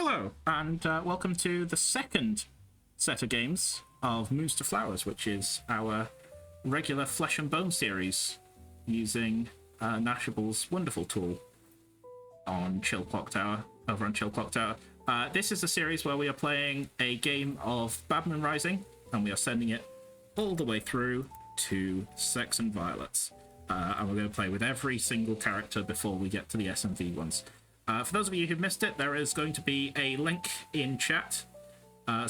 Hello, and welcome to the second set of games of Moons to Flowers, which is our regular Flesh and Bone series using Nashable's wonderful tool on Chill Clock Tower, over on Chill Clock Tower. This is a series where we are playing a game of Badman Rising, and we are sending it all the way through to Sex and Violets. And we're going to play with every single character before we get to the S&V ones. For those of you who've missed it, there is going to be a link in chat, in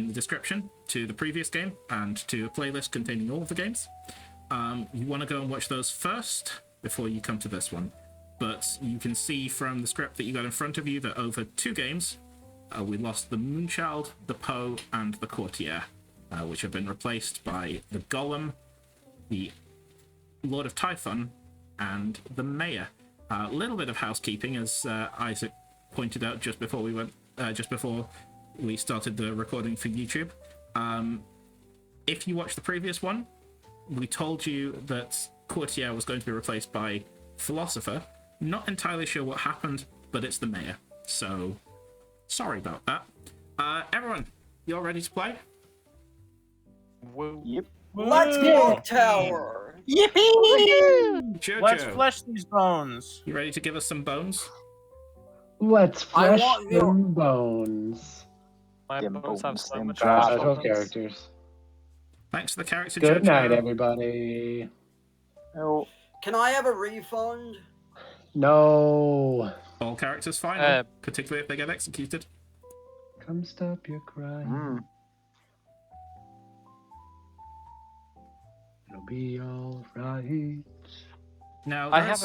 the description, to the previous game and to a playlist containing all of the games. You want to go and watch those first before you come to this one. But you can see from the script that you got in front of you that over 2 games, we lost the Moonchild, the Poe, and the Courtier, which have been replaced by the Golem, the Lord of Typhon, and the Mayor. A little bit of housekeeping, as Isaac pointed out just before we started the recording for YouTube. If you watched the previous one, we told you that Courtier was going to be replaced by Philosopher. Not entirely sure what happened, but it's the Mayor. So, sorry about that. Everyone, you're ready to play? Yep. Let's go, Tower! Yippee! Jojo, Let's flesh these bones. you ready to give us some bones? Let's I flesh want your- them bones. My Them bones have bones, so them much bones. flesh on Special them. characters. Thanks for the character, Good Jojo. night, everybody. Oh, Can I have a refund? No. All characters fine, Uh, particularly if they get executed. Come stop your crying. mm. It'll be all right. Now, I have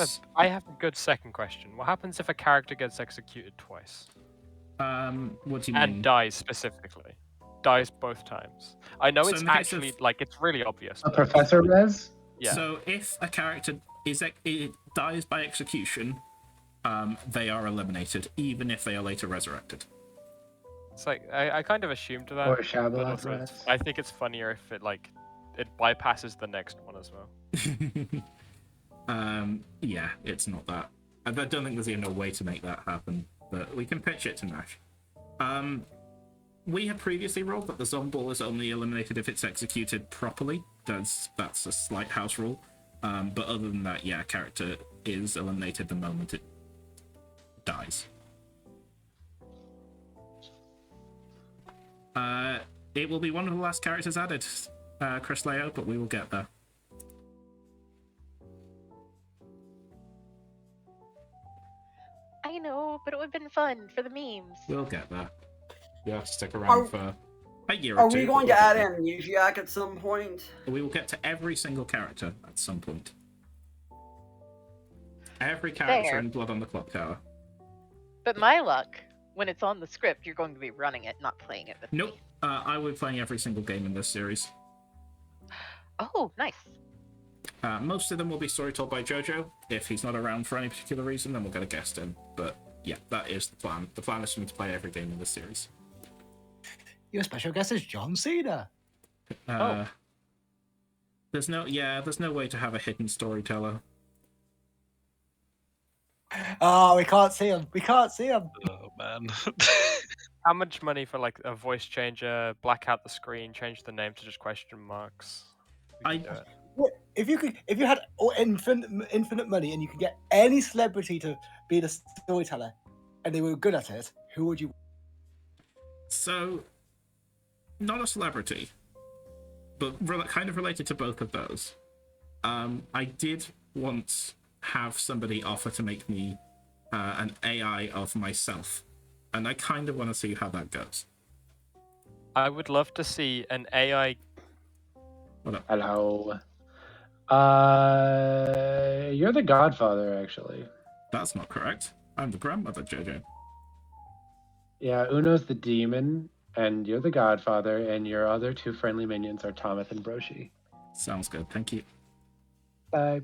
a good second question. What happens if a character gets executed twice what do you mean? and dies specifically? Dies both times. I know So it's in the case actually of- it's really obvious. A but- Professor Res? Yeah. So if a character dies by execution, they are eliminated, even if they are later resurrected. It's like I kind of assumed that. Or but Shabbat also Res? I think it's funnier if it bypasses the next one as well. Yeah, it's not that. I don't think there's even a way to make that happen, but we can pitch it to Nash. We have previously rolled that the Zomball is only eliminated if it's executed properly. That's a slight house rule. But other than that, yeah, character is eliminated the moment it dies. It will be one of the last characters added, Chris Leo, but we will get there. I know, but it would have been fun for the memes. We'll get there. You have to stick Are- around for a year or Are two. we but going we'll to add get Amnesiac at some point? there. We will get to every single character at some point. Every character Fair. in Blood on the Clock Tower. But my luck, when it's on the script, you're going to be running it, not playing it with Nope. me. I will be playing every single game in this series. Oh, nice. Most of them will be story told by Jojo. If he's not around for any particular reason, then we'll get a guest in. But yeah, that is the plan. The plan is for me to play every game in this series. Your special guest is John Cena. There's no way to have a hidden storyteller. Oh, we can't see him. We can't see him. Oh man. How much money for a voice changer, black out the screen, change the name to just question marks? We could do it. If you had infinite money and you could get any celebrity to be the storyteller, and they were good at it, who would you? So, not a celebrity, but kind of related to both of those. I did once have somebody offer to make me an AI of myself, and I kind of want to see how that goes. I would love to see an AI. Hello. You're the Godfather, actually. That's not correct. I'm the grandmother, Jojo. Yeah, Uno's the demon, and you're the Godfather, and your other 2 friendly minions are Thomas and Broshi. Sounds good, thank you. Bye.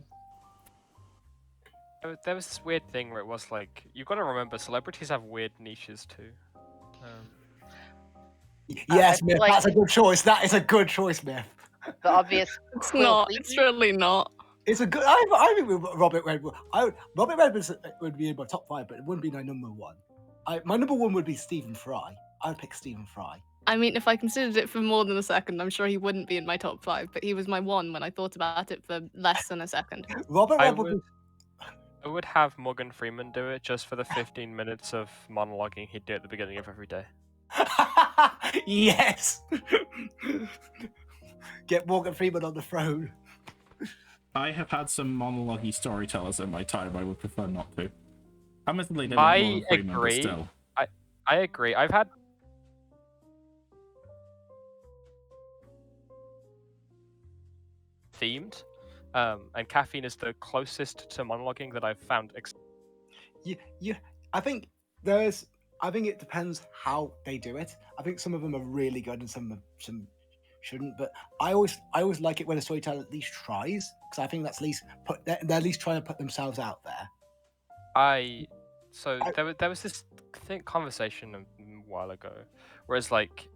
There was this weird thing where it was you got to remember celebrities have weird niches too. Yes, I Myth. feel like- That's a good choice. That is a good choice, Myth. The obvious. It's Will not. Wheaton? It's really not. It's a good. I think with Robert Redford. Robert Redford would be in my top 5, but it wouldn't be my number 1. My number one would be Stephen Fry. I'd pick Stephen Fry. I mean, if I considered it for more than a second, I'm sure he wouldn't be in my top 5, but he was my one when I thought about it for less than a second. Robert I Robb would be I would have Morgan Freeman do it just for the 15 minutes of monologuing he'd do at the beginning of every day. yes. Get Morgan Freeman on the throne. I have had some monologue storytellers in my time. I would prefer not to. Admittedly, they're I not Morgan Freeman, but agree. still. I agree. I've had themed, and caffeine is the closest to monologuing that I've found. I think it depends how they do it. I think some of them are really good and some shouldn't. But I always like it when a storyteller at least tries, because I think that's at least they're at least trying to put themselves out there. There was this conversation a while ago, whereas like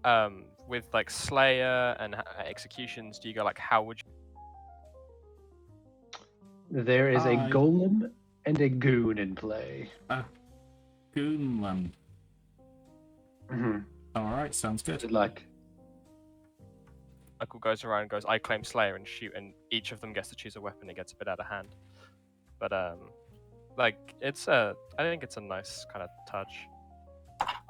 with like Slayer and executions, do you go like how would you? There is a golem and a goon in play. Goonland. Mm-hmm. All right, sounds good. Good luck. Michael goes around and goes, I claim Slayer and shoot, and each of them gets to choose a weapon. It gets a bit out of hand, but like I think it's a nice kind of touch.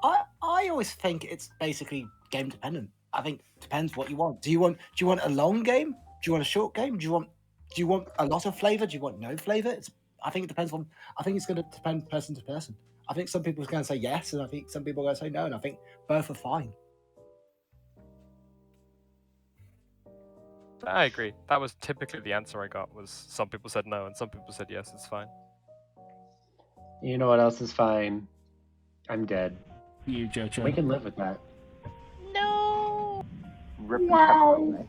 I always think it's basically game dependent. I think it depends what you want. Do you want a long game? Do you want a short game? Do you want a lot of flavor? Do you want no flavor? I think it depends on. I think it's going to depend person to person. I think some people are going to say yes, and I think some people are going to say no, and I think both are fine. I agree. That was typically the answer I got. Was some people said no, and some people said yes. It's fine. You know what else is fine? I'm dead. You, Jojo. We can live with that. No. Rip and pepperoni.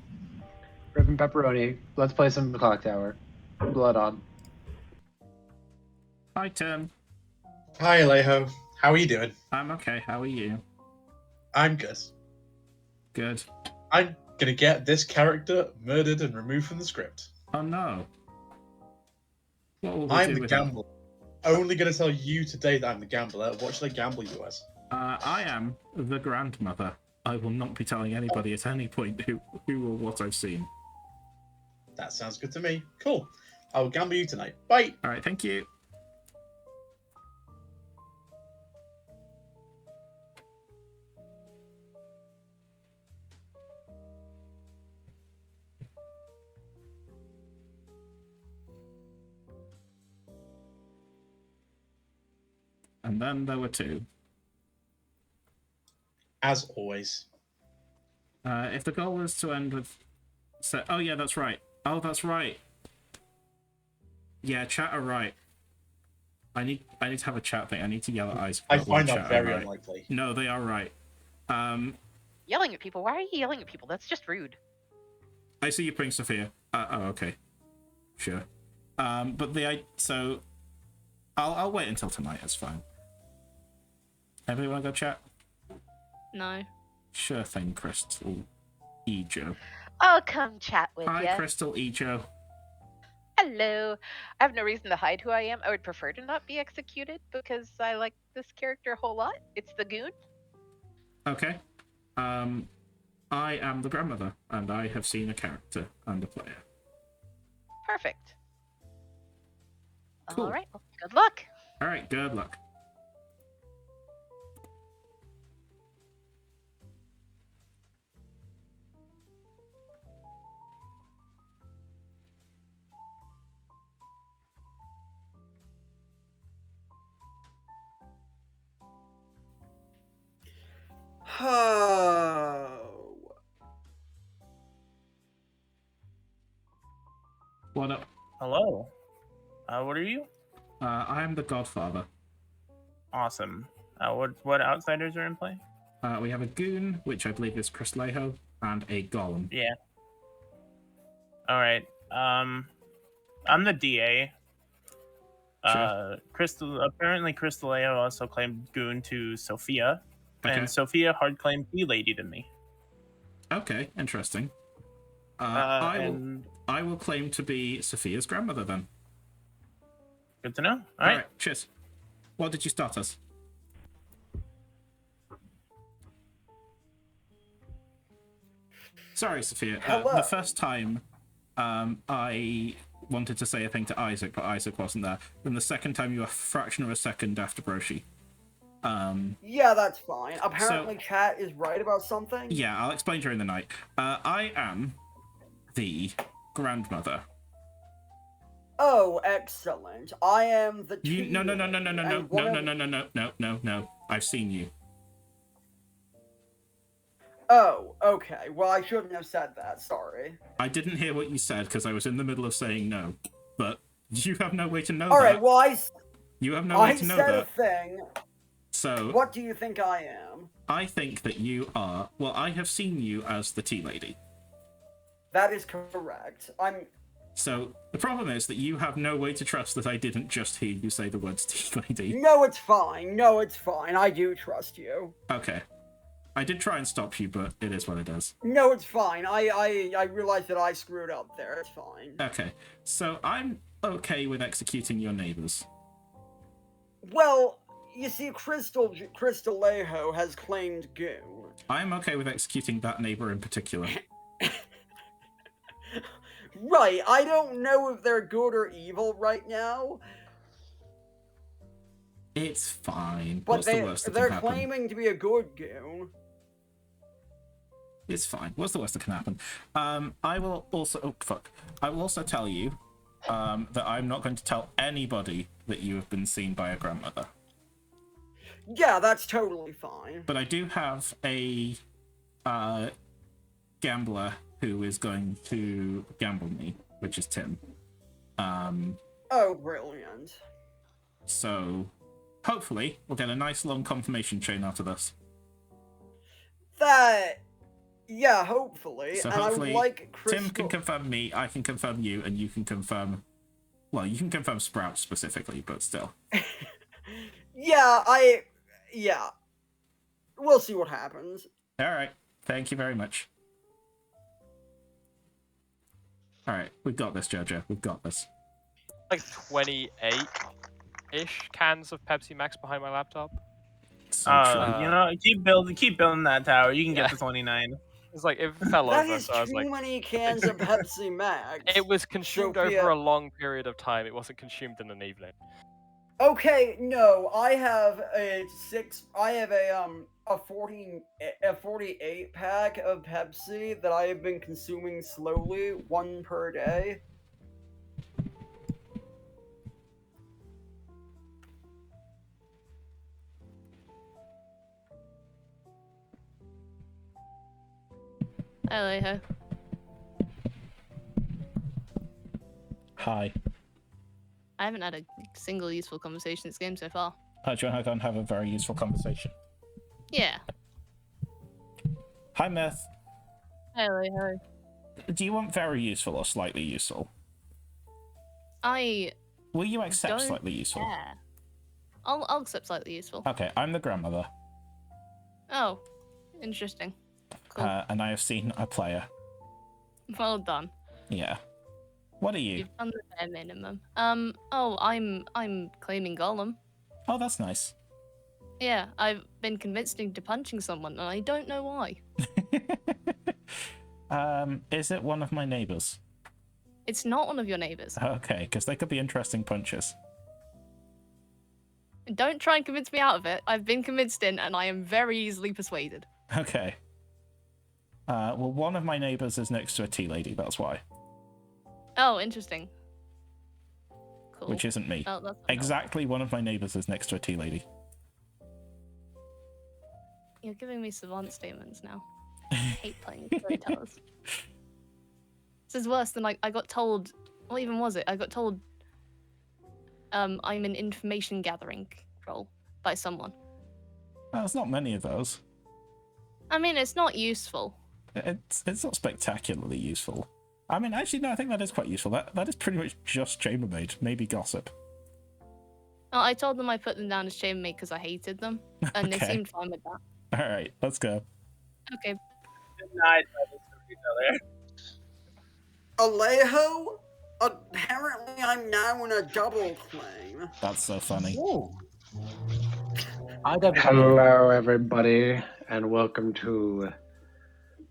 Rip and pepperoni. Let's play some Clock Tower. Blood on. Hi, Tim. Hi, Alejo. How are you doing? I'm okay. How are you? I'm good. Good. I'm gonna get this character murdered and removed from the script. Oh no. What will we I'm do the with him? gambler. Only gonna tell you today that I'm the gambler. What should I gamble you as? I am the grandmother. I will not be telling anybody at any point who or what I've seen. That sounds good to me. Cool. I will gamble you tonight. Bye. All right, thank you. And then there were two. As always. If the goal was to end with... oh, yeah, that's right. Oh, that's right. Yeah, chat are right. I need to have a chat thing. I need to yell at Isaac. I about when find that chat are very right. unlikely. No, they are right. Yelling at people? Why are you yelling at people? That's just rude. I see you putting Sophia. Oh, okay. Sure. But so I'll wait until tonight. It's fine. Everybody want to go chat? No. Sure thing, Crystal Ejo. I'll come chat with Hi, you. Crystal Ejo. Hello. I have no reason to hide who I am. I would prefer to not be executed because I like this character a whole lot. It's the goon. Okay. I am the grandmother, and I have seen a character and a player. Perfect. Cool. All right. Well, good luck. All right. Good luck. Oh. What up? Hello. What are you? I am the Godfather. Awesome. What outsiders are in play? We have a goon, which I believe is Chris Leho, and a golem. Yeah. All right. I'm the DA. Sure. Apparently Crystaleo also claimed goon to Sophia, Okay. and Sophia hard claimed Tea Lady to me. Okay, interesting. And I will claim to be Sophia's grandmother then. good to know. All right. Cheers. What did you start us? Sorry, Sophia. Hello. The first time I wanted to say a thing to Isaac, but Isaac wasn't there. Then the second time you were a fraction of a second after Broshi. Yeah, that's fine. Apparently, chat is right about something. Yeah, I'll explain during the night. I am the grandmother. Oh, excellent. I am the You no. and I've seen you. Oh, okay. Well, I shouldn't have said that. Sorry. I didn't hear what you said because I was in the middle of saying no. But you have no way to know All that. right. Well, You have no way I to know said a that. thing. So What do you think I am? I think that you are. Well, I have seen you as the tea lady. That is correct. So the problem is that you have no way to trust that I didn't just hear you say the words tea lady. No, it's fine. No, it's fine. I do trust you. Okay. I did try and stop you, but it is what it is. No, it's fine. I realized that I screwed up there. It's fine. Okay. So I'm okay with executing your neighbors. Well, you see, Crystalejo has claimed Goon. I'm okay with executing that neighbor in particular. Right. I don't know if they're good or evil right now, It's fine. but What's the worst that they're can happen? claiming to be a good Goon. It's fine. What's the worst that can happen? I will also... Oh, fuck. I will also tell you that I'm not going to tell anybody that you have been seen by a grandmother. Yeah, that's totally fine. But I do have a gambler who is going to gamble me, which is Tim. Oh, brilliant. So hopefully we'll get a nice long confirmation chain out of this. Yeah, hopefully. So and hopefully I would like Tim can confirm me, I can confirm you, and you can confirm... Well, you can confirm Sprout specifically, but still. Yeah, yeah. We'll see what happens. Alright, thank you very much. Alright, we've got this, Jojo. We've got this. Like 28-ish cans of Pepsi Max behind my laptop. So true. You know, keep building that tower. You can get to 29. It's like it fell That over, is so I was too like, many cans of Pepsi Max. it was consumed Sophia- over a long period of time. It wasn't consumed in an evening. Okay, no, I have a 48 pack of Pepsi that I have been consuming slowly, one per day. Hello. Hi. I haven't had a single useful conversation this game so far. Do you want to go and have a very useful conversation? Yeah. Hi, Meth. Hello. Do you want very useful or slightly useful? I Will you accept don't slightly useful? care. I'll accept slightly useful. Okay, I'm the grandmother, Oh, interesting. Cool. and I have seen a player. Well done. Yeah. What are you? You've done the bare minimum. Oh, I'm claiming Gollum. Oh, that's nice. Yeah, I've been convinced into punching someone, and I don't know why. Is it one of my neighbors? It's not one of your neighbors. Okay, because they could be interesting punches. Don't try and convince me out of it. I've been convinced in, and I am very easily persuaded. Okay. Well, one of my neighbors is next to a tea lady, that's why. Oh, interesting. Cool. Which isn't me. Oh, that's Exactly one of my neighbors is next to a tea lady. You're giving me savant statements now. I hate playing storytellers. This is worse than like I got told. What even was it? I got told I'm an information gathering role by someone. Well, there's not many of those. I mean, it's not useful. It's not spectacularly useful. I mean, actually, no, I think that is quite useful. That is pretty much just chambermaid, maybe gossip. Oh, I told them I put them down as chambermaid because I hated them, and they Okay. seemed fine with that. All right, let's go. Okay. Good night, storyteller. Alejo? Apparently I'm now in a double claim. That's so funny. Ooh. I don't. Hello, everybody, and welcome to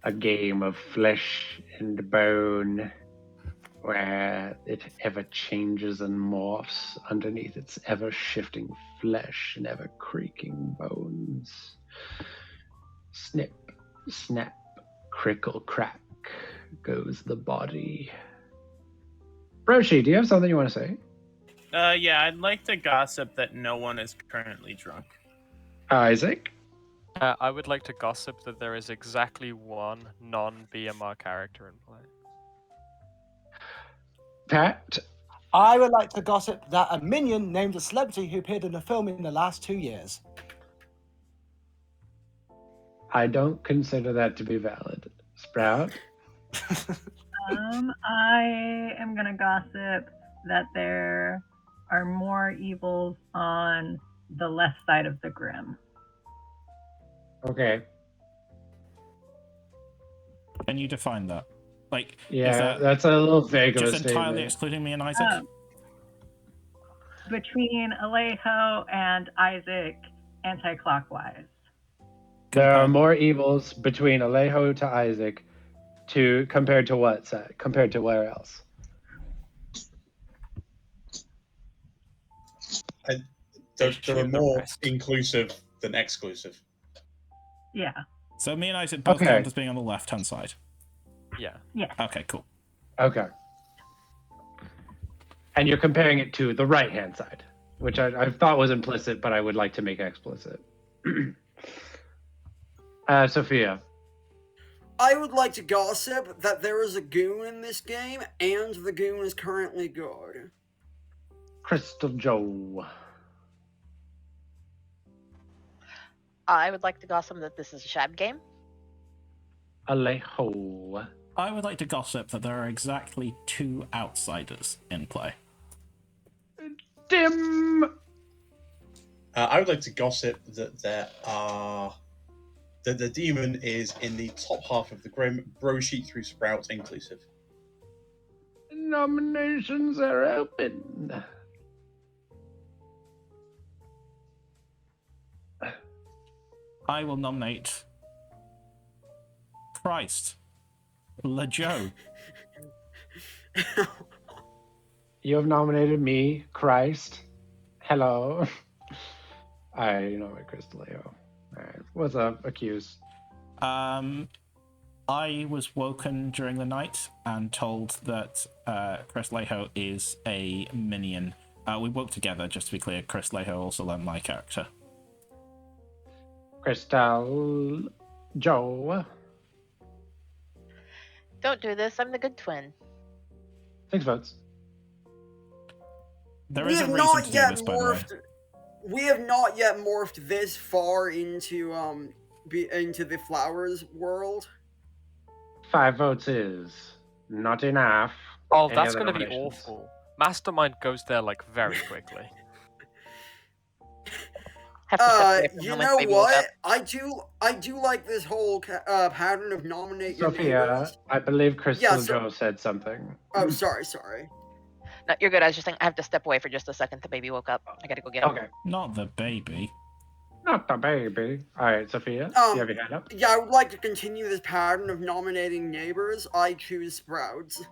a game of flesh and bone where it ever changes and morphs underneath its ever shifting flesh and ever creaking bones. Snip, snap, crickle, crack goes the body. Broshi, do you have something you want to say? Yeah, I'd like to gossip that no one is currently drunk. Isaac? I would like to gossip that there is exactly one non-BMR character in play. Pat? I would like to gossip that a minion named a celebrity who appeared in a film in the last 2 years. I don't consider that to be valid. Sprout? I am gonna gossip that there are more evils on the left side of the Grim. Okay. Can you define that? Like, Yeah, is that that's a little vague of a just entirely statement. excluding me and Isaac? Between Alejo and Isaac, anti-clockwise. There are more evils between Alejo to Isaac compared to what set? Compared to where else? There are more inclusive than exclusive. Yeah. So me and Isaac both Okay. count as being on the left-hand side. Yeah. Yeah. Okay, cool. Okay. And you're comparing it to the right-hand side, which I thought was implicit, but I would like to make explicit. Sophia. I would like to gossip that there is a goon in this game, and the goon is currently good. Crystal Joe. I would like to gossip that this is a Shab game. Alejo. I would like to gossip that there are exactly 2 outsiders in play. Dim. I would like to gossip that that the demon is in the top half of the Grim, Broshi through Sprout inclusive. Nominations are open. I will nominate Christ. LeJoe. You have nominated me, Christ. Hello. I nominate Crystal Leo. Alright. What's up, accused? I was woken during the night and told that Chris Leho is a minion. We woke together, just to be clear. Chris Leho also learned my character. Crystal Joe. Don't do this. I'm the good twin. 6 votes. There We is a have reason not to do yet this, by the way. We have not yet morphed this far into into the flowers world. 5 votes is not enough. Oh, Any that's other going to be nominations? awful. Mastermind goes there like very quickly. Have to step away from You him know when baby woke what? up. I do like this whole pattern of nominate your Sophia, neighbors. I believe Crystal so- Joe said something. Oh, sorry. No, you're good. I was just saying I have to step away for just a second. The baby woke up. I gotta go get him. Okay. Not the baby. Not the baby. Alright, Sophia, you have your hand up? Yeah, I would like to continue this pattern of nominating neighbors. I choose Sprouts.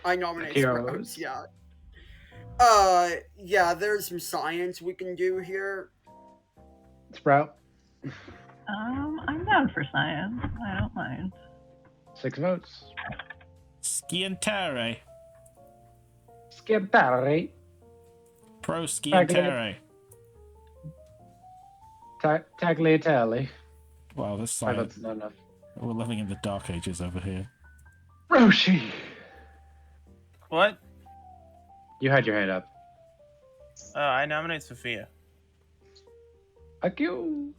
I nominate Heroes. Sprouts, yeah. Yeah, there's some science we can do here. Sprout, I'm down for science. I don't mind. 6 votes. Scientere. Schiantari. Pro Scientere. Tagliatelle. Wow, this 5 side. votes is not enough. We're living in the dark ages over here. Roshi! What? You had your hand up. I nominate Sophia. Accused.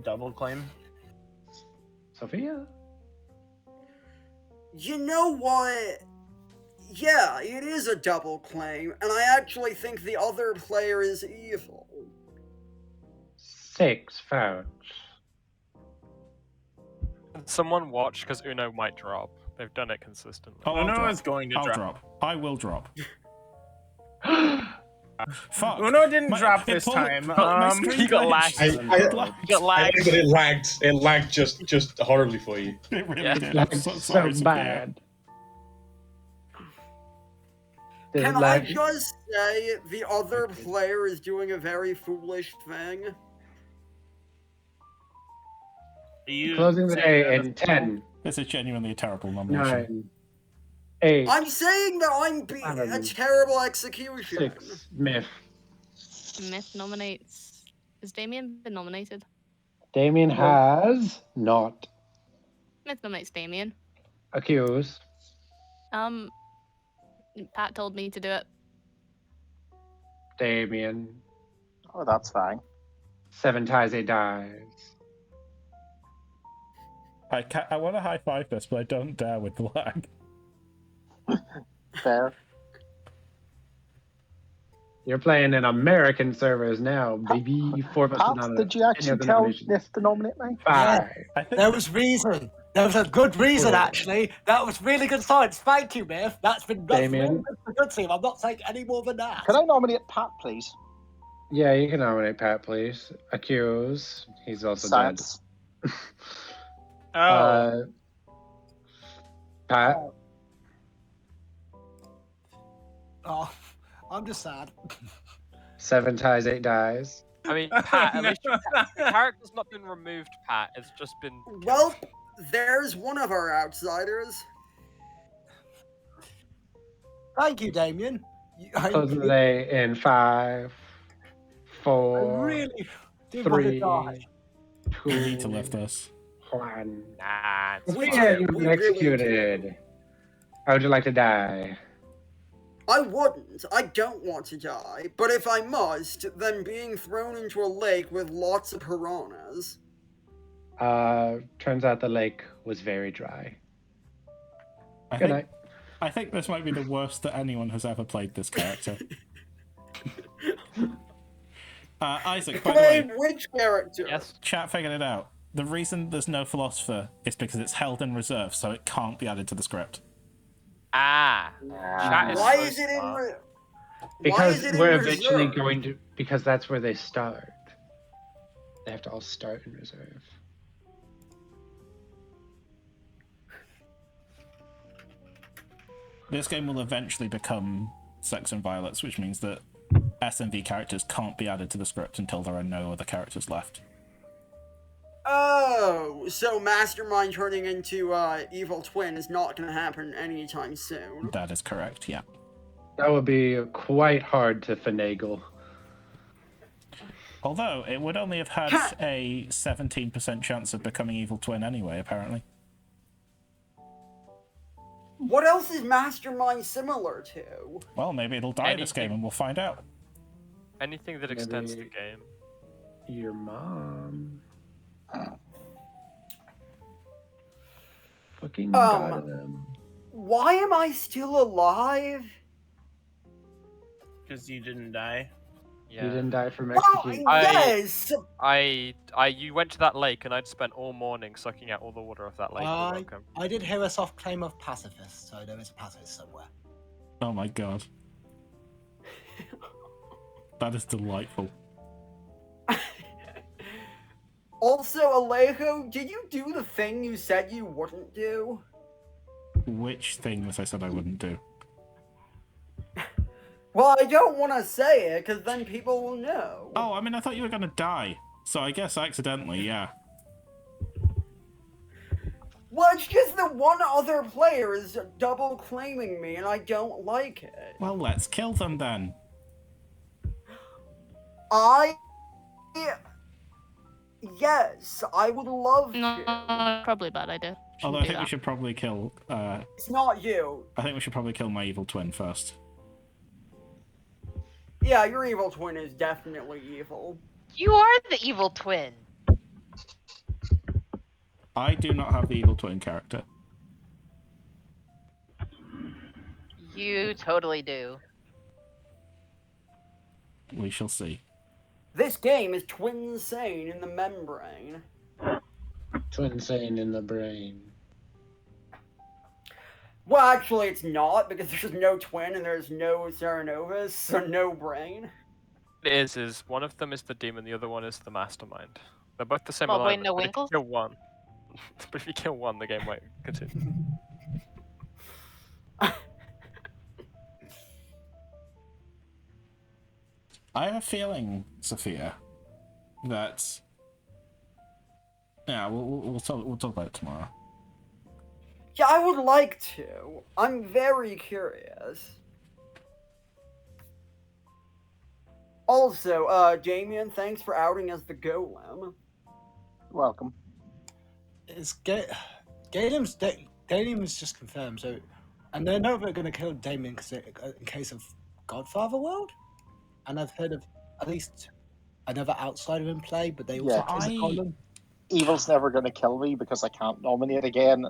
Double claim. Sophia? You know what? Yeah, it is a double claim, and I actually think the other player is evil. 6 votes. Someone watch, because Uno might drop. They've done it consistently. Oh, I'll Uno drop. is going to I'll drop. drop. I will drop. Fuck. Uno didn't My- drop it this pulled- time. my screen he got glitched. lagged. I He got I lagged. think that it lagged just horribly for you. It really Yeah. did. Like, I'm so so sorry, Sophia. bad. Does Can it I lag? just say the other player is doing a very foolish thing? Are you Closing the saying day that in 10, This is genuinely a terrible nomination. 9, 8, I'm saying that I'm being a 7, terrible execution. 6, Myth. Myth nominates. Has Damien been nominated? Damien has not. Myth nominates Damien. Accused. Pat told me to do it. Damien. Oh, that's fine. 7 ties, 8 dies. I want to high five this, but I don't dare with the lag. Fair. You're playing in American servers now, baby. 4 of us are Pat, not did you any actually other tell nominations. Niff to nominate me? 5. I think There was reason. There was a good reason, actually. That was really good science. Thank you, Myth. That's Damien. really good team. I'm not saying any more than that. Can I nominate Pat, please? Yeah, you can nominate Pat, please. Accuse. He's also Science. dead. Oh, Pat. Oh, I'm just sad. 7 ties, 8 dies. I mean, Pat, at least your character's not been removed, Pat. It's just been. Well, there's one of our outsiders. Thank you, Damien. Closing the day in 5, I 4, really did want to 3, die. 2, we need to lift this. 1. Nah. It's We fine. Yeah, do, you've we been really executed. do. How would you like to die? I wouldn't. I don't want to die. But if I must, then being thrown into a lake with lots of piranhas. Turns out the lake was very dry. I Good think, night. I think this might be the worst that anyone has ever played this character. Isaac, by the Play way, which character? Yes. chat figured it out. The reason there's no philosopher is because it's held in reserve, so it can't be added to the script. Ah. Chat is Why so is it in? smart. Why Because is it we're in eventually reserve? going to. Because that's where they start. They have to all start in reserve. This game will eventually become Sex and Violets, which means that SMV characters can't be added to the script until there are no other characters left. Oh, so Mastermind turning into Evil Twin is not going to happen anytime soon. That is correct, yeah. That would be quite hard to finagle. Although, it would only have had a 17% chance of becoming Evil Twin anyway, apparently. What else is Mastermind similar to? Well, maybe it'll die this Anything. game and we'll find out. Anything that extends the Maybe- game. Your mom. Fucking got him. Why am I still alive? because you didn't die. You Yeah. didn't die from Well, execution. yes! You went to that lake and I'd spent all morning sucking out all the water of that lake. You're welcome. I did hear a soft claim of pacifist, so there is a pacifist somewhere. Oh my god. That is delightful. Also, Alejo, did you do the thing you said you wouldn't do? Which thing that I said I wouldn't do? Well, I don't want to say it, because then people will know. Oh, I mean, I thought you were gonna die. So I guess accidentally, yeah. Well, it's just that one other player is double claiming me, and I don't like it. Well, let's kill them then. Yes, I would love to. No, probably a bad idea. Although I do think we that. should probably kill. It's not you. I think we should probably kill my evil twin first. Yeah, your evil twin is definitely evil. You are the evil twin. I do not have the evil twin character. You totally do. We shall see. This game is twin sane in the membrane. Twin sane in the brain. Well, actually, it's not, because there's no twin and there's no Serenovus, so no brain. It is one of them is the demon, the other one is the mastermind. They're both the same Small brain, alignment, no but if you winkles? kill one, but if you kill one, the game might continue. I have a feeling, Sophia, that yeah, we'll talk about it tomorrow. Yeah, I would like to. I'm very curious. Also, Damien, thanks for outing as the golem. Welcome. It's Galen is just confirmed. So, and they know they're going to kill Damien in case of Godfather World. And I've heard of at least another outsider in play, but they also Yeah, play the golem. Evil's never going to kill me because I can't nominate again.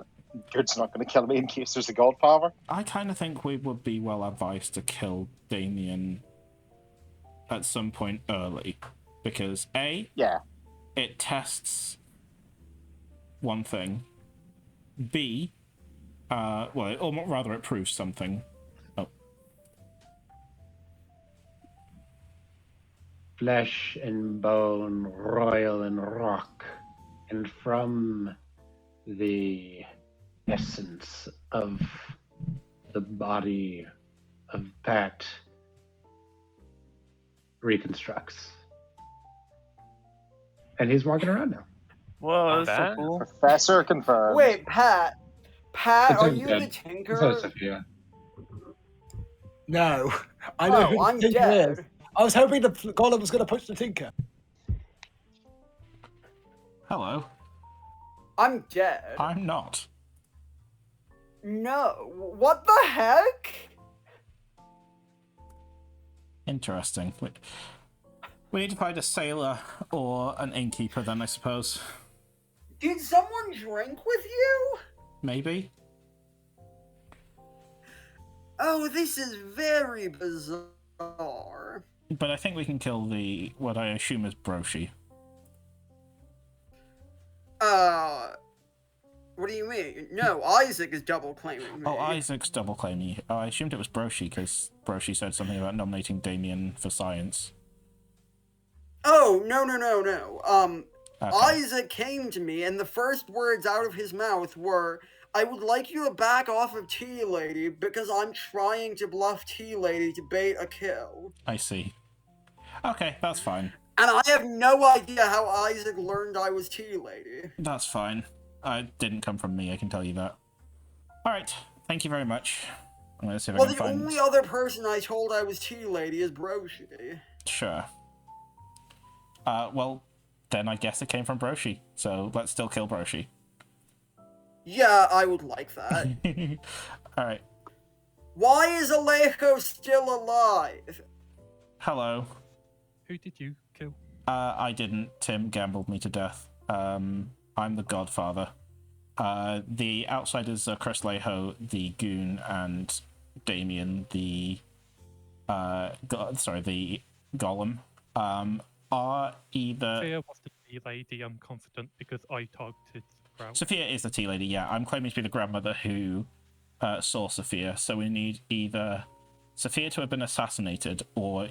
Good's not going to kill me in case there's a Godfather. I kind of think we would be well advised to kill Damien at some point early, because yeah, it tests one thing. B, or rather, it proves something. Oh, Flesh and bone, royal and rock, and from the essence of the body of Pat reconstructs. And he's walking around now. Whoa, that's so cool. Professor confirmed. Wait, Pat, are It's you dead. the Tinker? So Sophia. No, I know who I'm the Tinker dead. is. I was hoping the golem was going to push the Tinker. hello. I'm dead. I'm not. No, what the heck? Interesting. We need to find a sailor or an innkeeper then, I suppose. Did someone drink with you? Maybe. Oh, this is very bizarre. But I think we can kill what I assume is Broshi. What do you mean? No, Isaac is double claiming me. Oh, Isaac's double claiming. Oh, I assumed it was Broshi because Broshi said something about nominating Damien for science. Oh, no. Okay. Isaac came to me, and the first words out of his mouth were, I would like you to back off of Tea Lady because I'm trying to bluff Tea Lady to bait a kill. I see. Okay, that's fine. And I have no idea how Isaac learned I was Tea Lady. That's fine. It didn't come from me, I can tell you that. Alright, thank you very much. I'm gonna see if I Well, can the find... only other person I told I was Tea Lady is Broshi. Sure. Well, then I guess it came from Broshi, so let's still kill Broshi. Yeah, I would like that. Alright. Why is Alejo still alive? Hello. Who did you kill? I didn't. Tim gambled me to death. I'm the Godfather. The outsiders are Chris Leho, the Goon, and Damien, the the Golem. Are either Sophia was the tea lady, I'm confident, because I targeted Sprout. Sophia is the tea lady, yeah. I'm claiming to be the grandmother who saw Sophia, so we need either Sophia to have been assassinated or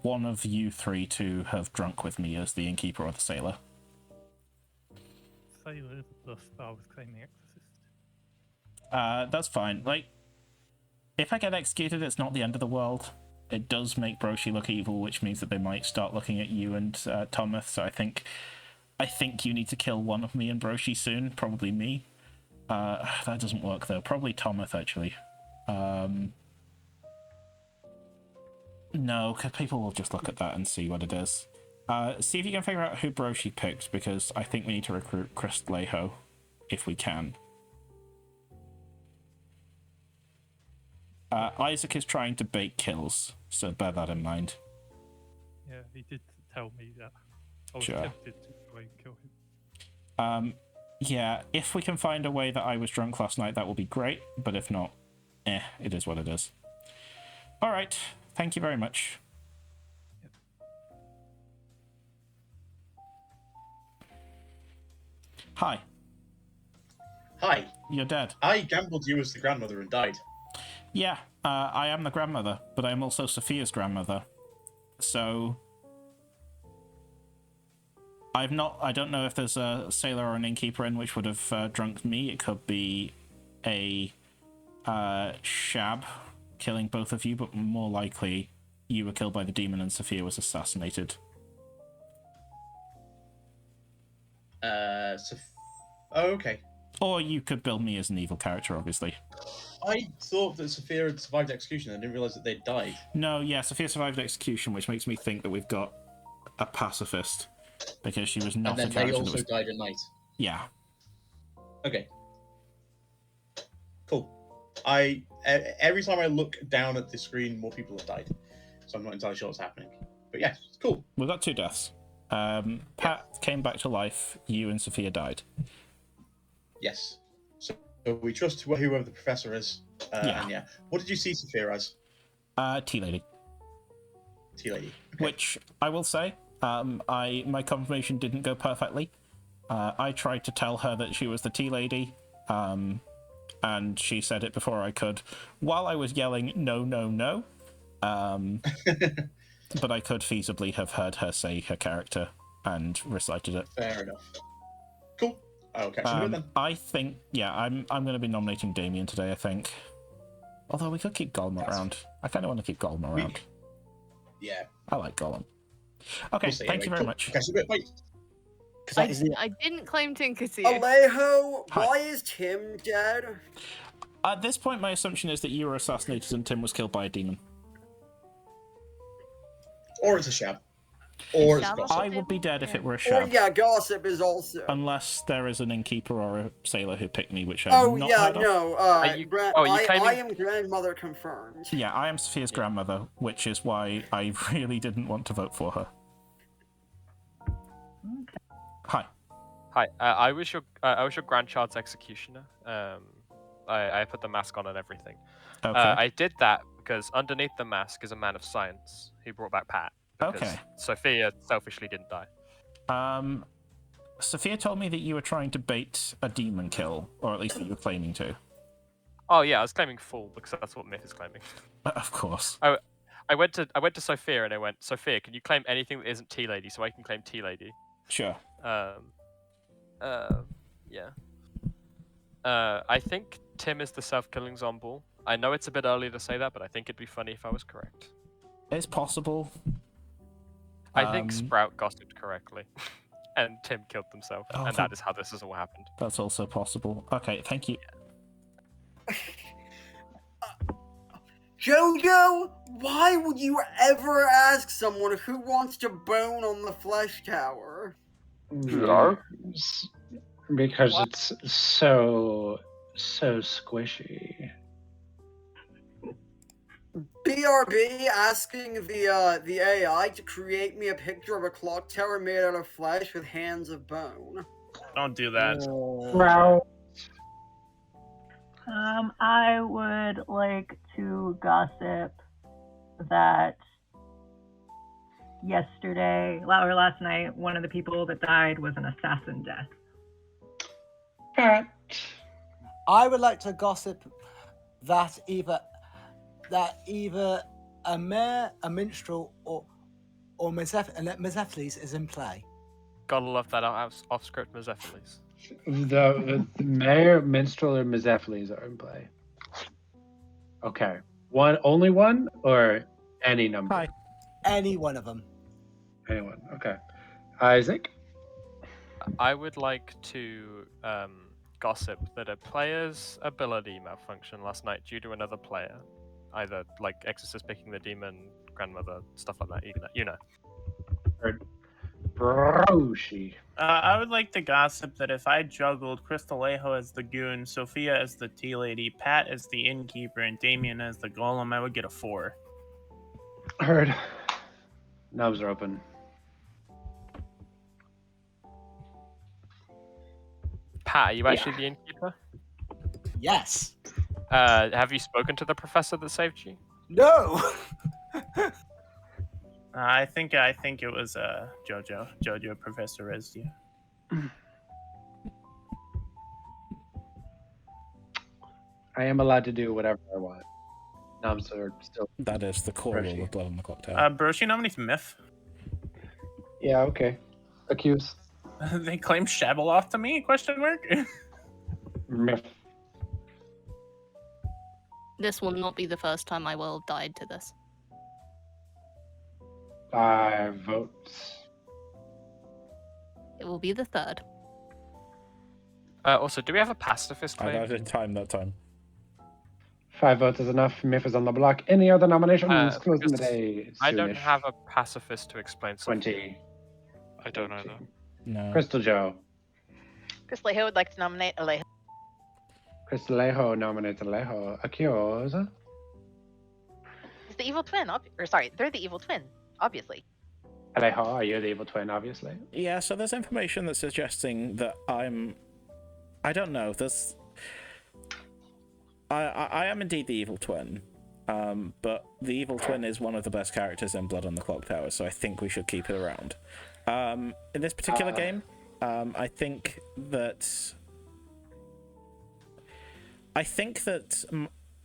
one of you three to have drunk with me as the innkeeper or the sailor. Sailor is the star was claiming exorcist. That's fine. Like, if I get executed, it's not the end of the world. It does make Broshi look evil, which means that they might start looking at you and Thomas. So I think you need to kill one of me and Broshi soon. Probably me. That doesn't work though. Probably Thomas actually. No, because people will just look at that and see what it is. See if you can figure out who Broshi picked, because I think we need to recruit Chris Leho, if we can. Isaac is trying to bait kills, so bear that in mind. Yeah, he did tell me that. I was Sure. tempted to try and kill him. Yeah, if we can find a way that I was drunk last night, that will be great, but if not, it is what it is. Alright, thank you very much. Hi. Hi. You're dead. I gambled you as the grandmother and died. Yeah, I am the grandmother, but I am also Sophia's grandmother. So I don't know if there's a sailor or an innkeeper in which would have drunk me. It could be a Shab killing both of you, but more likely you were killed by the demon and Sophia was assassinated. Oh, okay. Or you could build me as an evil character, obviously. I thought that Sophia had survived execution. I didn't realize that they'd died. No, yeah, Sophia survived execution, which makes me think that we've got a pacifist, because she was not And then a character they also that was... died at night. Yeah. Okay. Cool. Every time I look down at the screen, more people have died. So I'm not entirely sure what's happening. But yes, it's cool. We've got 2 deaths. Pat came back to life, you and Sophia died. Yes. So we trust whoever the professor is. Yeah. And yeah. What did you see Sophia as? Tea Lady. Tea Lady. Which, I will say, my confirmation didn't go perfectly. I tried to tell her that she was the Tea Lady, and she said it before I could, while I was yelling, no, no, no. But I could feasibly have heard her say her character and recited it. Fair enough. Cool. I'll catch you in a bit then. I think, yeah, I'm going to be nominating Damien today, I think. Although we could keep Gollum around. I kind of want to keep Gollum around. Yeah. I like Gollum. Okay, We'll see. thank you very Cool. much. Catch you in a bit. Bye. I didn't claim Tinkersee. Alejo, Hi. why is Tim dead? At this point, my assumption is that you were assassinated and Tim was killed by a demon. Or it's a Shab. Or it's Shab? Gossip. I would be dead if it were a Or Shab. yeah, Gossip is also. Unless there is an innkeeper or a sailor who picked me, which I've Oh not yeah, heard of. no. you I claiming- am grandmother confirmed. Yeah, I am Sophia's grandmother, which is why I really didn't want to vote for her. Hi. Hi, I was your grandchild's executioner. I put the mask on and everything. Okay. I did that because underneath the mask is a man of science who brought back Pat. Because Okay. Sophia selfishly didn't die. Sophia told me that you were trying to bait a demon kill, or at least that you were claiming to. Oh yeah, I was claiming full because that's what Myth is claiming. Of course. I went to Sophia and I went, Sophia, can you claim anything that isn't Tea Lady so I can claim Tea Lady? Sure. Yeah. I think Tim is the self-killing zombie. I know it's a bit early to say that, but I think it'd be funny if I was correct. It's possible. I think Sprout gossiped correctly, and Tim killed himself, Oh, and that is how this has all happened. That's also possible. Okay, thank you. Jojo, why would you ever ask someone who wants to bone on the Flesh Tower? Because it's so squishy. BRB asking the AI to create me a picture of a clock tower made out of flesh with hands of bone. Don't do that. I would like to gossip that yesterday or last night, one of the people that died was an assassin death. I would like to gossip that either a mayor, a minstrel, or Mezephiles is in play. Gotta love that off-script Mezephiles. The mayor, minstrel, or Mezephiles are in play. Okay, only one, or any number? Hi. Any one of them. Anyone? Okay. Isaac. I would like to gossip that a player's ability malfunctioned last night due to another player. Either like Exorcist picking the demon, grandmother, stuff like that. You know. Broshi. I would like to gossip that if I juggled Crystalejo as the goon, Sophia as the tea lady, Pat as the innkeeper, and Damien as the golem, I would get a 4. Heard. Knobs are open. Pat, are you actually the innkeeper? Yes. Have you spoken to the professor that saved you? No. I think it was Jojo. Jojo Professor Resdu. I am allowed to do whatever I want. Noms are still. That is the core Roshi. rule of Blood on the Clock Tower. Broshi nominates Myth. Yeah, okay. Accuse. They claim Shabeloth to me? Question mark. Myth. This will not be the first time I will have died to this. 5 votes. It will be the third. Also, do we have a pacifist I claim? died in time that time. 5 votes is enough. Myth is on the block. Any other nominations? Closing the because day. I don't soonish. have a pacifist to explain something. 20. I don't either. No. Crystal Joe. Chris Leho would like to nominate Alejo. Crystal Alejo nominates Alejo. Accuse. He's the evil twin, or sorry, they're the evil twin, obviously. Alejo, are you the evil twin, obviously? Yeah, so there's information that's suggesting that I don't know, there's... I am indeed the evil twin, but the evil twin is one of the best characters in Blood on the Clock Tower, so I think we should keep it around. In this particular game, I think that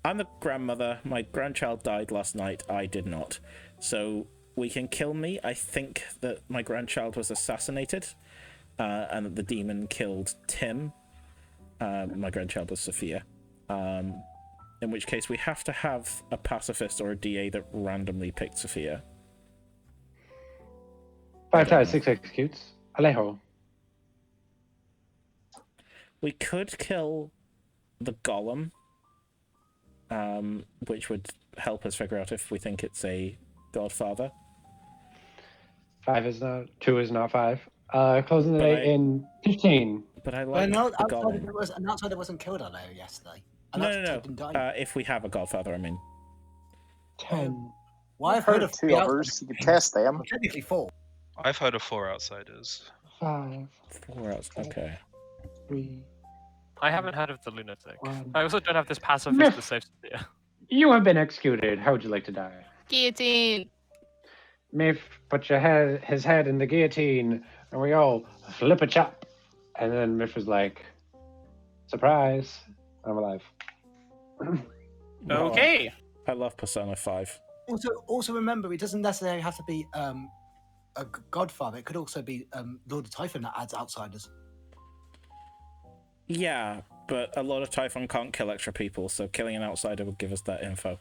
I'm the grandmother. My grandchild died last night. I did not. So we can kill me. I think that my grandchild was assassinated, and that the demon killed Tim. My grandchild was Sophia. In which case we have to have a pacifist or a DA that randomly picked Sophia. 5 ties, 6 executes. Alejo. We could kill the golem, which would help us figure out if we think it's a godfather. 5 is not. 2 is not 5. Closing the day in 15. But I Well, like no, the outside golem. an outsider wasn't killed on there yesterday. An No. outsider didn't die. If we have a godfather, I mean. 10. Well, I've heard of 2 the others. You can test them. Well, technically 4. I've heard of 4 outsiders. 5. 4 outs. Okay. 3. I haven't heard of the lunatic. 1. I also don't have this pacifist Myth. to save Sophia. You have been executed. How would you like to die? Guillotine! Myth put his head in the guillotine, and we all flip a chop. And then Myth was like, surprise, I'm alive. Okay. I love Persona 5. Also remember, it doesn't necessarily have to be a godfather. It could also be Lord of Typhon that adds outsiders. Yeah, but a lot of Typhon can't kill extra people, so killing an outsider would give us that info.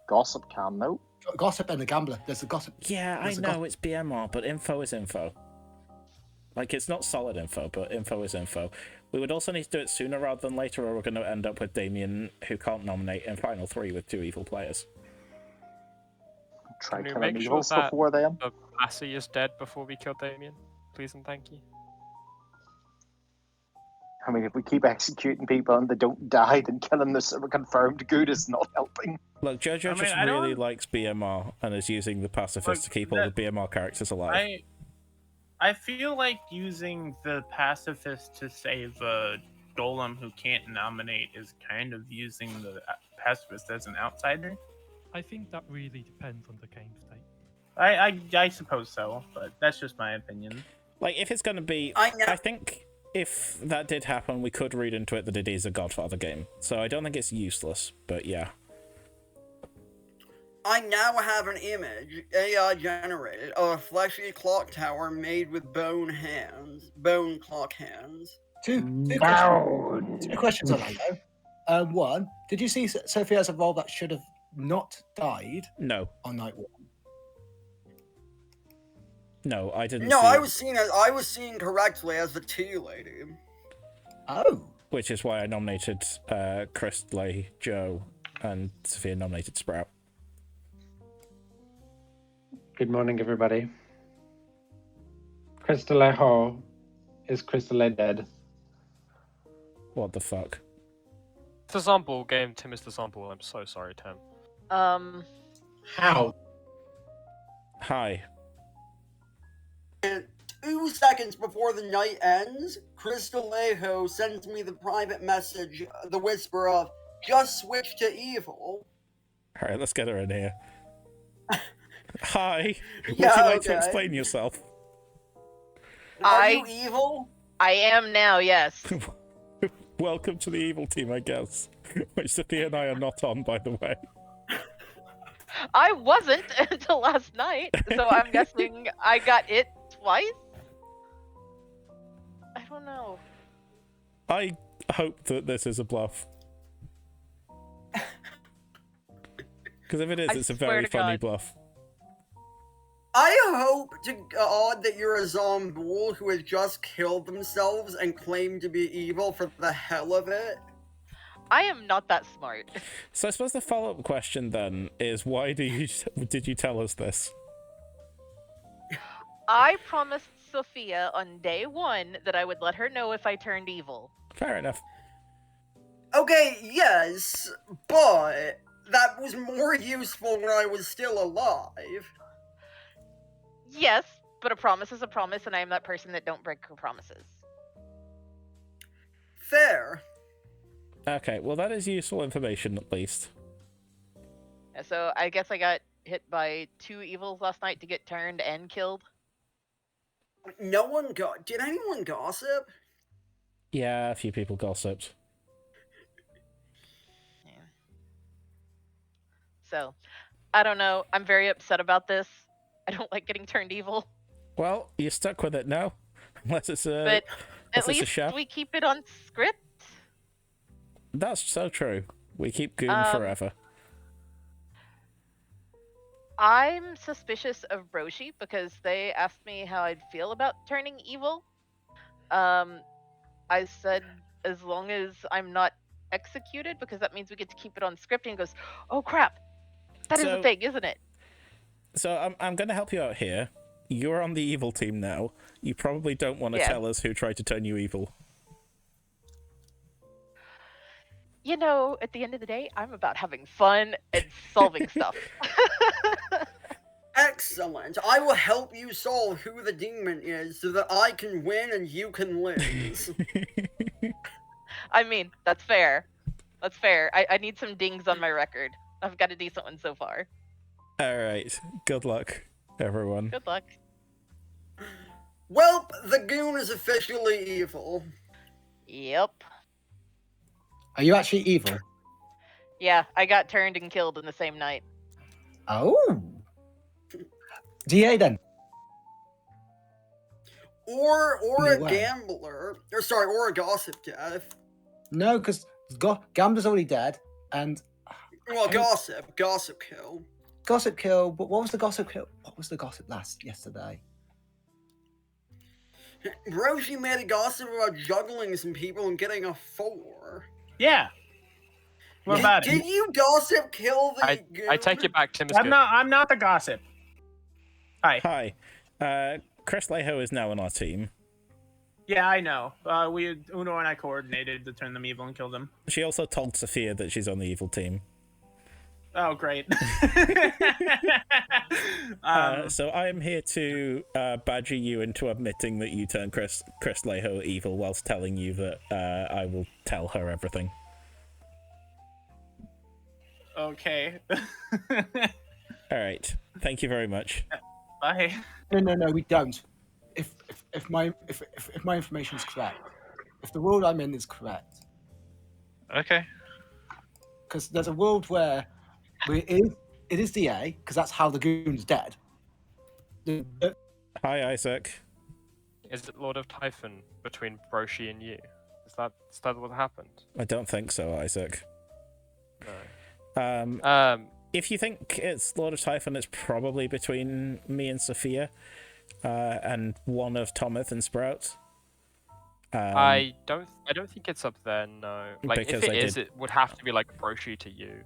Gossip can, no? Gossip and the Gambler. There's the Gossip. Yeah, I know it's BMR, but info is info. Like, it's not solid info, but info is info. We would also need to do it sooner rather than later, or we're going to end up with Damien, who can't nominate in Final 3 with 2 evil players. Try Can we killing make sure evils that before them. the Lassie is dead before we kill Damien? Please and thank you. I mean, if we keep executing people and they don't die, then killing the confirmed good is not helping. Look, Jojo I mean, just I don't- really likes BMR and is using the pacifist to keep all the BMR characters alive. I feel like using the pacifist to save a golem who can't nominate is kind of using the pacifist as an outsider. I think that really depends on the game state. I suppose so, but that's just my opinion. Like, if it's going to be... I think if that did happen, we could read into it that it is a Godfather game. So I don't think it's useless, but yeah. I now have an image, AI generated, of a fleshy clock tower made with bone clock hands. Two questions on that, though. One, did you see Sophia as a role that should have not died? No. On night 1. No, I didn't No, see I it, was seen correctly as the tea lady. Oh. which is why I nominated Christley, Joe, and Sophia nominated Sprout. Good morning, everybody. Crystalejo. Is Crystale dead? What the fuck? It's a Zomball game. Tim is the Zomball. I'm so sorry, Tim. How? Hi. 2 seconds before the night ends, Crystalejo sends me the private message, the whisper of, just switch to evil. Alright, let's get her in here. Hi. Would Yeah, you like to okay. explain yourself? Are you evil? I am now, yes. Welcome to the evil team, I guess. Which Sophia and I are not on, by the way. I wasn't until last night, so I'm guessing I got it twice? I don't know. I hope that this is a bluff. Because if it is, I it's a swear very to funny God. bluff. I hope to God that you're a zombie who has just killed themselves and claimed to be evil for the hell of it. I am not that smart. So I suppose the follow-up question then is, why did you tell us this? I promised Sophia on day 1 that I would let her know if I turned evil. Fair enough. Okay, yes, but that was more useful when I was still alive. Yes, but a promise is a promise, and I am that person that don't break her promises. Fair. Okay, well that is useful information at least. So I guess I got hit by 2 evils last night to get turned and killed. No one got. Did anyone gossip? Yeah, a few people gossiped. So, I don't know. I'm very upset about this. I don't like getting turned evil. Well, you're stuck with it now. Unless it's a But unless at it's a least chef. we keep it on script. That's so true. We keep Goon forever. I'm suspicious of Roshi because they asked me how I'd feel about turning evil. I said as long as I'm not executed, because that means we get to keep it on script. And he goes, "Oh crap, that is So- a thing, isn't it?" So I'm going to help you out here. You're on the evil team now. You probably don't want to Yeah. tell us who tried to turn you evil. You know, at the end of the day, I'm about having fun and solving stuff. Excellent. I will help you solve who the demon is so that I can win and you can lose. I mean, that's fair. That's fair. I need some dings on my record. I've got a decent one so far. Alright, good luck, everyone. Good luck. Welp, the goon is officially evil. Yep. Are you actually evil? Yeah, I got turned and killed in the same night. Oh. DA then. Or No a way. gambler. Or sorry, or a gossip death. No, because Gambler's already dead, and Well, gossip. Gossip kill. Gossip kill. But what was the gossip kill? What was the gossip yesterday? Roshi made a gossip about juggling some people and getting a 4. Yeah. What about Did it? you gossip kill the goon? I take it back, Tim is I'm good. not the gossip. Hi. Chris Leho is now on our team. Yeah, I know. Uno and I coordinated to turn them evil and kill them. She also told Sophia that she's on the evil team. Oh, great. So I am here to badger you into admitting that you turned Chris Leho evil whilst telling you that I will tell her everything. Okay. Alright, thank you very much. Bye. No, we don't. If my information is correct, if the world I'm in is correct, Okay. because there's a world where it is DA, because that's how the goon's dead. Hi, Isaac. Is it Lord of Typhon between Roshi and you? Is that what happened? I don't think so, Isaac. No. If you think it's Lord of Typhon, it's probably between me and Sophia, and one of Tomith and Sprout. I don't think it's up there. No. Like if Because it I is, did- it would have to be like Roshi to you,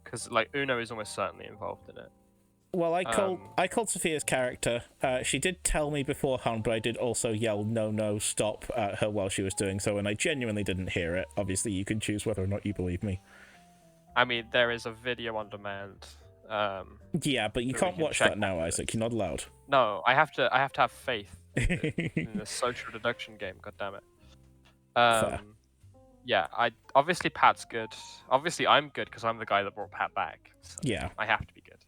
because like Uno is almost certainly involved in it. Well, I called Sophia's character. She did tell me beforehand, but I did also yell "No, stop" at her while she was doing so, and I genuinely didn't hear it. Obviously, you can choose whether or not you believe me. I mean, there is a video on demand. Yeah, but you So we can't can watch check that now, Isaac. You're not allowed. No, I have to have faith in the social deduction game. God damn it. Fair. Yeah, obviously Pat's good. Obviously I'm good because I'm the guy that brought Pat back. So Yeah. I have to be good.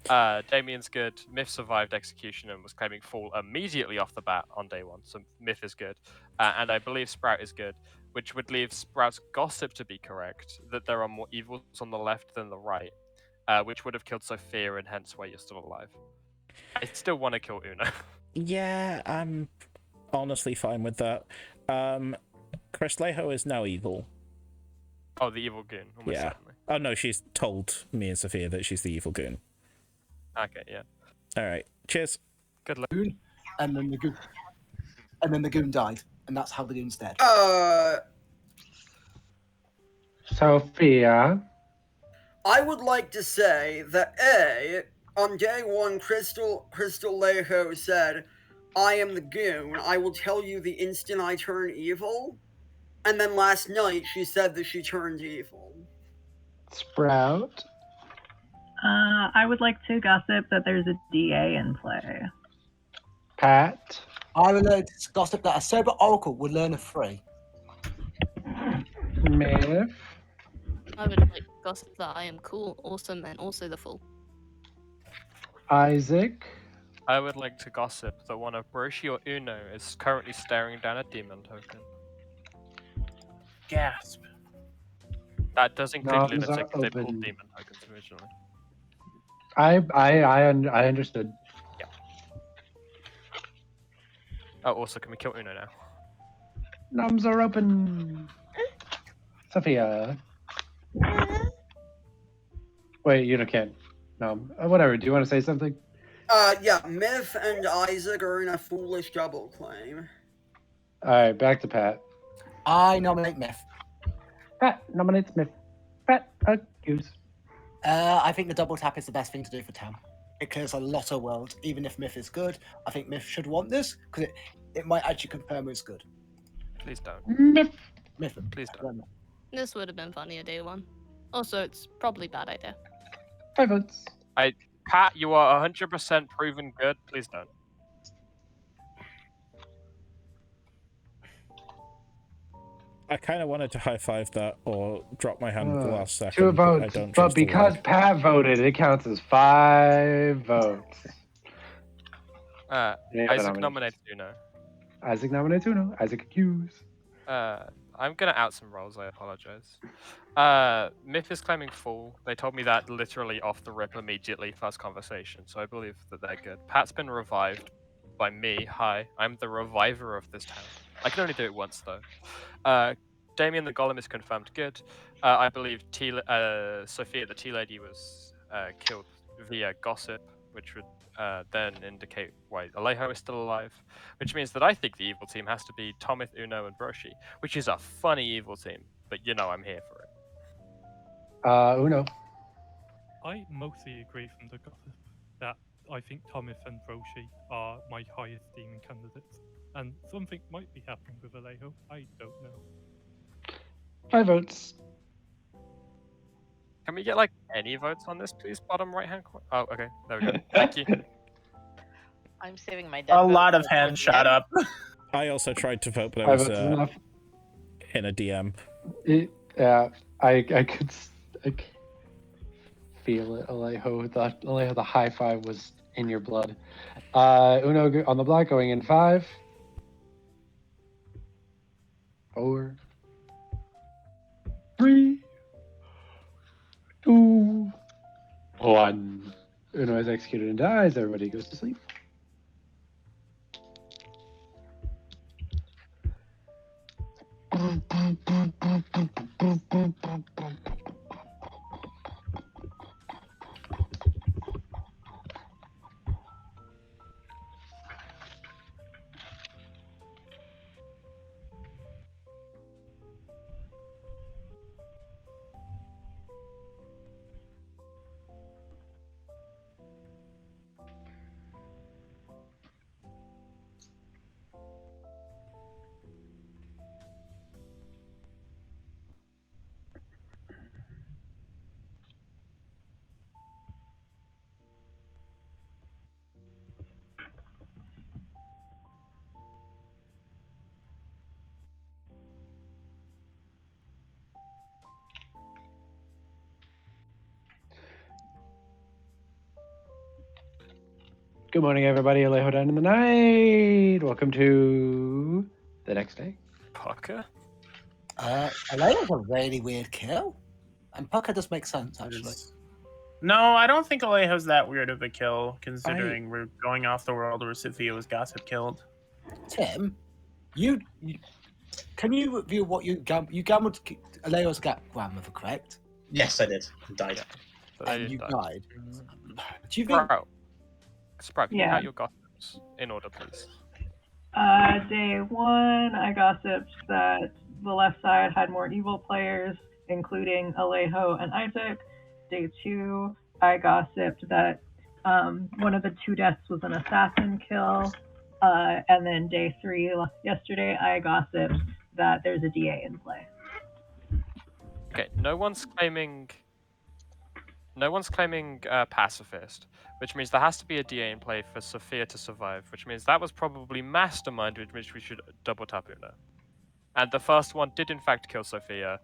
Damien's good. Myth survived execution and was claiming full immediately off the bat on day one, so Myth is good. And I believe Sprout is good, which would leave Sprout's gossip to be correct, that there are more evils on the left than the right, which would have killed Sophia and hence why you're still alive. I still want to kill Una. Yeah, I'm honestly fine with that. Crestlejo is now evil. Oh, the evil goon. Almost Yeah. certainly. Oh no, she's told me and Sophia that she's the evil goon. Okay, yeah. Alright, cheers. Good luck. Goon, and then the goon died, and that's how the goon's dead. Sophia. I would like to say that on day one, Crystal Lejo said, "I am the goon. I will tell you the instant I turn evil." And then last night she said that she turned evil. Sprout. I would like to gossip that there's a DA in play. Pat. I would like to gossip that a sober oracle would learn a free. Myth. I would like to gossip that I am cool, awesome, and also the fool. Isaac. I would like to gossip that one of Broshi or Uno is currently staring down a demon token. Gasp. That does include Noms lunatics, are they pulled open. demon tokens originally. I understood. Oh, also, can we kill Uno now? Noms are open. Sophia. Wait, you can't. No, whatever. Do you want to say something? Yeah, Myth and Isaac are in a foolish double claim. All right, back to Pat. I nominate Myth. Pat nominates Myth. Pat accuse. I think the double tap is the best thing to do for Tam. It clears a lot of world. Even if Myth is good, I think Myth should want this because it might actually confirm it's good. Please don't. Myth. Please don't. This would have been funnier day one. Also, it's probably a bad idea. 5 votes. Pat, you are 100% proven good. Please don't. I kind of wanted to high five that or drop my hand at the last second. 2 but I votes, don't but trust the because word. Pat voted, it counts as 5 votes. Yeah, Isaac nominated. nominates Uno. Isaac nominates Uno. Isaac accuse. I'm gonna out some rolls, I apologize. Myth is claiming fool. They told me that literally off the rip immediately, first conversation, so I believe that they're good. Pat's been revived by me. Hi, I'm the reviver of this town. I can only do it once though. Damien the Golem is confirmed good. I believe Sophia the Tea Lady was killed via gossip, which would then indicate why Alejo is still alive, which means that I think the evil team has to be Tomith, Uno, and Broshi, which is a funny evil team, but you know I'm here for it. Uno. I mostly agree from the gossip that I think Thomas and Broshi are my highest demon candidates, and something might be happening with Alejo. I don't know. 5 votes. Can we get like any votes on this, please? Bottom right hand corner. Oh, okay, there we go. Thank you. I'm saving my dead A vote lot for of the hands DM. shot up. I also tried to vote, but I 5 was votes is enough. in a DM. Yeah, I could feel it, Alejo. The high five was in your blood. Uno on the block going in 5, 4, 3, 2, 1. Uno is executed and dies. Everybody goes to sleep. Good morning, everybody. Alejo down in the night. Welcome to the next day. Pucker? Alejo's a really weird kill. And Pucker does make sense, actually. No, I don't think Alejo's that weird of a kill, considering we're going off the world where Sophia was gossip killed. Tim, can you review what you gambled Alejo's grandmother, correct? Yes, I did. I died. And you died. Do you think... Sprout, can you count your gossips in order, please? Day 1, I gossiped that the left side had more evil players, including Alejo and Isaac. Day 2, I gossiped that one of the 2 deaths was an assassin kill. And then day 3, yesterday, I gossiped that there's a DA in play. Okay, no one's claiming pacifist, which means there has to be a DA in play for Sophia to survive, which means that was probably mastermind, which we should double tap Una. And the first one did in fact kill Sophia,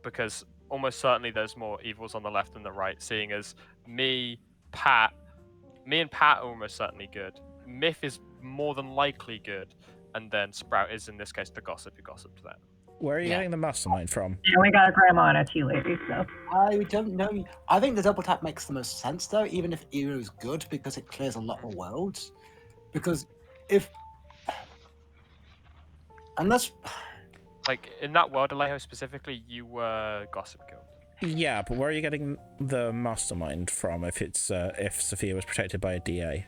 because almost certainly there's more evils on the left than the right, seeing as me and Pat are almost certainly good. Myth is more than likely good, and then Sprout is in this case the gossip who gossiped that. Where are you getting the mastermind from? Yeah, we got a grandma and a tea lady, so. I don't know. I think the double tap makes the most sense, though, even if Eru is good, because it clears a lot of worlds. Because if... Unless... Like, in that world, Alejo specifically, you were gossip killed. Yeah, but where are you getting the mastermind from if it's if Sophia was protected by a DA?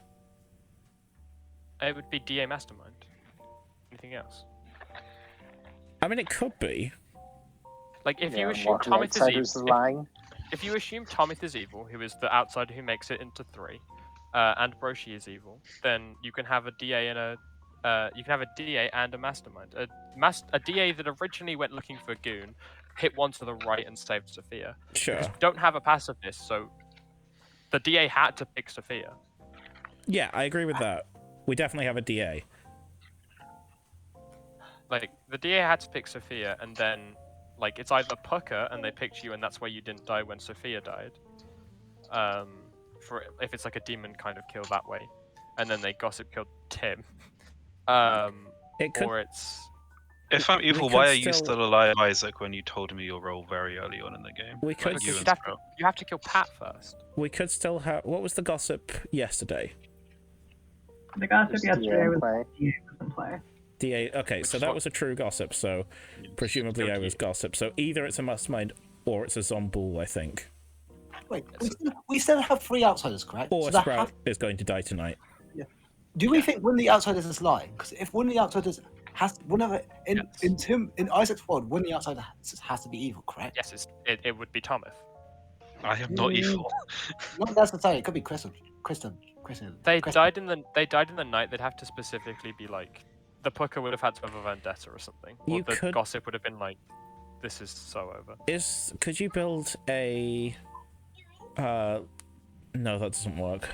It would be DA mastermind. Anything else? I mean, it could be. Like, if you assume Tomith is evil, if you assume Tomith is evil, who is the outsider who makes it into 3, and Broshi is evil, then you can have a DA and a mastermind. A DA that originally went looking for Goon, hit one to the right and saved Sophia. Sure. Because we don't have a pacifist, so the DA had to pick Sophia. Yeah, I agree with that. We definitely have a DA. Like, the DA had to pick Sophia, and then, like, it's either Pucker, and they picked you, and that's why you didn't die when Sophia died. If it's like a demon kind of kill that way. And then they gossip killed Tim. Or it's... If I'm evil, why are you still alive, Isaac, when you told me your role very early on in the game? We could... You have to kill Pat first. We could still have... What was the gossip yesterday? The gossip yesterday was DA was in play. DA, okay, so that was a true gossip, so presumably I was gossip. So either it's a mastermind or it's a Zombool, I think. Wait, we still have 3 outsiders, correct? Or So Sprout is going to die tonight. Yeah. Do we think one of the outsiders is lying? Because if one of the outsiders has in Isaac's world, one of the outsiders has to be evil, correct? Yes, it would be Tomith. I am not evil. Not necessarily. It could be Kristen. They died in the night. They'd have to specifically be like, the Pucker would have had to have a vendetta or something. Or the gossip would have been like, this is so over. Could you build a... No, that doesn't work.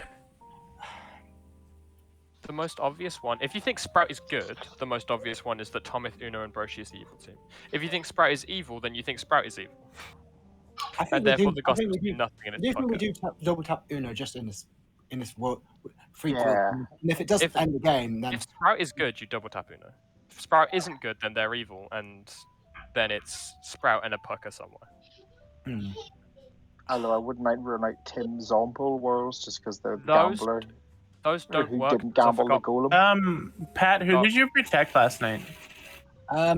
The most obvious one, if you think Sprout is good, the most obvious one is that Tomith, Una, and Broshi is the evil team. If you think Sprout is evil, then you think Sprout is evil. And therefore the gossip would do nothing in its we do double tap Uno just in this world free and if it doesn't end the game, then if Sprout is good, you double tap Uno. If Sprout isn't good, then they're evil, and then it's Sprout and a Pucker somewhere. Although I wouldn't mind run out Tim Zombool worlds just because they're Those- gambler. Those don't who work. didn't gamble the golem. Pat, who did you protect last night?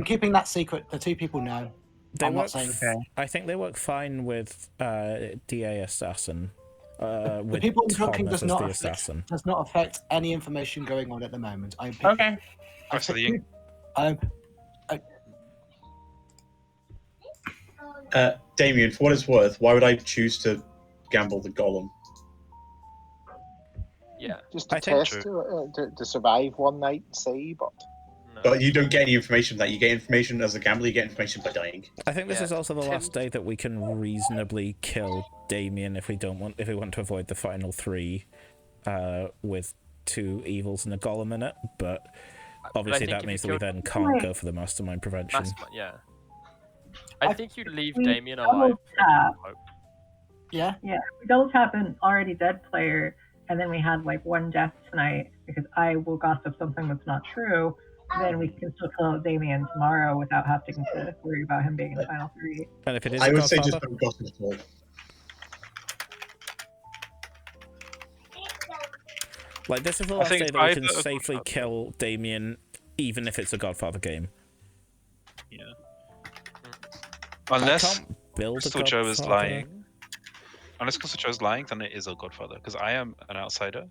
Keeping that secret, the 2 people know. They I'm work, not saying. I think they work fine with DA Assassin. The With people in Brooklyn Thomas as the assassin. does not affect any information going on at the moment. Okay. Damien, for what it's worth, why would I choose to gamble the golem? Yeah. Just to test to survive one night and see, but... But you don't get any information from that. You get information as a gambler, you get information by dying. I think this is also the last day that we can reasonably kill Damien if we want to avoid the final 3 with 2 evils and a golem in it, but obviously that means that we then can't go for the mastermind prevention. Yeah. I think you leave Damien alive. Yeah, we double tap an already dead player. and then we had like one death tonight because I will gossip something that's not true, then we can still kill Damien tomorrow without having to worry about him being in the final 3. And if it is I a would say Godfather, just don't gossip at all. like this is the I last think day that we either can a safely kill Damien, even if it's a Godfather game. Yeah. Unless can't build a Crystal Joe is Godfather. lying. Unless Crystal Joe is lying, then it is a Godfather. Because I am an outsider.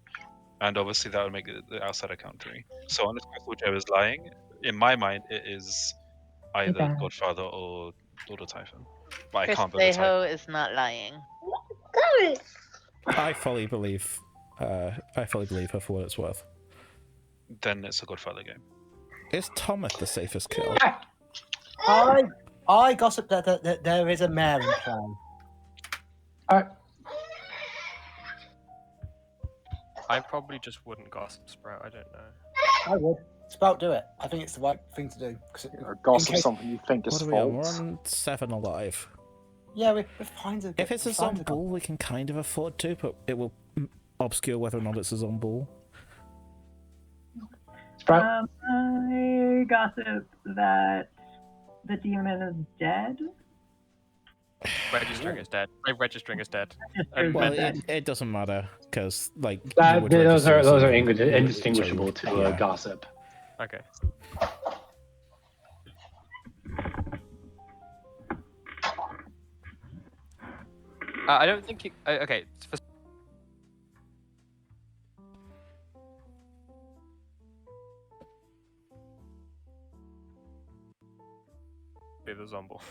And obviously that would make the outsider count 3. So unless Crystal Joe is lying, in my mind it is either Okay. Godfather or Lord Typhon. But I Chris can't build a Typhon. Leho is not lying. I fully believe her for what it's worth. Then it's a Godfather game. Is Thomas the safest kill? I gossip that there is a mare in play. I probably just wouldn't gossip Sprout. I don't know. I would. Sprout, do it. I think it's the right thing to do. Or gossip something you think is What are we on? We're false. on 7 alive. Yeah, we're fine to. If it's a Zomball, we can kind of afford to, but it will obscure whether or not it's a Zomball. I gossip that the demon is dead. Registering is dead. Registering is dead. Well, it doesn't matter because like That, you would those are register as a- indistinguishable to Yeah. gossip. Okay. I don't think you. Okay. For... Be the Zomball.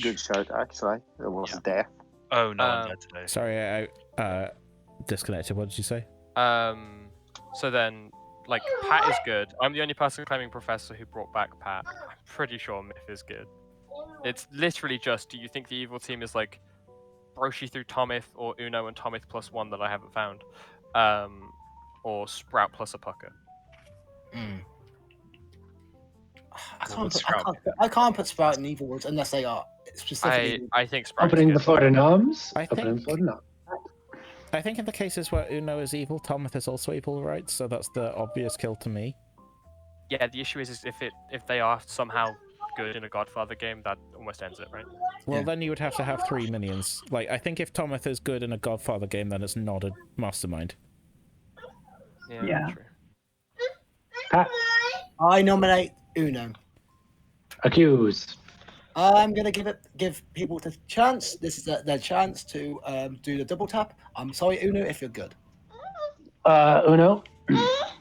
Good shout, actually. It was death. Oh no, I'm dead today. Sorry, I disconnected. What did you say? So then, like, Pat is good. I'm the only person claiming Professor who brought back Pat. I'm pretty sure Myth is good. It's literally just, do you think the evil team is like Broshi through Tomith or Uno and Tomith plus 1 that I haven't found? Or Sprout plus a Pucker? I can't put Sprout in Evil Woods unless they are specifically. I think Sprout Opening the Florida Noms. I Opening think- Florida Noms. I think in the cases where Uno is evil, Thomas is also evil, right? So that's the obvious kill to me. Yeah, the issue is if they are somehow good in a Godfather game, that almost ends it, right? Well, then you would have to have 3 minions. Like, I think if Thomas is good in a Godfather game, then it's not a mastermind. Yeah. True. I nominate Uno. Accuse. I'm gonna give people the chance. This is their chance to do the double tap. I'm sorry, Uno, if you're good. Uno. I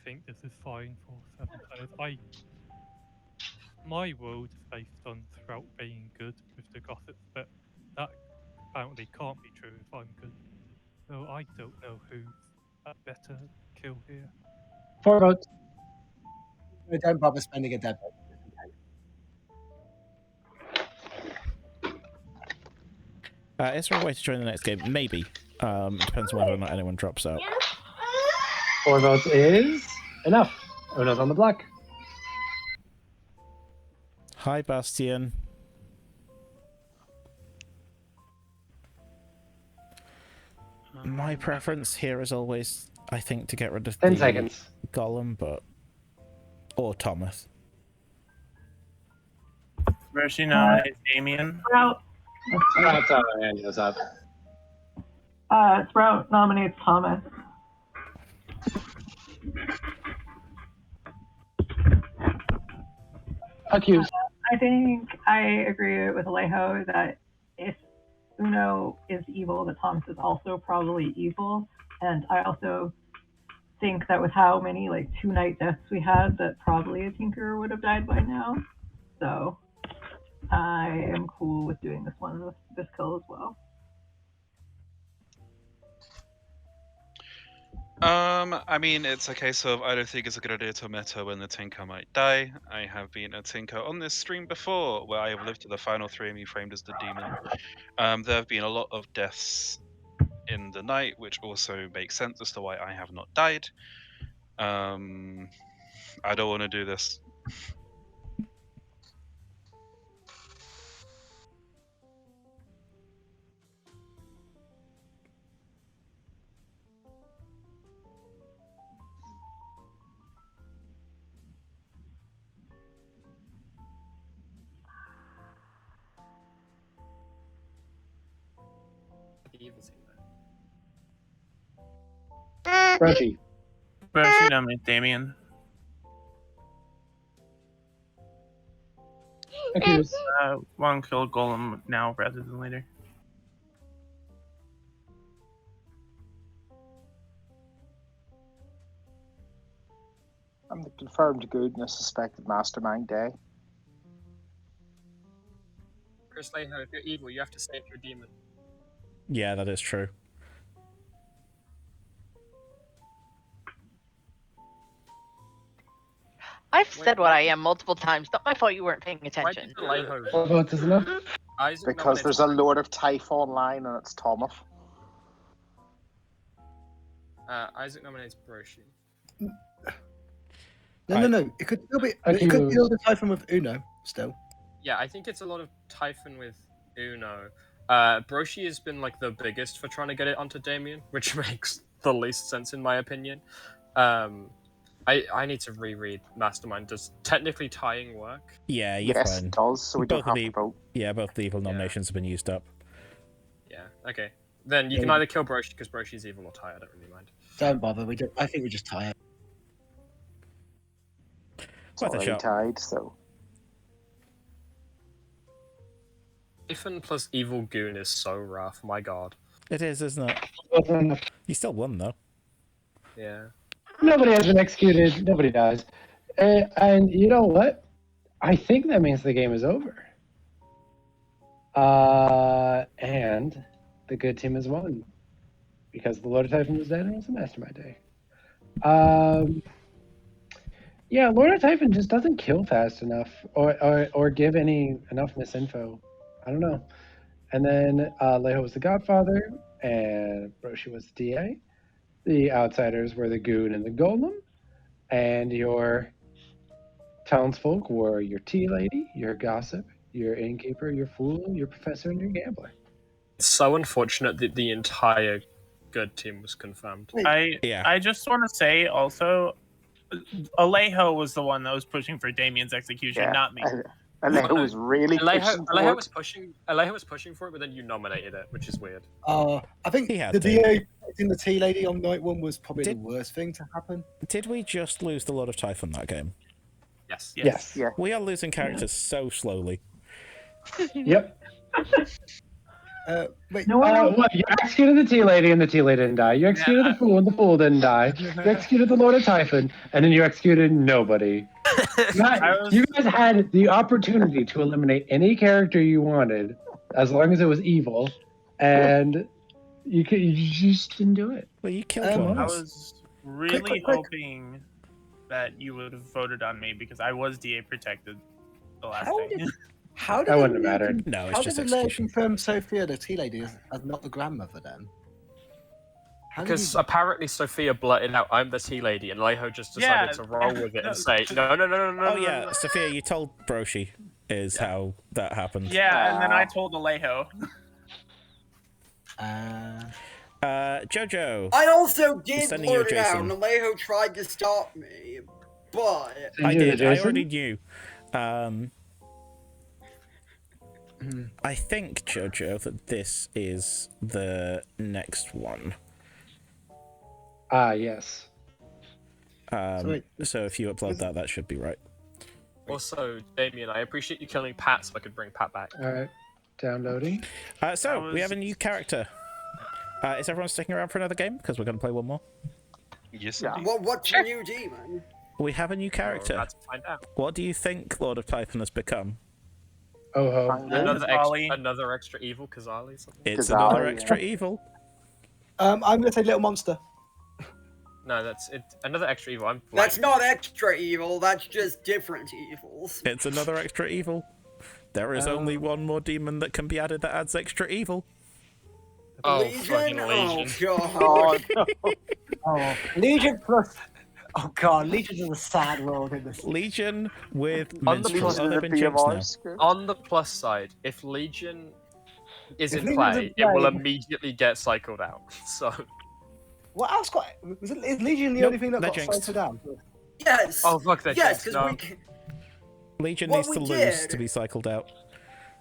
think this is fine for 7 players. My world is based on Sprout being good with the gossips, but that apparently can't be true if I'm good. So I don't know who's a better kill here. 4 votes. Don't bother spending a dead vote. Is there a way to join the next game? Maybe. Depends on whether or not anyone drops out. 4 votes is enough. Uno's on the block. Hi, Bastian. My preference here is always, I think, to get rid of 10 the seconds. Golem, but or Thomas. Roshi nominates Damien. Sprout. That's how my hand goes up. Sprout nominates Thomas. Accused. I think I agree with Alejo that if Uno is evil, that Thomas is also probably evil. And I also think that with how many like 2-night deaths we had, that probably a Tinker would have died by now. So I am cool with doing this kill as well. I mean, it's a case of I don't think it's a good idea to meta when the Tinker might die. I have been a Tinker on this stream before, where I have lived to the final 3 and me framed as the demon. There have been a lot of deaths in the night, which also makes sense as to why I have not died. I don't want to do this. the team. Roshi. Roshi nominate Damien. Accuse. One kill Golem now rather than later. I'm the confirmed good and a suspected mastermind Day. Chris Leho, if you're evil, you have to say if you're a demon. Yeah, that is true. I've said what I am multiple times. Not my fault you weren't paying attention. What votes is enough? Because there's a Lord of Typh online and it's Thomas. Isaac nominates Broshi. No. It could still be. It could be all the Typhon with Uno still. Yeah, I think it's a lot of Typhon with Uno. Broshi has been like the biggest for trying to get it onto Damien, which makes the least sense in my opinion. I need to reread Mastermind. Does technically tying work? Yeah, you're Yes, fine. it does, so we don't have to vote. Yeah, both the evil nominations have been used up. Yeah. Okay. Then you can either kill Broshi because Broshi's evil or tie. I don't really mind. Don't bother. I think we just tie it. It's already tied, so. Typhon plus evil goon is so rough. My god. It is, isn't it? You still won though. Yeah. Nobody has been executed. Nobody dies. And you know what? I think that means the game is over. And the good team has won. Because the Lord of Typhon was dead and it was a Mastermind Day. Yeah, Lord of Typhon just doesn't kill fast enough or give enough misinfo. I don't know. And then Leho was the Godfather and Broshi was the DA. The outsiders were the Goon and the Golem, and your townsfolk were your tea lady, your gossip, your innkeeper, your fool, your professor, and your gambler. It's so unfortunate that the entire good team was confirmed. I just want to say also, Alejo was the one that was pushing for Damien's execution, not me. Alejo was really pushing for Alejo it. was pushing for it, but then you nominated it, which is weird. I think the DA in the tea lady on night one was probably the worst thing to happen. Did we just lose the Lord of Typhon that game? Yes. Yes. Yeah. We are losing characters so slowly. Yep. Wait, what? You executed the tea lady and the tea lady didn't die. You executed the fool and the fool didn't die. You executed the Lord of Typhon and then you executed nobody. You guys had the opportunity to eliminate any character you wanted as long as it was evil, and you just didn't do it. Well, you killed one. I was really hoping that you would have voted on me because I was DA protected the last day. How did That wouldn't have mattered. No, it's How just did Leia execution. confirm Sophia the tea lady as not the grandmother then? Because apparently Sophia blurted out, "I'm the tea lady," and Leho just decided to roll with it and say, "No." Oh yeah, Sophia, you told Broshi is how that happened. Yeah, and then I told Alejo. Jojo. I also did Sending you a blurt it out, Jason. and Alejo tried to stop me, but I did. I already knew. I think, Jojo, that this is the next one. Yes. So if you upload that, that should be right. Also, Damien, I appreciate you killing Pat so I could bring Pat back. All right. Downloading. So we have a new character. Is everyone sticking around for another game? Because we're going to play one more. Yes. What's your new demon? We have a new character. Let's find out. What do you think Lord of Typhon has become? Oh ho. Another extra evil Kazali. Something? It's another extra evil. I'm going to say Little Monster. No, that's it. Another extra evil. I'm That's not extra evil. That's just different evils. It's another extra evil. There is only one more demon that can be added that adds extra evil. Oh, Legion? fucking Oh, Legion. God. Oh, Legion plus. Oh god, Legion is a sad world in this. Legion with On the minstrels. plus- Oh, they've been jinxed now. On the plus side, if Legion is If in Legion's play, in it will play- immediately get cycled out. So. What else got? Is Legion the Nope, only thing that they're got jinxed. cycled down? Yes. Oh fuck, that Yes, jinxed, because no. we. Legion What needs we to lose did- to be cycled out.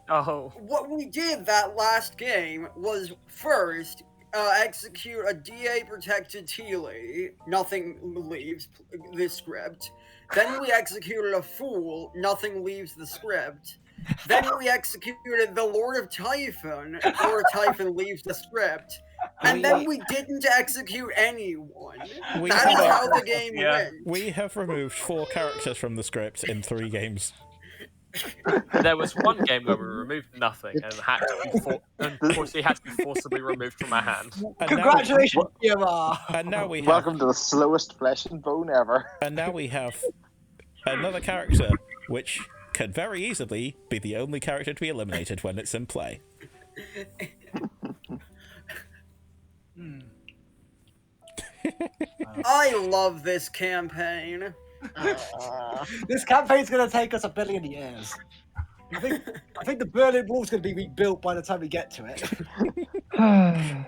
Oh. What we did that last game was first execute a DA protected Teely. Nothing leaves the script. Then we executed a Fool. Nothing leaves the script. Then we executed the Lord of Typhon. Lord of Typhon leaves the script. And then we didn't execute anyone. That is how the game went. We have removed 4 characters from the script in 3 games. There was one game where we removed nothing and had to be unfortunately had to be forcibly removed from our hand. Congratulations, PMR! And now we have... Welcome to the slowest flesh and bone ever. And now we have another character, which can very easily be the only character to be eliminated when it's in play. I love this campaign. This campaign's going to take us 1 billion years. I think the Berlin Wall's going to be rebuilt by the time we get to it.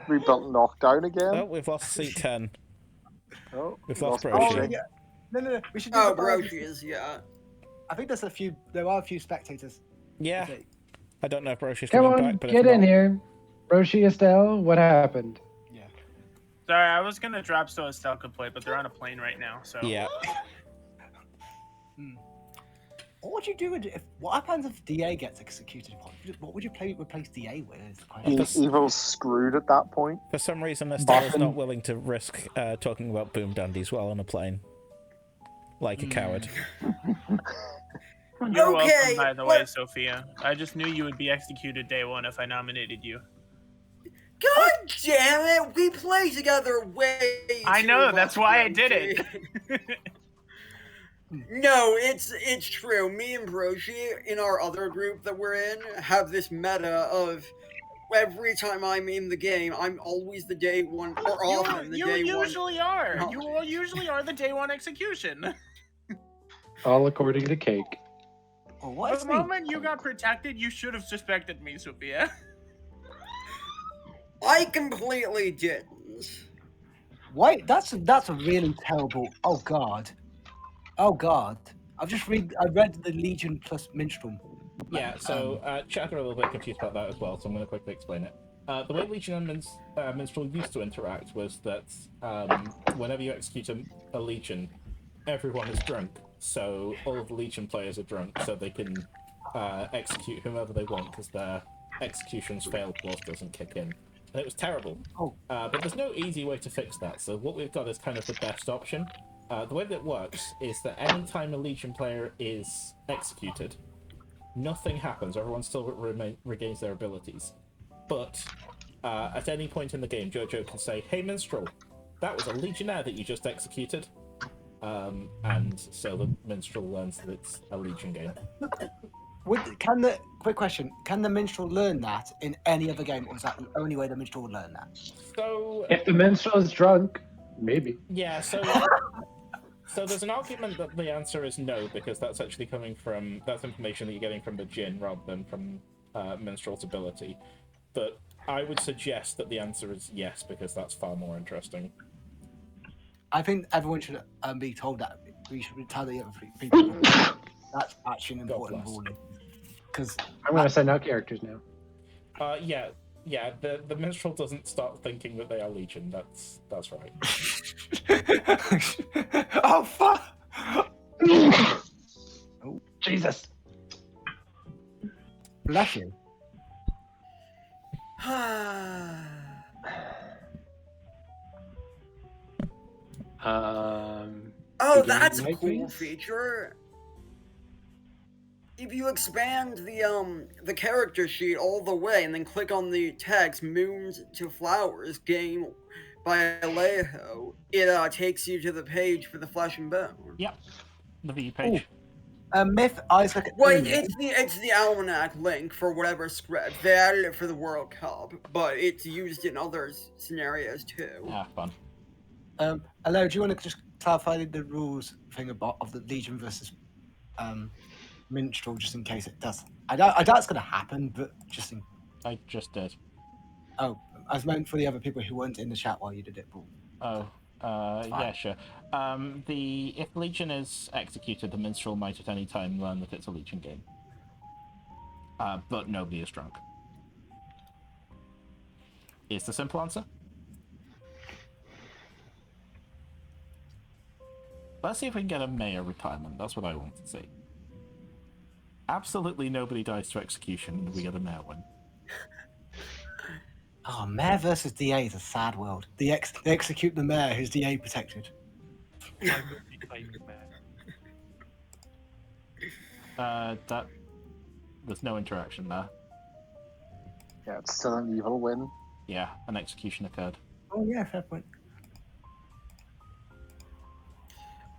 Rebuilt Knockdown again. Oh, we've lost seat 10. Oh, We've lost Oh, Broshi. yeah. No. We should do Oh, the bonus. Broshi is, yeah. I think there are a few spectators. Yeah. I don't know if Broshi's Come coming on, back, but get if in not... here. Roshi, Estelle, what happened? Sorry, I was gonna drop so Estelle could play, but they're on a plane right now, so. Yeah. What would you do if what happens if DA gets executed? What would you replace DA with? Is the question. Evil's screwed at that point. For some reason, Estelle's not willing to risk talking about boom dandies while on a plane. Like a coward. You're Okay, welcome, by the way, Sophia. I just knew you would be executed day 1 if I nominated you. God damn it! We play together way. I too know, that's much, why I did it. No, it's true. Me and Broshi in our other group that we're in have this meta of every time I'm in the game, I'm always the day 1 or often the You day 1. usually are. No. You usually are the day 1 execution. All according to Cake. Oh, what The moment you got protected, you should have suspected me, Sophia. I completely didn't. Wait, that's a really terrible. Oh god. I read the Legion plus Minstrel. Yeah, so chat are a little bit confused about that as well, so I'm going to quickly explain it. The way Legion and Minstrel used to interact was that whenever you execute a Legion, everyone is drunk. So all of the Legion players are drunk, so they can execute whomever they want because their execution's failed clause doesn't kick in. And it was terrible. But there's no easy way to fix that, so what we've got is kind of the best option. The way that it works is that any time a Legion player is executed, nothing happens. Everyone still regains their abilities. But at any point in the game, Jojo can say, "Hey, Minstrel, that was a Legionnaire that you just executed." And so the Minstrel learns that it's a Legion game. Quick question, can the Minstrel learn that in any other game, or is that the only way the Minstrel will learn that? So If the minstrel is drunk, maybe. yeah, so there's an argument that the answer is no, because that's actually coming from that's information that you're getting from the Djinn rather than from Minstrel's ability. But I would suggest that the answer is yes, because that's far more interesting. I think everyone should be told that. We should tell the other people. That's actually an important ruling. Because I'm going to send out characters now. Yeah. The Minstrel doesn't start thinking that they are Legion. That's right. Oh fuck! Oh Jesus! Bless you. Oh, that's a cool feature. If you expand the character sheet all the way and then click on the text "Moons to Flowers" game by Alejo, it takes you to the page for the Flesh and Bone. Yep, the V page. Myth Isaac. Well, it's the almanac link for whatever script. They added it for the World Cup, but it's used in other scenarios too. Yeah, fun. Hello, do you want to just clarify the rules thing of the Legion versus Minstrel, just in case it does? I doubt it's going to happen, but just in. I just did. Oh, I was meant for the other people who weren't in the chat while you did it, Paul. Oh, yeah, sure. If Legion is executed, the Minstrel might at any time learn that it's a Legion game. but nobody is drunk. Is the simple answer. Let's see if we can get a mayor retirement. That's what I want to see. Absolutely nobody dies to execution, and we get a mayor win. Oh, mayor versus DA is a sad world. They execute the mayor who's DA protected. I would be claiming mayor. There's no interaction there. Yeah, it's still an evil win. Yeah, an execution occurred. Oh yeah, fair point.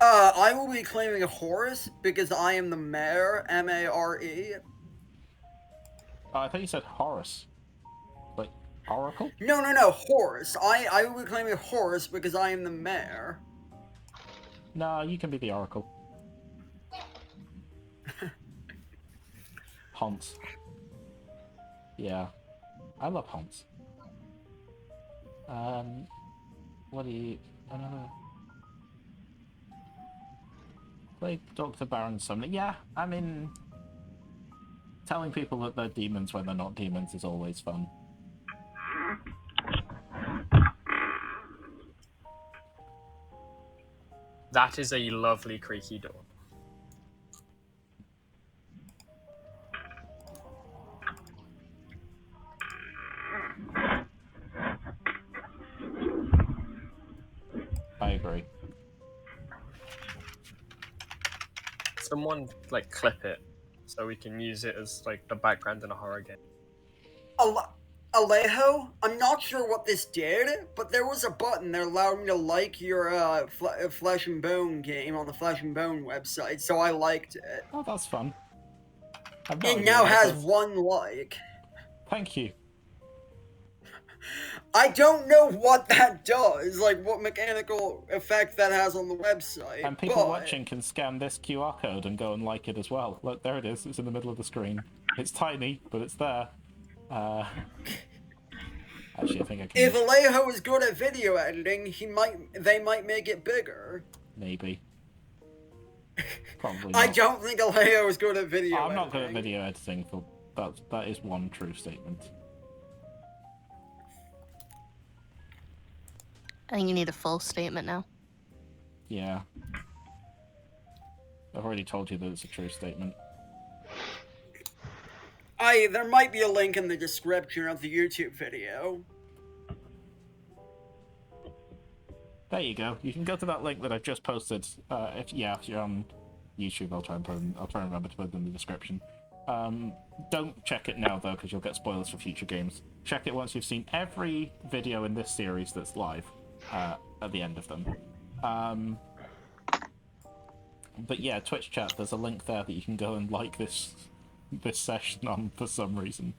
I will be claiming Horus because I am the mayor, M-A-R-E. I thought you said Horus. Like, Oracle? No, Horus. I will be claiming Horus because I am the mayor. No, you can be the Oracle. Hans. Yeah. I love Hans. What do you... Another... Play Dr. Baron Summoner. Yeah, I mean... Telling people that they're demons when they're not demons is always fun. That is a lovely creaky door. I agree. Someone like clip it so we can use it as like the background in a horror game. Alejo, I'm not sure what this did, but there was a button that allowed me to like your Flesh and Bone game on the Flesh and Bone website, so I liked it. Oh, that's fun. It now has 1 like. Thank you. I don't know what that does, like what mechanical effect that has on the website. And people watching can scan this QR code and go and like it as well. Look, there it is. It's in the middle of the screen. It's tiny, but it's there. Actually, I think I can... If Alejo is good at video editing, they might make it bigger. Maybe. Probably I not. don't think Alejo is good at video I'm editing. not good at video editing. That is one true statement. I think you need a full statement now. Yeah. I've already told you that it's a true statement. There might be a link in the description of the YouTube video. There you go. You can go to that link that I've just posted. If you're on YouTube, I'll try and remember to put it in the description. Don't check it now though, because you'll get spoilers for future games. Check it once you've seen every video in this series that's live. At the end of them. But yeah, Twitch chat, there's a link there that you can go and like this session on for some reason.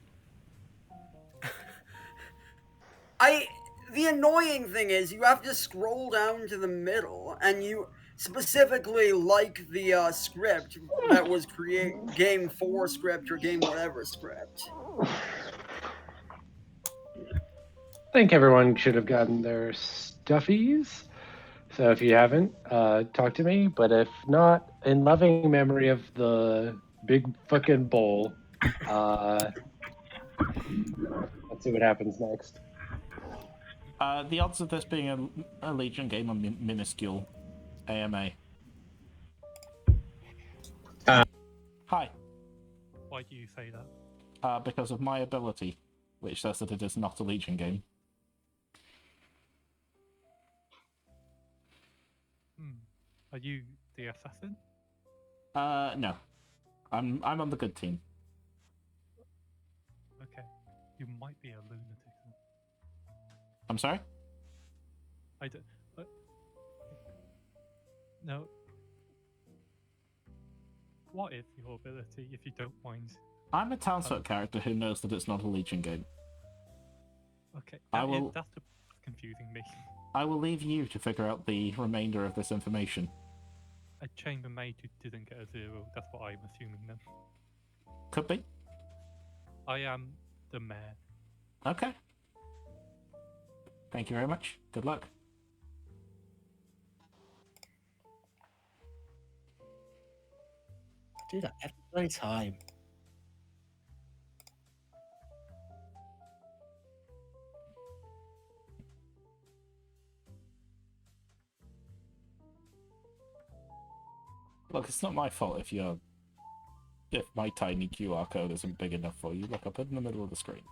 The annoying thing is you have to scroll down to the middle and you specifically like the script that was game 4 script or game whatever script. I think everyone should have gotten their stuffies. So if you haven't, talk to me. But if not, in loving memory of the big fucking bowl, let's see what happens next. The odds of this being a Legion game are minuscule. AMA. Hi. Why do you say that? Because of my ability, which says that it is not a Legion game. Are you the assassin? No. I'm on the good team. Okay. You might be a lunatic. I'm sorry? I don't... No. What is your ability, if you don't mind? I'm a Townsfolk character who knows that it's not a Legion game. Okay, that's confusing me. I will leave you to figure out the remainder of this information. A chambermaid who didn't get a 0, that's what I'm assuming then. Could be. I am the mayor. Okay. Thank you very much. Good luck. I do that every time. Look, it's not my fault if my tiny QR code isn't big enough for you. Look, I'll put it in the middle of the screen.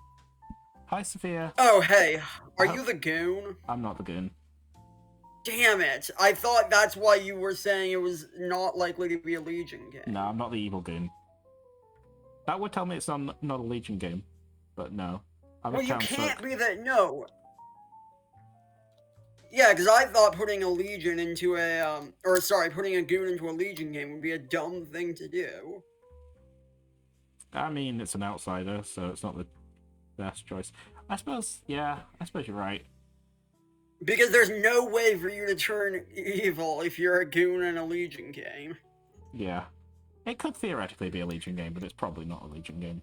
Hi, Sophia. Oh, hey. Are you the goon? I'm not the goon. Damn it. I thought that's why you were saying it was not likely to be a Legion game. No, I'm not the evil goon. That would tell me it's not a Legion game, but no. I'm Well, a you townsfolk. can't be that. No. Yeah, because I thought putting a Legion into putting a goon into a Legion game would be a dumb thing to do. I mean, it's an outsider, so it's not the best choice. I suppose you're right. Because there's no way for you to turn evil if you're a goon in a Legion game. Yeah. It could theoretically be a Legion game, but it's probably not a Legion game.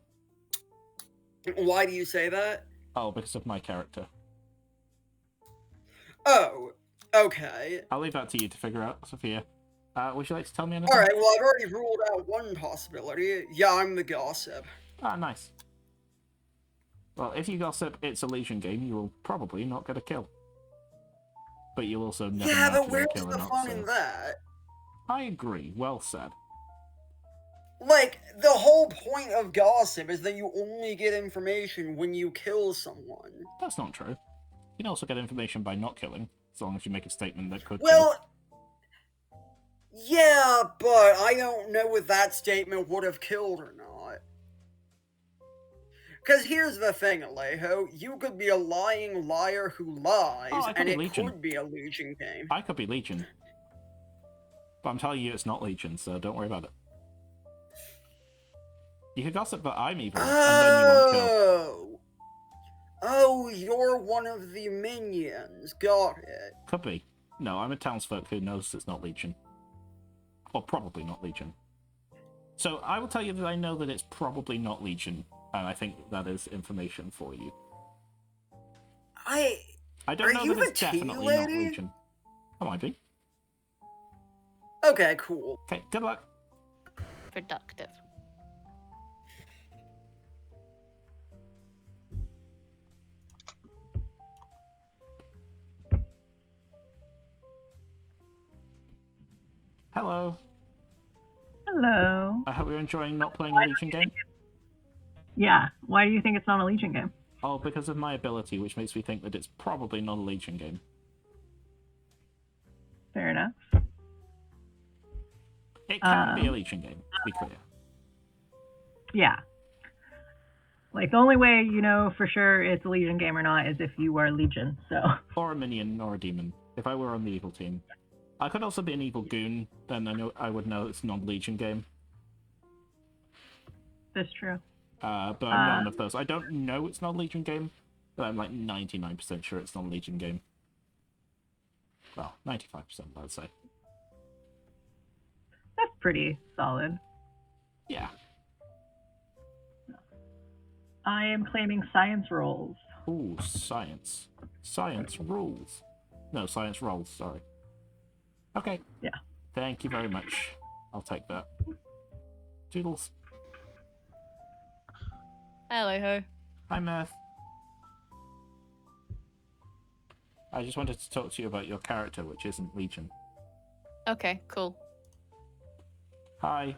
Why do you say that? Oh, because of my character. Oh, okay. I'll leave that to you to figure out, Sophia. Would you like to tell me anything? Alright, well, I've already ruled out one possibility. Yeah, I'm the gossip. Ah, nice. Well, if you gossip it's a Legion game, you will probably not get a kill. But you'll also never Yeah, know but if you'll where's kill or the not, fun so- in that? I agree. Well said. Like, the whole point of gossip is that you only get information when you kill someone. That's not true. You can also get information by not killing, as long as you make a statement that could Well, yeah, but I don't know if that statement would have killed or not. Because here's the thing, Alejo. You could be a lying liar who lies, Oh, I could and be it Legion. could be a Legion game. I could be Legion. But I'm telling you it's not Legion, so don't worry about it. You could gossip that I'm evil, and then you won't kill. Oh, you're one of the minions. Got it. Could be. No, I'm a townsfolk who knows it's not Legion. Or probably not Legion. So I will tell you that I know that it's probably not Legion, and I think that is information for you. I don't Are know you that it's the tea definitely not lady? Legion. I might be. Okay, cool. Okay, good luck. Productive. Hello. Hello. I hope you're enjoying not playing a Legion game. Yeah. Why do you think it's not a Legion game? Oh, because of my ability, which makes me think that it's probably not a Legion game. Fair enough. It can be a Legion game, to be clear. Yeah. Like, the only way you know for sure it's a Legion game or not is if you are Legion, so. Or a minion, or a demon, if I were on the evil team. I could also be an evil goon, then I would know it's not a Legion game. That's true. But I'm none of those. I don't know it's not a Legion game, but I'm like 99% sure it's not a Legion game. Well, 95%, I'd say. That's pretty solid. Yeah. I am claiming science rolls. Ooh, science. Science rules. No, science rolls, sorry. Okay. Yeah. Thank you very much. I'll take that. Doodles. Hello, ho. Hi, Mirth. I just wanted to talk to you about your character, which isn't Legion. Okay, cool. Hi.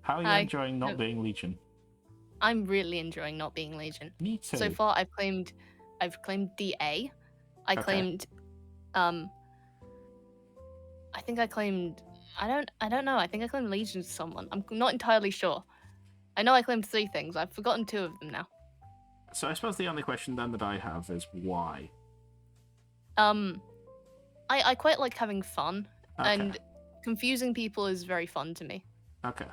How are you Hi. enjoying not No. being Legion? I'm really enjoying not being Legion. Me too. So far, I've claimed DA. I Okay. claimed, I think I claimed. I don't know. I think I claimed Legion to someone. I'm not entirely sure. I know I claimed 3 things. I've forgotten 2 of them now. So I suppose the only question then that I have is why? I quite like having fun, Okay. and confusing people is very fun to me. Okay.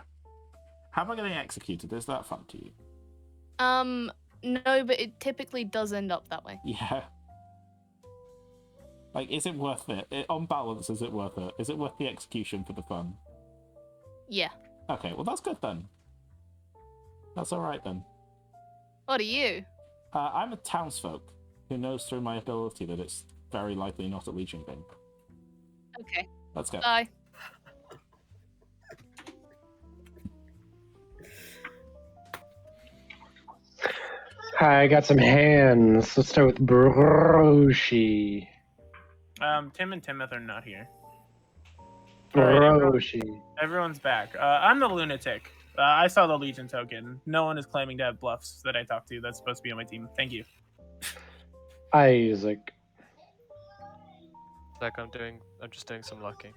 How about getting executed? Is that fun to you? No, but it typically does end up that way. Yeah. Like, is it worth it? On balance, is it worth it? Is it worth the execution for the fun? Yeah. Okay, well that's good then. That's alright then. What are you? I'm a townsfolk who knows through my ability that it's very likely not a Legion game. Okay. Let's go. Bye. Hi, I got some hands. Let's start with Broshi. Tim and Timothy are not here. Roshi. Everyone's back. I'm the lunatic. I saw the Legion token. No one is claiming to have bluffs that I talked to that's supposed to be on my team. Thank you. Isaac. Like I'm just doing some looking.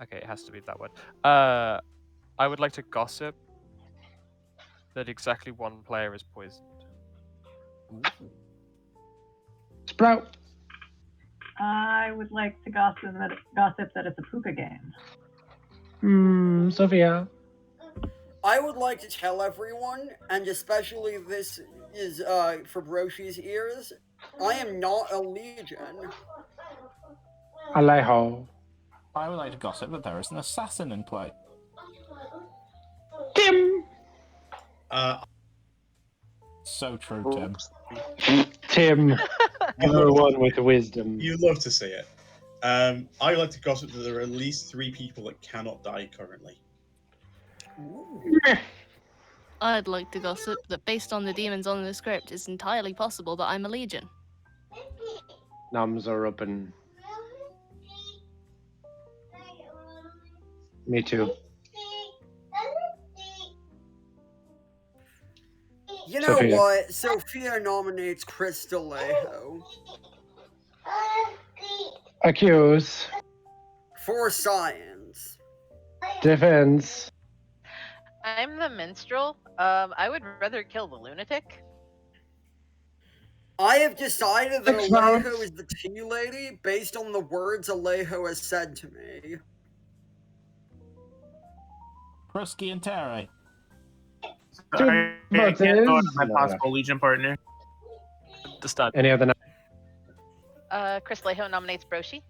Okay, it has to be that one. I would like to gossip that exactly one player is poisoned. Sprout. I would like to gossip that it's a puka game. Sophia. I would like to tell everyone, and especially this is for Broshi's ears, I am not a Legion. Alejo. I would like to gossip that there is an assassin in play. Tim. So true, Tim. Tim. You're one with wisdom. You love to see it. I would like to gossip that there are at least 3 people that cannot die currently. I'd like to gossip that based on the demons on the script, it's entirely possible that I'm a Legion. Nums are open. Me too. You know Sophia. what? Sophia nominates Crystal Leho. Accuse. For science. Defense. I'm the minstrel. I would rather kill the lunatic. I have decided that Six Alejo votes. is the tea lady based on the words Alejo has said to me. Prusky and Terry. Sorry, I votes can't vote is- on my No, possible Legion partner. Understand. Any other? Chris Leho nominates Broshi.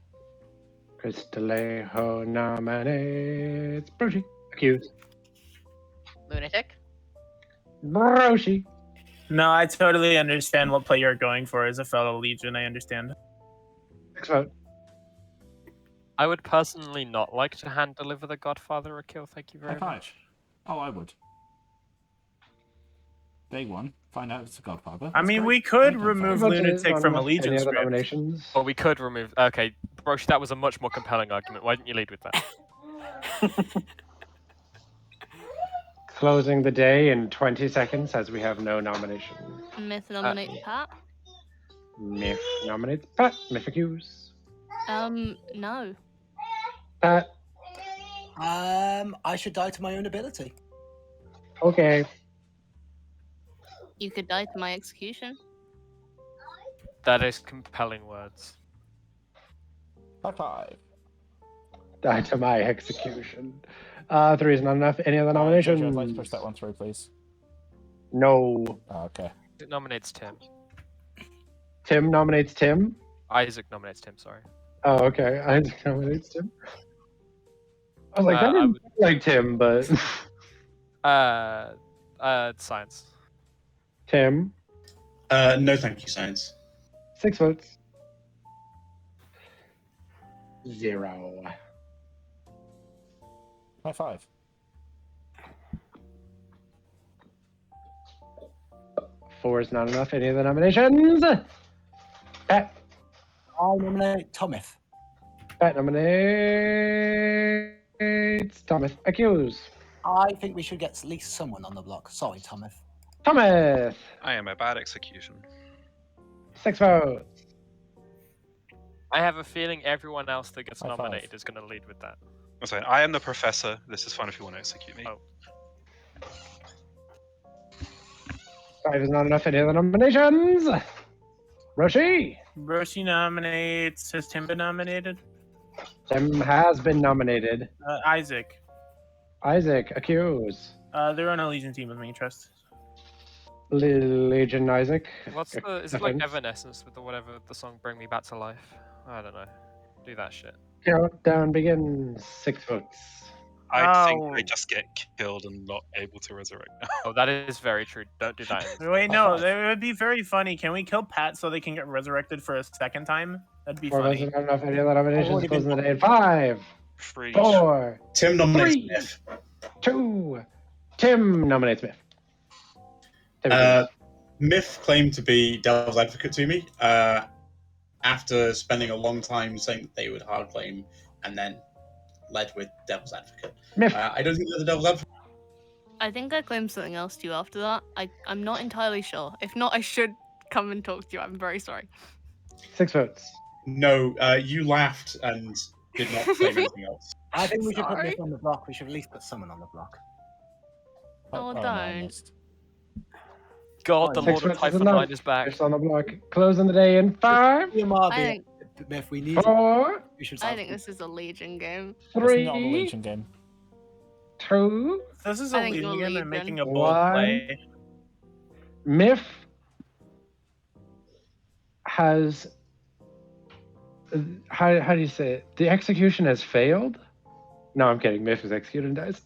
Cristalejo nominates Broshi. Accused. Lunatic. Broshi. No, I totally understand what play you're going for as a fellow Legion. I understand. 6 vote. I would personally not like to hand deliver the Godfather a kill. Thank you very High much. five. Oh, I would. Day one. Find out it's a Godfather. I That's mean, great. we could Great remove info. Lunatic from a Legion Any other script. nominations? Well, we could remove. Okay, Broshi, that was a much more compelling argument. Why didn't you lead with that? Closing the day in 20 seconds as we have no nominations. Myth nominates Pat. Myth nominates Pat. Myth accuse. No. Pat. I should die to my own ability. Okay. You could die to my execution. That is compelling words. High five. Die to my execution. 3 is not enough. Any other nominations? Jojo, I'd like to push that one through, please. No. Oh, okay. It nominates Tim. Tim nominates Tim. Isaac nominates Tim. Sorry. Oh, okay. Isaac nominates Tim. I was like, that I didn't would- look like Tim, but Science. Tim. No, thank you, science. 6 votes. 0. High five. 4 is not enough. Any other nominations? Pat. I nominate Tomith. Pat nominates Thomas. Accuse. I think we should get at least someone on the block. Sorry, Tomith. Thomas. I am a bad execution. 6 votes. I have a feeling everyone else that gets High five. nominated is going to lead with that. I'm saying I am the professor. This is fun if you want to execute me. Oh. 5 is not enough. Any other nominations? Roshi. Broshi nominates. Has Tim been nominated? Tim has been nominated. Isaac. Isaac. Accuse. They're on a Legion team with me, trust. Legion Isaac. What's the? Is it like Defense. Evanescence with the whatever the song "Bring Me Back to Life"? I don't know. Do that shit. Countdown begins. 6 votes. I think Oh. I just get killed and not able to resurrect now. Oh, that is very true. Don't do that. Wait, no, that would be very funny. Can we kill Pat so they can get resurrected for a second time? That'd be 4 votes funny. is not enough. Any other nominations? already been Closing the day in 5, Freeze. 4, Tim nominates 3, Myth. 2. Tim nominates Myth. Tim Myth claimed to be devil's advocate to me, after spending a long time saying that they would hard claim and then led with Devil's Advocate. I don't think they're the Devil's Advocate. I think I claimed something else to you after that. I'm not entirely sure. If not, I should come and talk to you. I'm very sorry. 6 votes. No, you laughed and did not claim anything else. I think we should put Sorry. this on the block. We should at least put someone on the block. Oh, no, I don't. missed. God, the 6 Lord of votes is Typhon enough. Mind is back. Just on the block. Closing the day in 5, I think, If we need 4, we should. I think this is a Legion game. It's not a 3, Legion game. 2, This is I a think you're Legion. I'm Legion. making a bold 1. play. Myth has. How do you say it? The execution has failed? No, I'm kidding. Myth was executed and dies.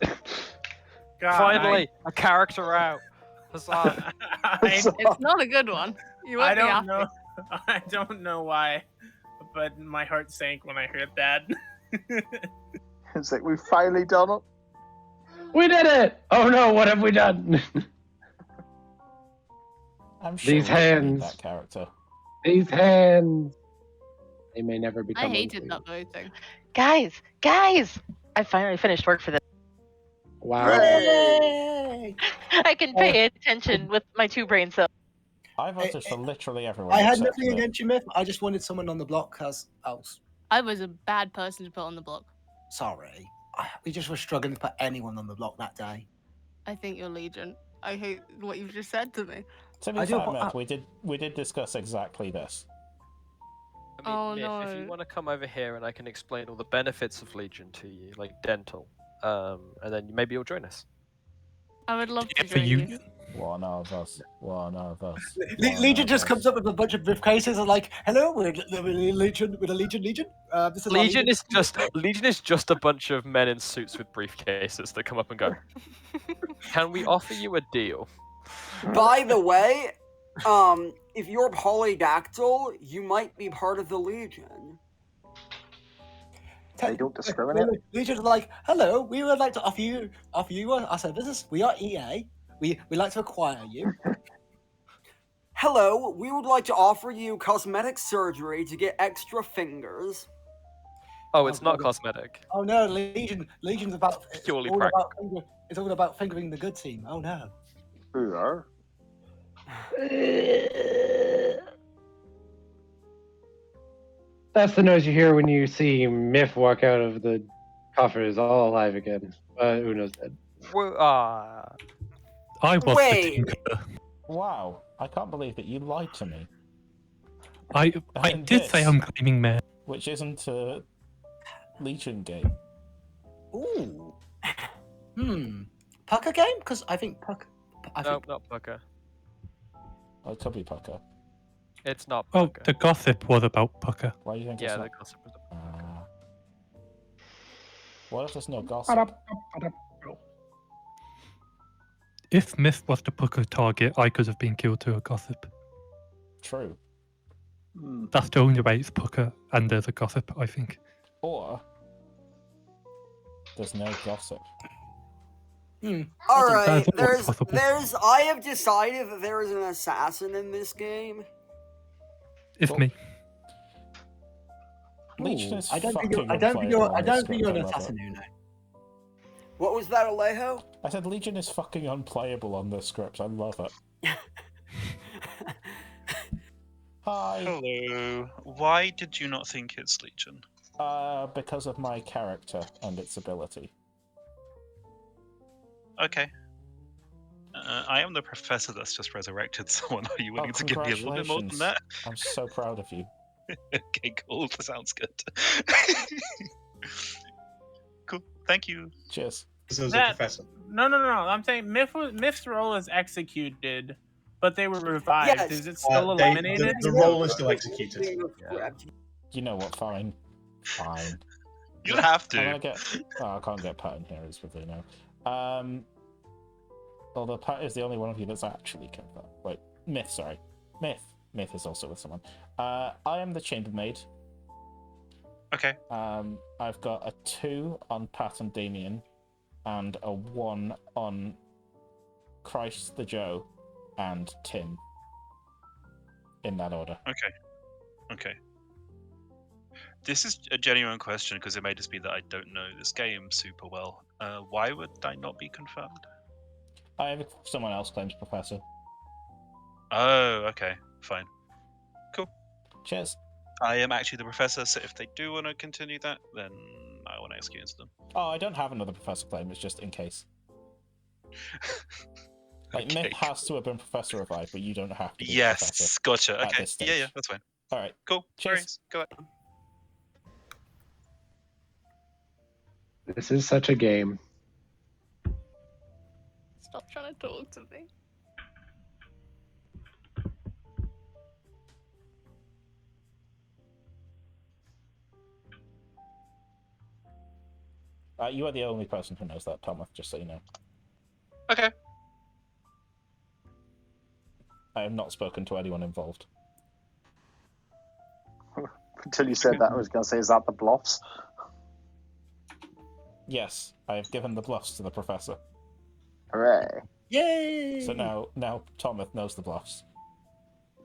God, Finally, a character out. Huzzah. It's not a good one. You won't I be don't happy. know. I don't know why, but my heart sank when I heard that. It's like we've finally done it. We did it! Oh no, what have we done? I'm sure These we don't need hands. that character. These hands. They may never I become. hated unclean. that voting. Guys! I finally finished work for this. Wow. I can pay attention with my 2 brain cells. I voted for literally everyone. I had except nothing Myth. against you, Myth. I just wanted someone on the block as else. I was a bad person to put on the block. Sorry. We just were struggling to put anyone on the block that day. I think you're Legion. I hate what you've just said to me. To be I do fair, apo- Myth, we did discuss exactly this. I mean, Oh, Myth, if no. you want to come over here and I can explain all the benefits of Legion to you, like dental, and then maybe you'll join us. I would love to For join you. you. One of us. One of us. Legion just comes up with a bunch of briefcases and like, hello, we're Legion, we're the Legion. This is our Legion is just a bunch of men in suits with briefcases that come up and go. Can we offer you a deal? By the way, if you're polydactyl, you might be part of the Legion. They don't discriminate. Legion's like, hello, we would like to offer you our services. We are EA. We'd like to acquire you. Hello, we would like to offer you cosmetic surgery to get extra fingers. Oh, it's not God. cosmetic. Oh no, Legion's about Purely all about practical. it's all about fingering the good team. Oh no. Who are? That's the noise you hear when you see Myth walk out of the coffers all alive again. Uno's dead. I was Wait. the tinker. Wow, I can't believe that you lied to me. I And did say this- I'm claiming Mayor. Which isn't a Legion game. Ooh. Pucker game? Because I think Pucker. No, not Pucker. Oh, it could be Pucker. It's not Oh, Pucker. the gossip was about Pucker. Why do you think Yeah, it's the not? gossip was What if there's no gossip? If Myth was the Pucker target, I could have been killed to a gossip. True. That's the only way it's Pucker and there's a gossip, I think. Or there's no gossip. All right, That's possible. I have decided that there is an assassin in this game. It's me. Legion is I don't think fucking you're an unplayable on this assassin, script, I love Uno. it. What was that, Alejo? I said Legion is fucking unplayable on this script. I love it. Hi. Hello. Why did you not think it's Legion? Because of my character and its ability. Okay. I am the professor that's just resurrected someone. Are you willing to give me a little bit more than Congratulations. that? I'm so proud of you. Okay, cool. That sounds good. Cool. Thank you. Cheers. This is a That- professor. No. I'm saying Myth's role is executed, but they were revived. Yes. Is it still The eliminated? role is still executed. You know what? Fine. Fine. You don't have to. I'm gonna get. Oh, I can't get Pat in here, as with Uno. Although Pat is the only one of you that's actually kept that. Wait, Myth, sorry. Myth is also with someone. I am the chambermaid. Okay. I've got a 2 on Pat and Damien, and a 1 on Christ the Joe and Tim. In that order. Okay. Okay. This is a genuine question because it may just be that I don't know this game super well. Why would I not be confirmed? Someone else claims Professor. Oh, okay, fine. Cool. Cheers. I am actually the Professor, so if they do want to continue that, then I want to execute into them. Oh, I don't have another Professor claim, it's just in case. Like, Myth has to have been Professor revived, but you don't have to be Yes, Professor. gotcha. at Okay, this stage. yeah, that's fine. Alright. Cool. Cheers. Go ahead. This is such a game. Stop trying to talk to me. You are the only person who knows that, Thomas, just so you know. Okay. I have not spoken to anyone involved. Until you said that, I was going to say, is that the bluffs? Yes, I have given the bluffs to the Professor. Hooray. Yay! So now Thomas knows the bluffs.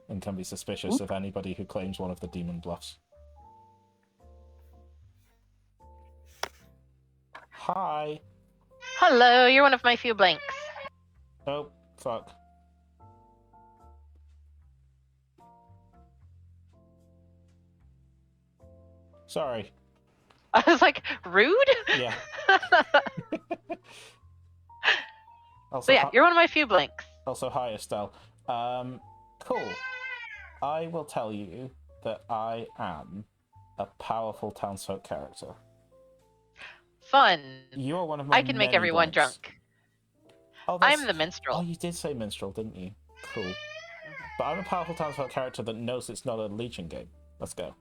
And can be suspicious of anybody who claims one of the demon bluffs. Hi! Hello, you're one of my few blanks. Oh, fuck. Sorry. I was like, rude? Yeah. So yeah, you're one of my few blanks. Also, hi, Estelle. Cool. I will tell you that I am a powerful townsfolk character. Fun. You are one of my I can make many everyone blanks. drunk. Oh, I'm the minstrel. Oh, you did say minstrel, didn't you? Cool. But I'm a powerful townsfolk character that knows it's not a Legion game. Let's go.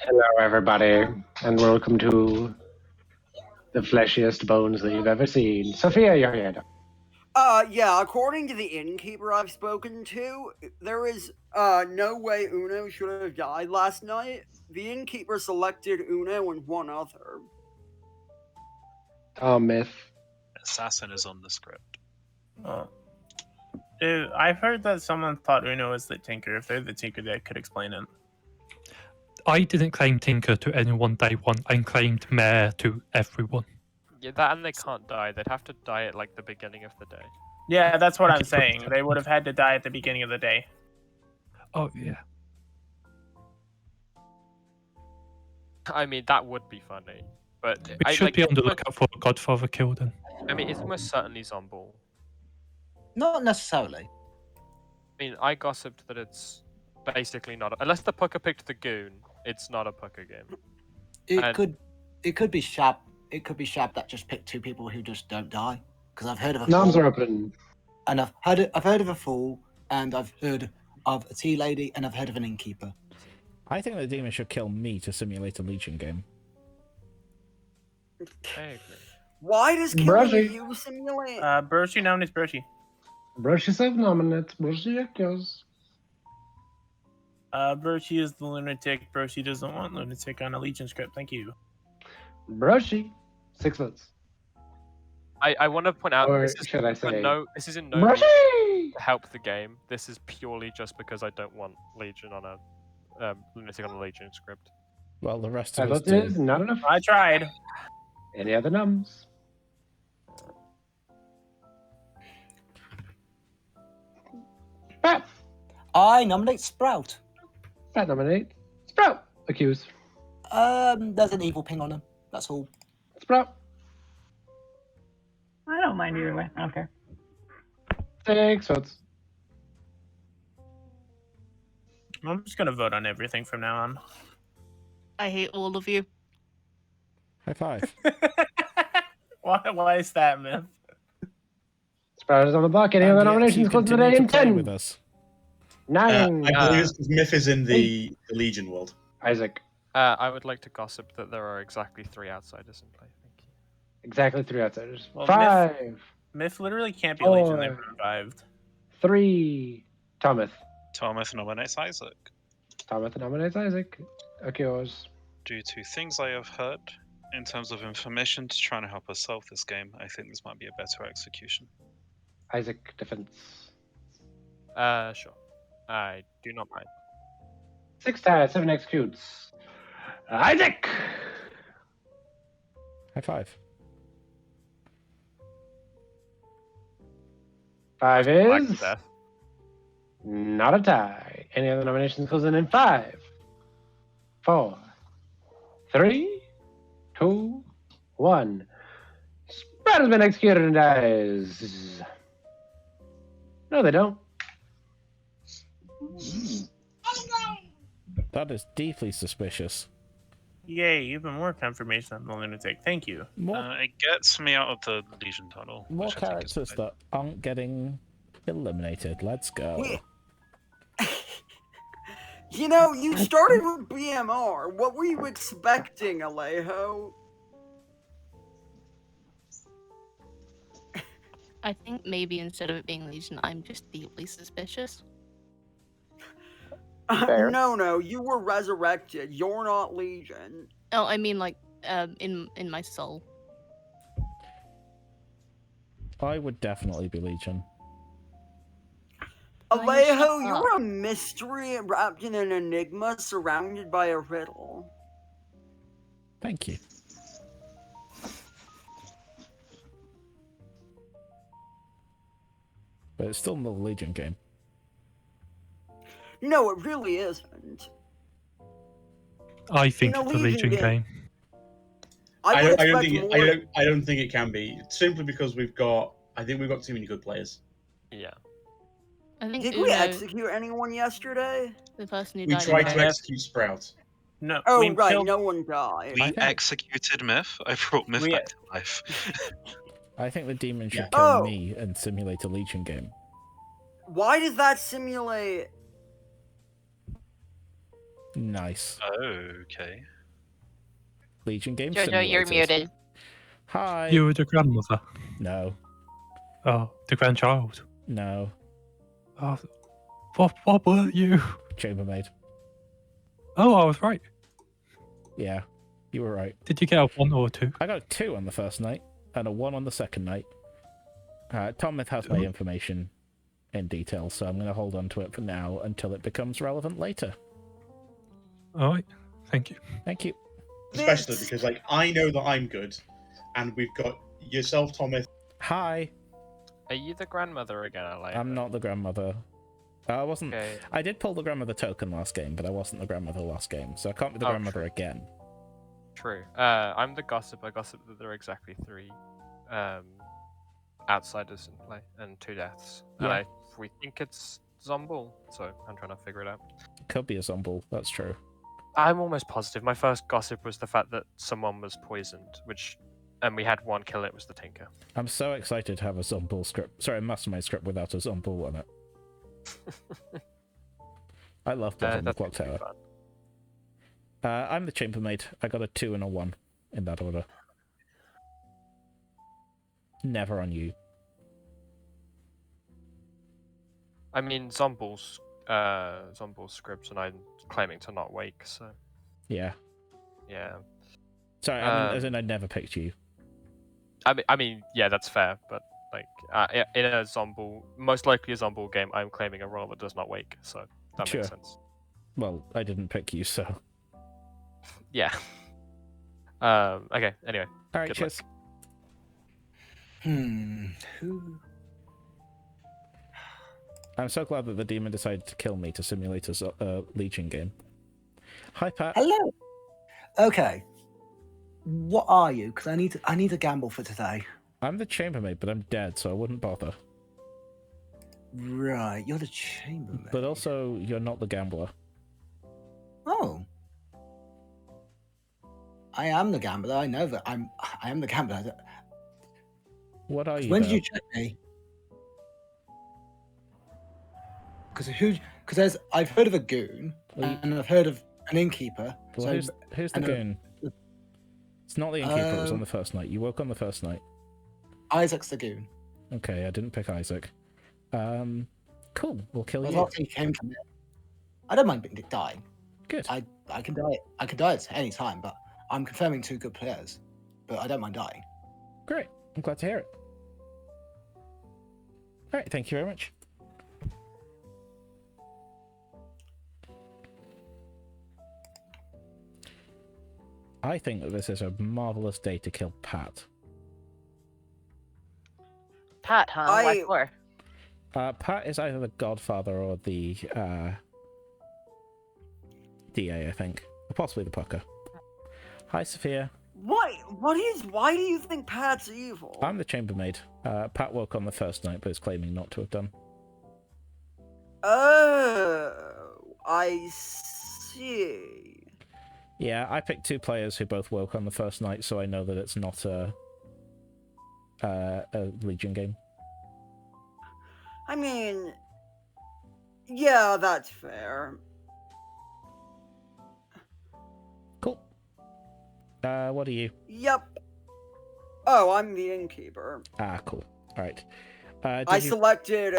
Hello, everybody, and welcome to the fleshiest bones that you've ever seen. Sophia, you're here. Yeah, according to the innkeeper I've spoken to, there is no way Uno should have died last night. The innkeeper selected Uno and one other. Myth. Assassin is on the script. Oh. Dude, I've heard that someone thought Uno was the Tinker. If they're the Tinker, they could explain it. I didn't claim Tinker to anyone day one. I claimed Mayor to everyone. Yeah, that and they can't die. They'd have to die at like the beginning of the day. Yeah, that's what I'm saying. They would have had to die at the beginning of the day. Oh, yeah. I mean, that would be funny, but We should be on the lookout for a Godfather kill then. I mean, it's almost certainly Zomball. Not necessarily. I mean, I gossiped that it's basically not, unless the Pucker picked the Goon, it's not a Pucker game. It could be Shab. It could be Shab that just picked two people who just don't die. Because I've heard of a Noms fool, are open. and I've heard of a fool, and I've heard of a tea lady, and I've heard of an innkeeper. I think the demon should kill me to simulate a Legion game. I agree. Why does killing Brushy. you simulate? Brushy known as Brushy. Brushy self-nominate. Brushy echoes. Brushy is the lunatic. Brushy doesn't want lunatic on a Legion script. Thank you. Brushy. 6 votes. I want to point out Or this is should I for say this is in no Brushy! way to help the game. This is purely just because I don't want Legion on a lunatic on a Legion script. Well, the rest 5 of us votes do. is not enough. I tried. Any other nums? Pat. I nominate Sprout. Pat nominate. Sprout. Accuse. There's an evil ping on him. That's all. Sprout. I don't mind either way. I don't care. 6 votes. I'm just gonna vote on everything from now on. I hate all of you. High five. Why is that, Myth? Sprout is on the block. Any other nominations? Close the day in 10. With us. 9. I believe it's because Myth is in the Legion world. Isaac. I would like to gossip that there are exactly 3 outsiders in play. Thank you. Exactly 3 outsiders. Well, 5. Myth literally can't be 4. Legion. They revived. 3. Thomas. Thomas nominates Isaac. Thomas nominates Isaac. Okay, yours. Due to things I have heard in terms of information to try and help us solve this game, I think this might be a better execution. Isaac defense. Sure. I do not mind. 6 ties, 7 executes. Isaac! High five. 5 Black is Death. not a tie. Any other nominations closing in 5, 4, 3, 2, 1. Spread has been executed and dies. No, they don't. That is deeply suspicious. Yay, even more confirmation I'm the lunatic. Thank you. It gets me out of the Legion tunnel. More which I think is characters that aren't getting eliminated. Let's go. You know, you started with BMR. What were you expecting, Alejo? I think maybe instead of it being Legion, I'm just deeply suspicious. No, you were resurrected. You're not Legion. Oh, I mean like in my soul. I would definitely be Legion. Alejo, you're a mystery wrapped in an enigma surrounded by a riddle. Thank you. But it's still not a Legion game. No, it really isn't. I think In a it's a Legion game. I would don't expect think more- I don't think it can be, simply because I think we've got too many good players. Yeah. I think Did Uno, we execute anyone yesterday? the person who We died. tried in to the- execute Sprout. No. Oh, we right, killed- no one died. We executed Myth. I brought Myth back to life. I think the demon should Yeah. kill Oh. me and simulate a Legion game. Why does that simulate? Nice. Okay. Legion game Jojo, you're simulators. muted. Hi. You were the grandmother. No. Oh, the grandchild. No. Oh, what were you? Chambermaid. Oh, I was right. Yeah, you were right. Did you get a 1 or 2? I got a 2 on the first night and a 1 on the second night. Tomith has my information in detail, so I'm going to hold on to it for now until it becomes relevant later. All right. Thank you. Thank you. Especially because, like, I know that I'm good, and we've got yourself, Thomas. Hi. Are you the grandmother again, Alejo? I'm not the grandmother. I wasn't. Okay. I did pull the grandmother token last game, but I wasn't the grandmother last game, so I can't be the Oh, grandmother again. True. I'm the gossip. I gossip that there are exactly 3 outsiders in play and 2 deaths. Yeah. And we think it's Zombul, so I'm trying to figure it out. Could be a Zombul, that's true. I'm almost positive. My first gossip was the fact that someone was poisoned, and we had 1 kill. It was the Tinker. I'm so excited to have a Zombul script. Sorry, a mastermind script without a Zombul on it. I love Blood on the that's Clock gonna be Tower. fun. I'm the Chambermaid. I got a 2 and a 1 in that order. Never on you. I mean, Zombul's scripts, and I'm claiming to not wake. So Yeah. yeah. Sorry, I mean, as in I never picked you. I mean, yeah, that's fair. But like, in a Zombul, most likely a Zombul game, I'm claiming a role that does not wake. So that Sure. makes sense. Well, I didn't pick you, so. Yeah. Okay. Anyway. All right, good cheers. Who? I'm so glad that the demon decided to kill me to simulate a Legion game. Hi, Pat. Hello. Okay. What are you? Because I need a gamble for today. I'm the chambermaid, but I'm dead, so I wouldn't bother. Right, you're the chambermaid. But also, you're not the gambler. Oh. I am the gambler. I know that I am the gambler. What are you? When though? did you check me? Because I've heard of a goon and I've heard of an innkeeper. Well, so, who's the and, goon? It's not the innkeeper. It was on the first night. You woke on the first night. Isaac's the goon. Okay, I didn't pick Isaac. Cool. We'll kill Well, you. after he came to me, I don't mind dying. Good. I can die. I can die at any time, but I'm confirming 2 good players. But I don't mind dying. Great. I'm glad to hear it. All right. Thank you very much. I think that this is a marvelous day to kill Pat. Pat, huh? Why for? Pat is either the Godfather or the DA, I think. Or possibly the Pucker. Hi, Sophia. Why do you think Pat's evil? I'm the chambermaid. Pat woke on the first night, but is claiming not to have done. Oh, I see. Yeah, I picked 2 players who both woke on the first night, so I know that it's not a Legion game. I mean, yeah, that's fair. Cool. What are you? Yep. Oh, I'm the innkeeper. Ah, cool. Alright. I selected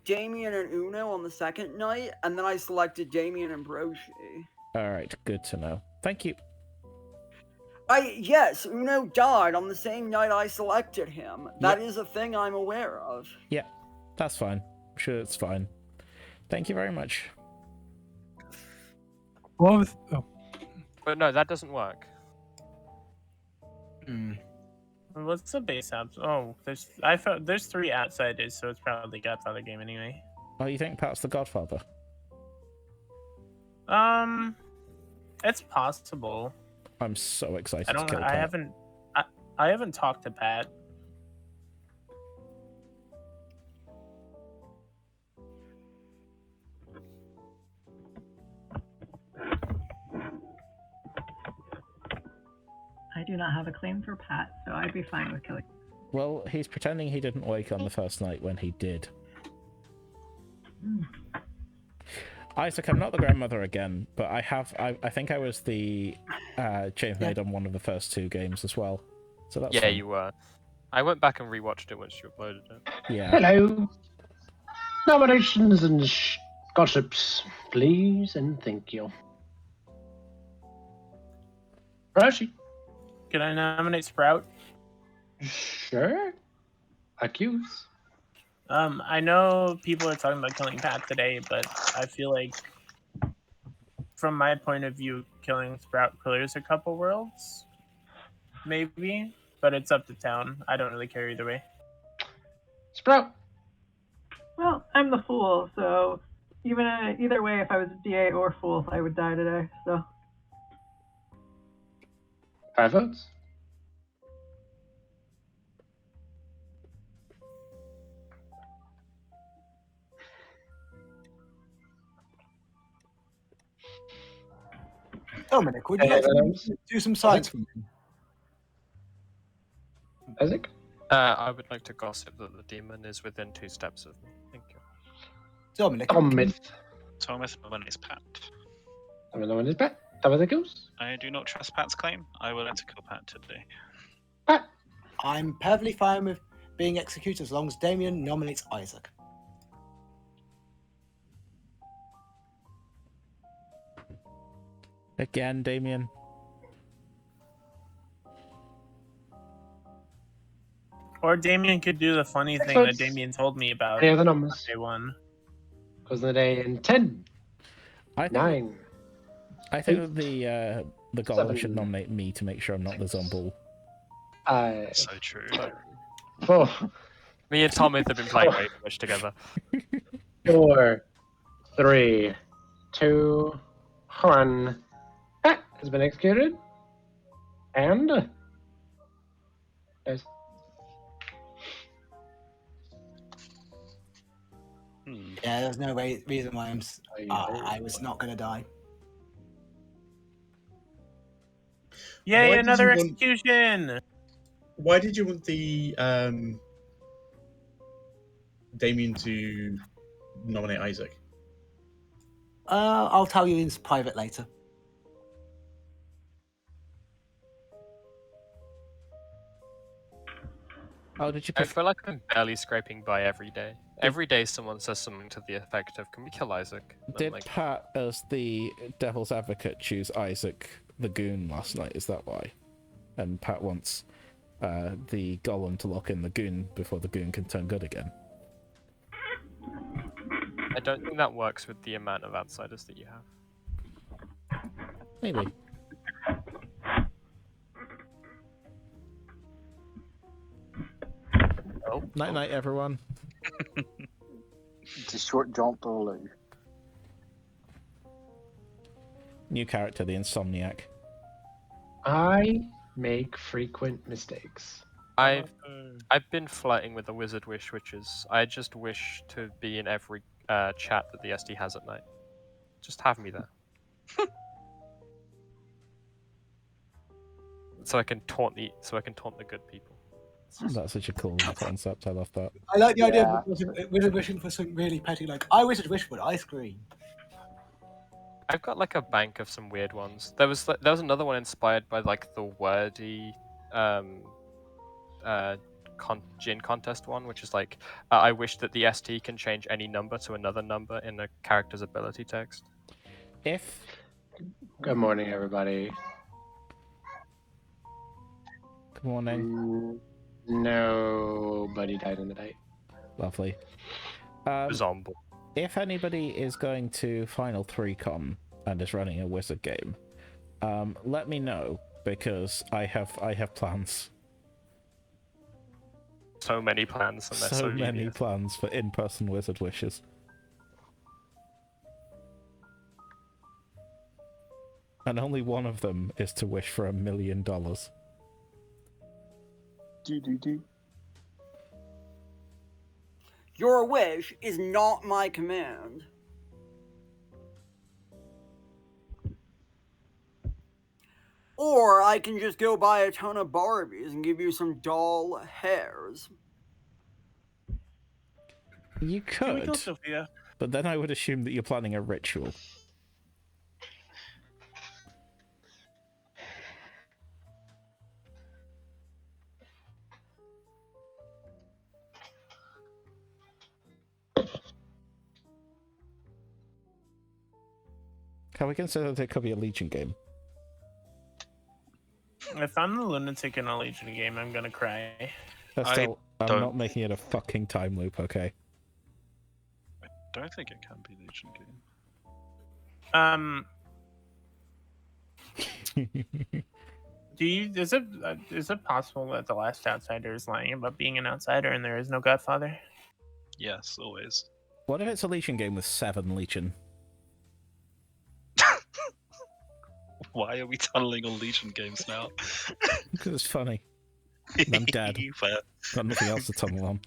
Damien and Uno on the second night, and then I selected Damien and Broshi. Alright, good to know. Thank you. Yes, Uno died on the same night I selected him. That is a thing I'm aware of. Yeah, that's fine. I'm sure it's fine. Thank you very much. What was... Oh. But no, that doesn't work. What's the base apps? Oh, there's 3 outsiders, so it's probably Godfather game anyway. Oh, you think Pat's the Godfather? It's possible. I'm so excited I don't to kill know. Pat. I haven't talked to Pat. I do not have a claim for Pat, so I'd be fine with killing. Well, he's pretending he didn't wake on the first night when he did. Isaac, I'm not the grandmother again, but I think I was the chambermaid on one of the first 2 games as well. So that's fine. You were. I went back and rewatched it once you uploaded it. Yeah. Hello. Nominations and gossips, please, and thank you. Rashi. Can I nominate Sprout? Sure. Accuse. I know people are talking about killing Pat today, but I feel like, from my point of view, killing Sprout clears a couple worlds. Maybe, but it's up to town. I don't really care either way. Sprout. Well, I'm the fool, so either way, if I was DA or fool, I would die today. So 5 votes. Dominic, would you like to do some sides for me? Isaac? I would like to gossip that the demon is within 2 steps of me. Thank you. Dominic. Thomas is Pat. Thomas is Pat. Thomas Accuse. I do not trust Pat's claim. I will let kill Pat today. I'm perfectly fine with being executed as long as Damien nominates Isaac. Again, Damien. Or Damien could do the funny thing that Damien told me about. Any other numbers? Day 1. Close the day in 10. I think, 9. I think that the golem 7. should nominate me to make sure I'm not the Zomball. So true. 4. Me and Thomas have been playing way too much together. 4, 3, 2, 1. Pat has been executed. And yes. Yeah, there's no reason why I was not going to die. Yay, Why did another you want- execution! Why did you want the Damien to nominate Isaac? I'll tell you in private later. Oh, did you? I feel like I'm barely scraping by every day. Every day someone says something to the effect of, "Can we kill Isaac?" And I'm Did like, Pat, as the devil's advocate, choose Isaac the goon last night? Is that why? And Pat wants the golem to lock in the goon before the goon can turn good again. I don't think that works with the amount of outsiders that you have. Maybe. Night night, everyone. It's a short jump to Lou. New character, the Insomniac. I make frequent mistakes. I've been flirting with the Wizard Wish, which is I just wish to be in every chat that the SD has at night. Just have me there. So I can taunt the good people. That's such a cool concept. I love that. I like the idea of wizard wishing for something really petty, like I wizard wish for ice cream. I've got like a bank of some weird ones. There was another one inspired by like the wordy gin contest one, which is like I wish that the ST can change any number to another number in a character's ability text. Good morning, everybody. Good morning. Nobody died in the night. Lovely. Zombie. If anybody is going to Final 3Con and is running a wizard game, let me know, because I have plans. So many plans, and they're So many devious. plans for in-person wizard wishes. And only one of them is to wish for $1 million. Do. Your wish is not my command. Or I can just go buy a ton of Barbies and give you some doll hairs. You Can we could, go, Sophia? but then I would assume that you're planning a ritual. Can we consider that it could be a Legion game? If I'm the lunatic in a Legion game, I'm gonna cry. I'm not making it a fucking time loop, okay? I don't think it can be Legion game. Is it possible that the last outsider is lying about being an outsider and there is no Godfather? Yes, always. What if it's a Legion game with 7 Legion? Why are we tunneling on Legion games now? Because it's funny. And I'm dead. Fair. Got nothing else to tunnel on.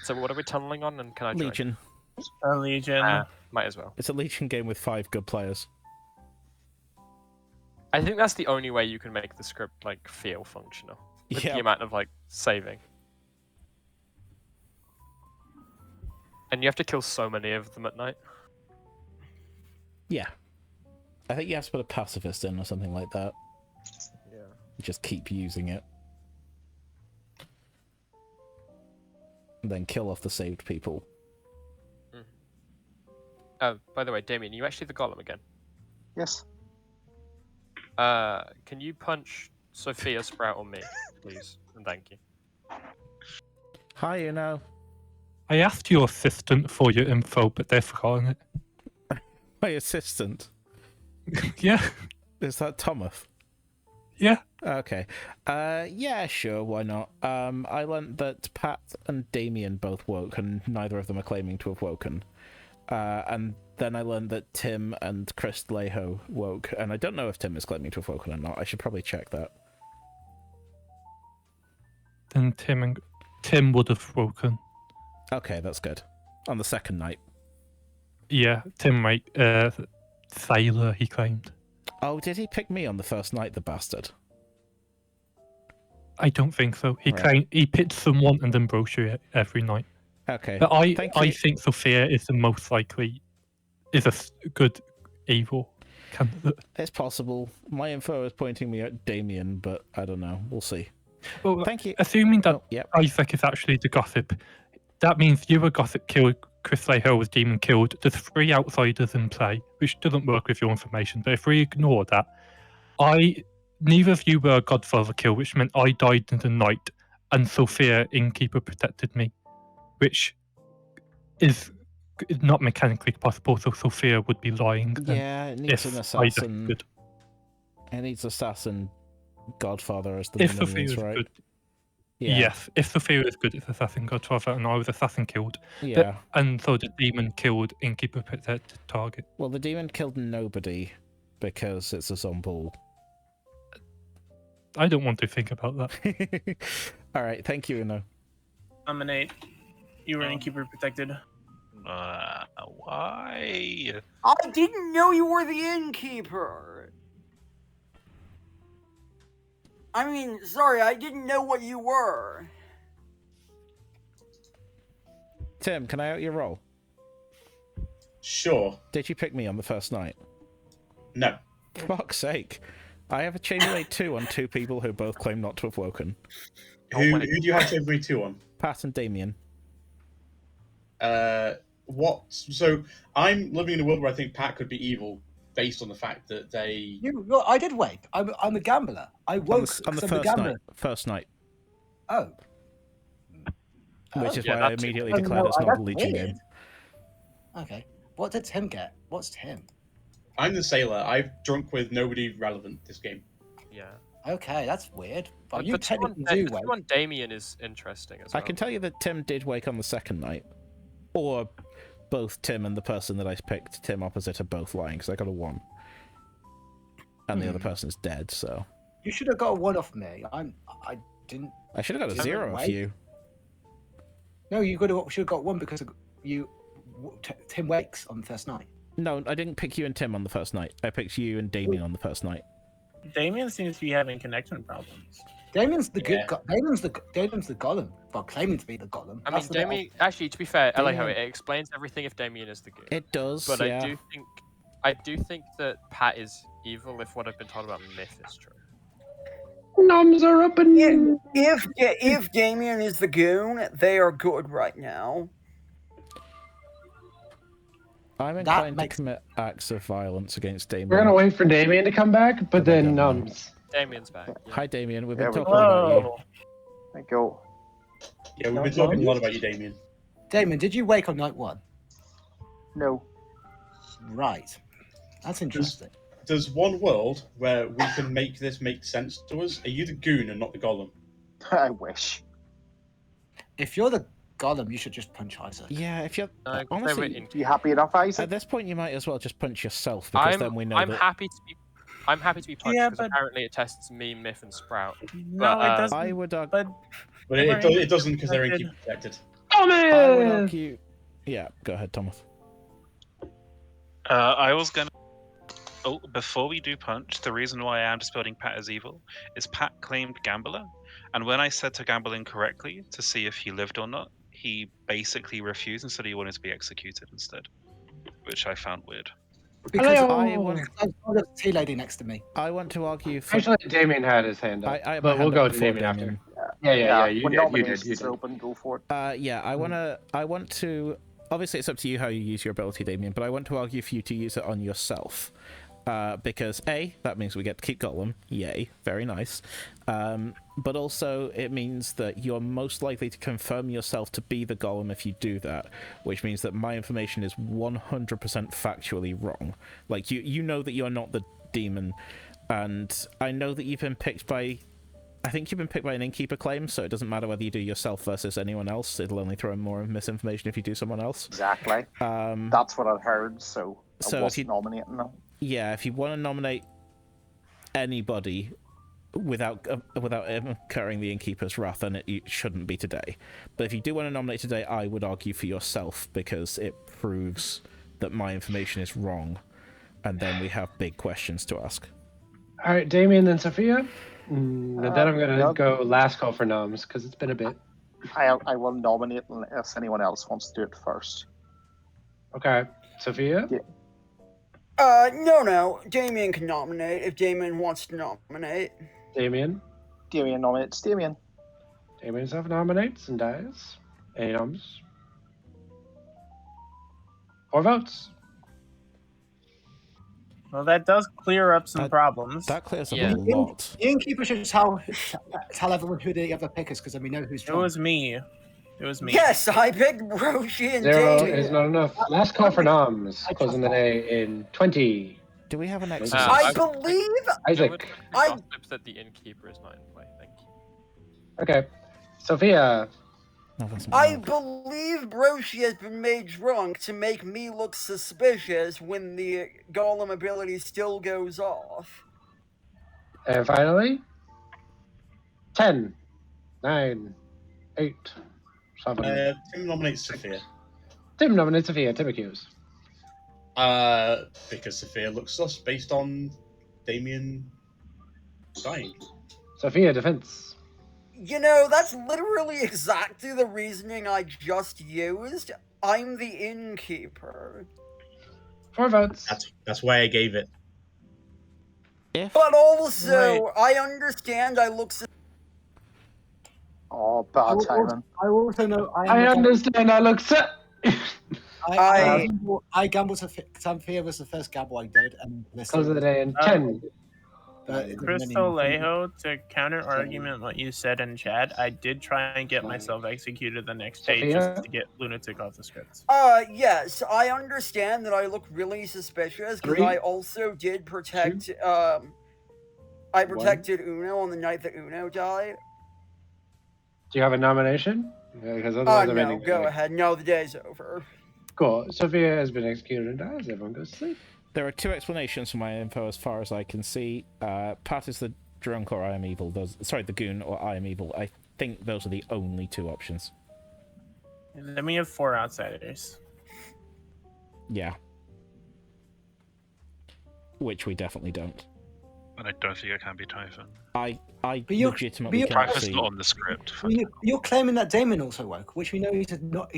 So what are we tunneling on, and can I join? Legion. A Legion. Might as well. It's a Legion game with 5 good players. I think that's the only way you can make the script like feel functional. With Yeah. the amount of like saving. And you have to kill so many of them at night. Yeah. I think you have to put a pacifist in or something like that. Yeah. Just keep using it. And then kill off the saved people. Oh, by the way, Damien, you actually the golem again? Yes. Can you punch Sophia, Sprout, or me, please? And thank you. Hi, you know. I asked your assistant for your info, but they've forgotten it. My assistant? Yeah. Is that Thomas? Yeah. Okay. Yeah, sure, why not? I learnt that Pat and Damien both woke, and neither of them are claiming to have woken. And then I learned that Tim and Chris Leho woke, and I don't know if Tim is claiming to have woken or not. I should probably check that. Then Tim would have woken. Okay, that's good. On the second night. Yeah, Tim might. Sailor, he claimed. Oh, did he pick me on the first night, the bastard? I don't think so. He Right. claimed he picked someone and then brochure every night. Okay. But I Thank you. think Sophia is the most likely, is a good evil candidate. It's possible. My info is pointing me at Damien, but I don't know. We'll see. Well, Thank you. Assuming that yep. Isaac is actually the gossip, that means you were gossip killed, Chris Leho was demon killed. There's 3 outsiders in play, which doesn't work with your information. But if we ignore that, neither of you were a Godfather kill, which meant I died in the night, and Sophia Innkeeper protected me, which is not mechanically possible. So Sophia would be lying. then Yeah, it needs if an Isaac assassin. could. It needs assassin Godfather as the If minions, Sophia's right? good. Yeah. Yes, if Sophia is good, it's Assassin Godfather, and I was Assassin killed. Yeah. And so the demon killed Innkeeper protected target. Well, the demon killed nobody because it's a Zomball. I don't want to think about that. All right, thank you, Uno. Nominate. You were Innkeeper protected. Why? I didn't know you were the innkeeper. I mean, sorry, I didn't know what you were. Tim, can I out your roll? Sure. Did you pick me on the first night? No. For fuck's sake. I have a Chamberlain 2 on 2 people who both claim not to have woken. Who do you have Chamberlain 2 on? Pat and Damien. What? So I'm living in a world where I think Pat could be evil based on the fact that they. I did wake. I'm a gambler. I woke on the 'cause I'm a first gambler. night. First night. Oh. Which is Yeah, why I that's- immediately Oh, declared no, it's not that's a leeching weird. game. Okay. What did Tim get? What's Tim? I'm the sailor. I've drunk with nobody relevant this game. Yeah. Okay, that's weird. But you the two on, technically do the wake. two on Damien is interesting as I well. can tell you that Tim did wake on the second night. Or both Tim and the person that I picked, Tim opposite, are both lying, because I got a 1. And the other person's dead, so. You should have got a 1 off me. I didn't. I should have got a Tim 0 off wake. you. No, you should have got 1 because Tim wakes on the first night. No, I didn't pick you and Tim on the first night. I picked you and Damien on the first night. Damien seems to be having connection problems. Damien's the Yeah. good. Damien's the golem. Well, claiming to be the golem. I mean, That's the bit Damien. Actually, to be fair, Damien- Alejo, it explains everything if Damien is the good. It does, But yeah. I do think that Pat is evil if what I've been told about Myth is true. Noms are up and If Damien is the goon, they are good right now. I'm inclined to commit acts of violence against Damien. We're gonna wait for Damien to come back, but then Nums. Damien's back. Hi, Damien. We've There been we talking about you. Thank you. Yeah, we've been talking a lot about you, Damien. Damien, did you wake on night 1? No. Right. That's interesting. There's one world where we can make this make sense to us. Are you the goon and not the golem? I wish. If you're the golem, you should just punch Isaac. Yeah, if you're No, honestly, You happy enough, Isaac? at this point, you might as well just punch yourself because then we know that. happy to be. I'm happy to be punched Yeah, because but- apparently it tests me, Myth, and Sprout. No, it doesn't. I would argue. But But it doesn't because they're innkeeper protected. I would Thomas! argue. Yeah, go ahead, Thomas. I was gonna. Oh, before we do punch, the reason why I am disputing Pat as evil is Pat claimed Gambler, and when I said to gamble incorrectly to see if he lived or not, he basically refused and said he wanted to be executed instead, which I found weird. Because Hello. I want the tea lady next to me. I want to argue for. Actually, Damien had his hand up, I but we'll hand go up to before Damien Damien. after. Yeah. You when did. You nominations did. are open, go for it. Yeah, I want to. Obviously, it's up to you how you use your ability, Damien. But I want to argue for you to use it on yourself, because that means we get to keep Gollum. Yay, very nice. But also, it means that you're most likely to confirm yourself to be the Gollum if you do that, which means that my information is 100% factually wrong. Like you know that you're not the demon, and I know that you've been picked by. I think you've been picked by an innkeeper claim, so it doesn't matter whether you do yourself versus anyone else. It'll only throw in more misinformation if you do someone else. Exactly. That's what I'd heard, so I So if wasn't you- nominating them. Yeah, if you want to nominate anybody without incurring the innkeeper's wrath, then it shouldn't be today. But if you do want to nominate today, I would argue for yourself because it proves that my information is wrong, and then we have big questions to ask. All right, Damien, then Sophia. And then I'm gonna yeah. go last call for Noms because it's been a bit. I will nominate unless anyone else wants to do it first. Okay, Sophia. Yeah. No. Damien can nominate if Damien wants to nominate. Damien. Damien nominates Damien. Damien self-nominates and dies. Any noms? 4 votes. well, that does clear up some problems. That clears up Yeah. a lot. The innkeeper should tell everyone who the other pick is because then we know who's It drunk. was me. It was me. Yes, I picked Roshi and 0 Damien. is not enough. Last call for Noms. Closing the day in 20. Do we have an Uh, exorcist? I believe Isaac. would I- gossip that the innkeeper is not in play. Thank you. Okay. Sophia. I believe Broshi has been made drunk to make me look suspicious when the golem ability still goes off. And finally, 10, 9, 8, 7. Tim nominates Sophia. Tim nominates Sophia. Tim accused. Because Sophia looks sus based on Damien dying. Sophia defense. You know, that's literally exactly the reasoning I just used. I'm the innkeeper. 4 votes. That's why I gave it. But also, I understand I look. Oh, bad timing. I also know. I understand. I look set. I gambled Sophia was the first gamble I did, and Close of the day in 10. Crystal Lejo, to counter argument what you said in chat, I did try and get myself executed the next day just to get Lunatic off the script. Yes, I understand that I look really suspicious because 3, I also did protect. I protected Uno on the night that Uno died. Do you have a nomination? Because otherwise I'm No, ending go the day. ahead. No, the day's over. Cool. Sophia has been executed and dies. Everyone goes to sleep. There are 2 explanations for my info as far as I can see. Pat is the drunk or I am evil. The goon or I am evil. I think those are the only 2 options. And then we have 4 outsiders. Yeah. Which we definitely don't. And I don't think it can be Typhon. I you're- legitimately but you're- can't Typhon's see. not on the script. You're claiming that Damien also woke, which we know he's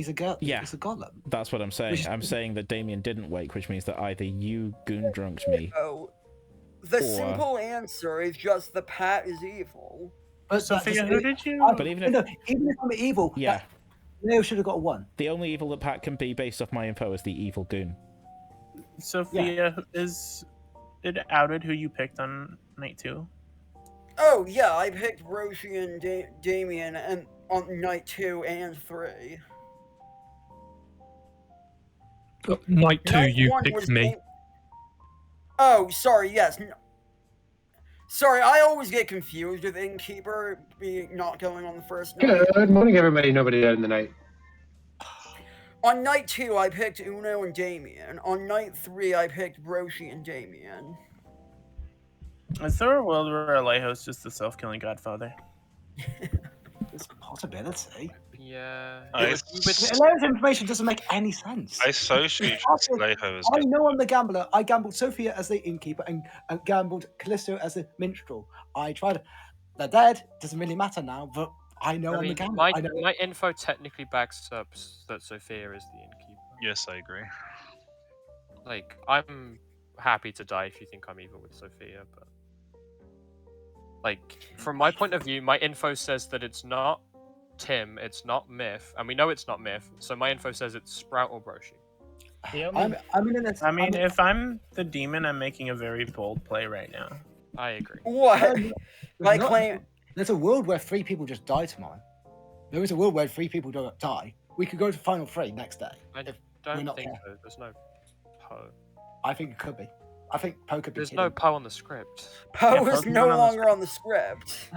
a girl. Yeah. He's a golem. That's what I'm saying. I'm saying that Damien didn't wake, which means that either you goon drunked me. Oh, the Or- simple answer is just the Pat is evil. But Sophia, who did you? But even if I'm evil, Yeah. Leo should have got a 1. The only evil that Pat can be based off my info is the evil goon. Sophia, is it outed who you picked on night 2? Oh yeah, I picked Roshi and Damien and on night 2 and 3. Night 2, Night you 1 picked was me. Oh, sorry. Yes. Sorry, I always get confused with Innkeeper being not going on the first night. Good morning, everybody. Nobody died in the night. On night 2, I picked Uno and Damien. On night 3, I picked Roshi and Damien. Is there a world where Alejo's just the self-killing godfather? It's a possibility. Yeah. Alejo's information doesn't make any sense. I associate Alejo as I know I'm the gambler. I gambled Sophia as the innkeeper and gambled Callisto as the minstrel. I tried. They're dead. Doesn't really matter now, but I know I'm the gambler. My info technically backs up that Sophia is the innkeeper. Yes, I agree. Like, I'm happy to die if you think I'm evil with Sophia, but like, from my point of view, my info says that it's not Tim, it's not Myth, and we know it's not Myth, so my info says it's Sprout or Broshi. If I'm the demon, I'm making a very bold play right now. I agree. What? There's a world where 3 people just die tomorrow. There is a world where 3 people don't die. We could go to Final 3 next day. I we're don't not think careful. so. There's no Poe. I think it could be. I think Poe could be. There's no Poe on the script. Poe is no longer on the script.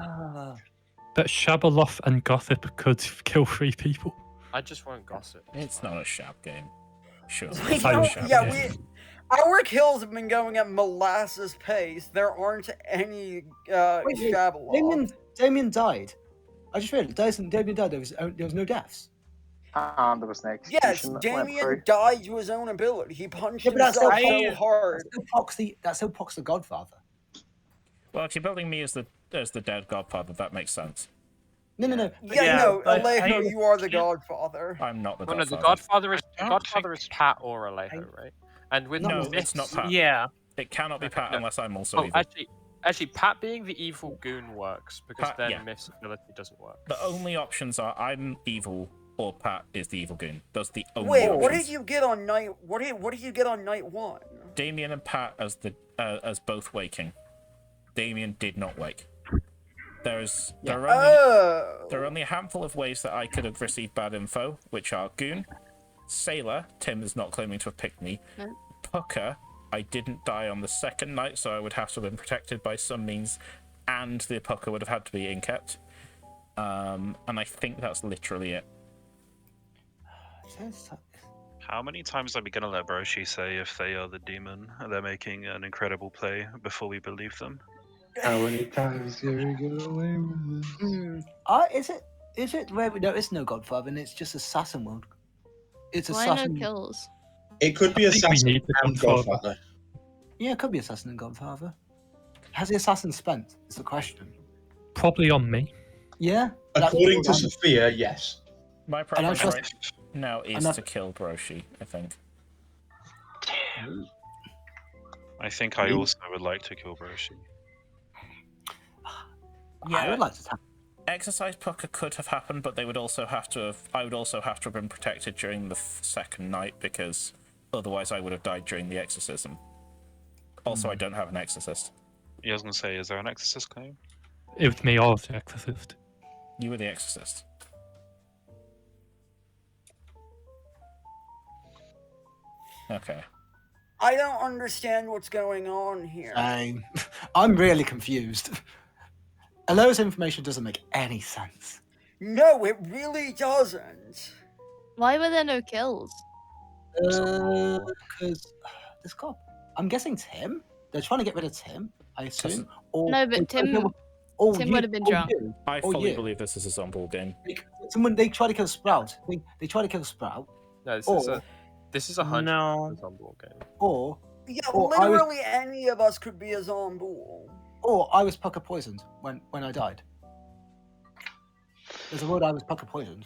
That Shabaloth and Gothip could kill 3 people. I just won't gossip. It's not a Shab game. Sure. We don't, our kills have been going at molasses pace. There aren't any Shabaloth. Damien died. I just realized Damien died. There was no deaths. And there was an Yes, execution that went Damien through. died to his own ability. He punched Yeah, but himself so hard. That still pox the Godfather. Well, if you're building me as the dead godfather, that makes sense. No. Alejo, you are the Godfather. I'm not the No, godfather. the Godfather is Pat or Alejo, right? And with No, Myths- it's not Pat. Yeah. It cannot be Pat No. unless I'm also Oh, evil. actually, Pat being the evil goon works because Pat- then yeah. Myth's ability doesn't work. The only options are I'm evil or Pat is the evil goon. Those are the only Wait, options. what did you get on night? What did you get on night 1? Damien and Pat as both waking. Damien did not wake. There are only a handful of ways that I could have received bad info, which are Goon, Sailor, Tim is not claiming to have picked me, Pucker, I didn't die on the second night, so I would have to have been protected by some means, and the Pucker would have had to be inkept. And I think that's literally it. How many times are we going to let Broshi say if they are the demon and they're making an incredible play before we believe them? How many times can we get away with this? Is it where no, it's no Godfather, and it's just Assassin World. It's Why Assassin. no kills? It could be Assassin and Godfather. Yeah, it could be Assassin and Godfather. Has the Assassin spent? Is the question. Probably on me. Yeah. According to Sophia, yes. My preference right now is to kill Broshi, I think. I think I also would like to kill Broshi. Yeah, I would like to. Exercise Pucker could have happened, but they would also have to have. I would also have to have been protected during the second night because otherwise I would have died during the exorcism. Also, I don't have an exorcist. Yeah, I was going to say, is there an exorcist claim? It was me, I was the exorcist. You were the exorcist. Okay. I don't understand what's going on here. I'm really confused. Elo's information doesn't make any sense. No, it really doesn't. Why were there no kills? Because this cop. I'm guessing Tim. They're trying to get rid of Tim, I assume. Or No, but Tim would have been drunk. I fully believe this is a Zomball game. Someone they try to kill Sprout. They try to kill Sprout. No, this is a 100% Zomball game. Or Yeah, or I was- literally any of us could be a Zombool. Or I was Pucker poisoned when I died. There's a word I was Pucker poisoned.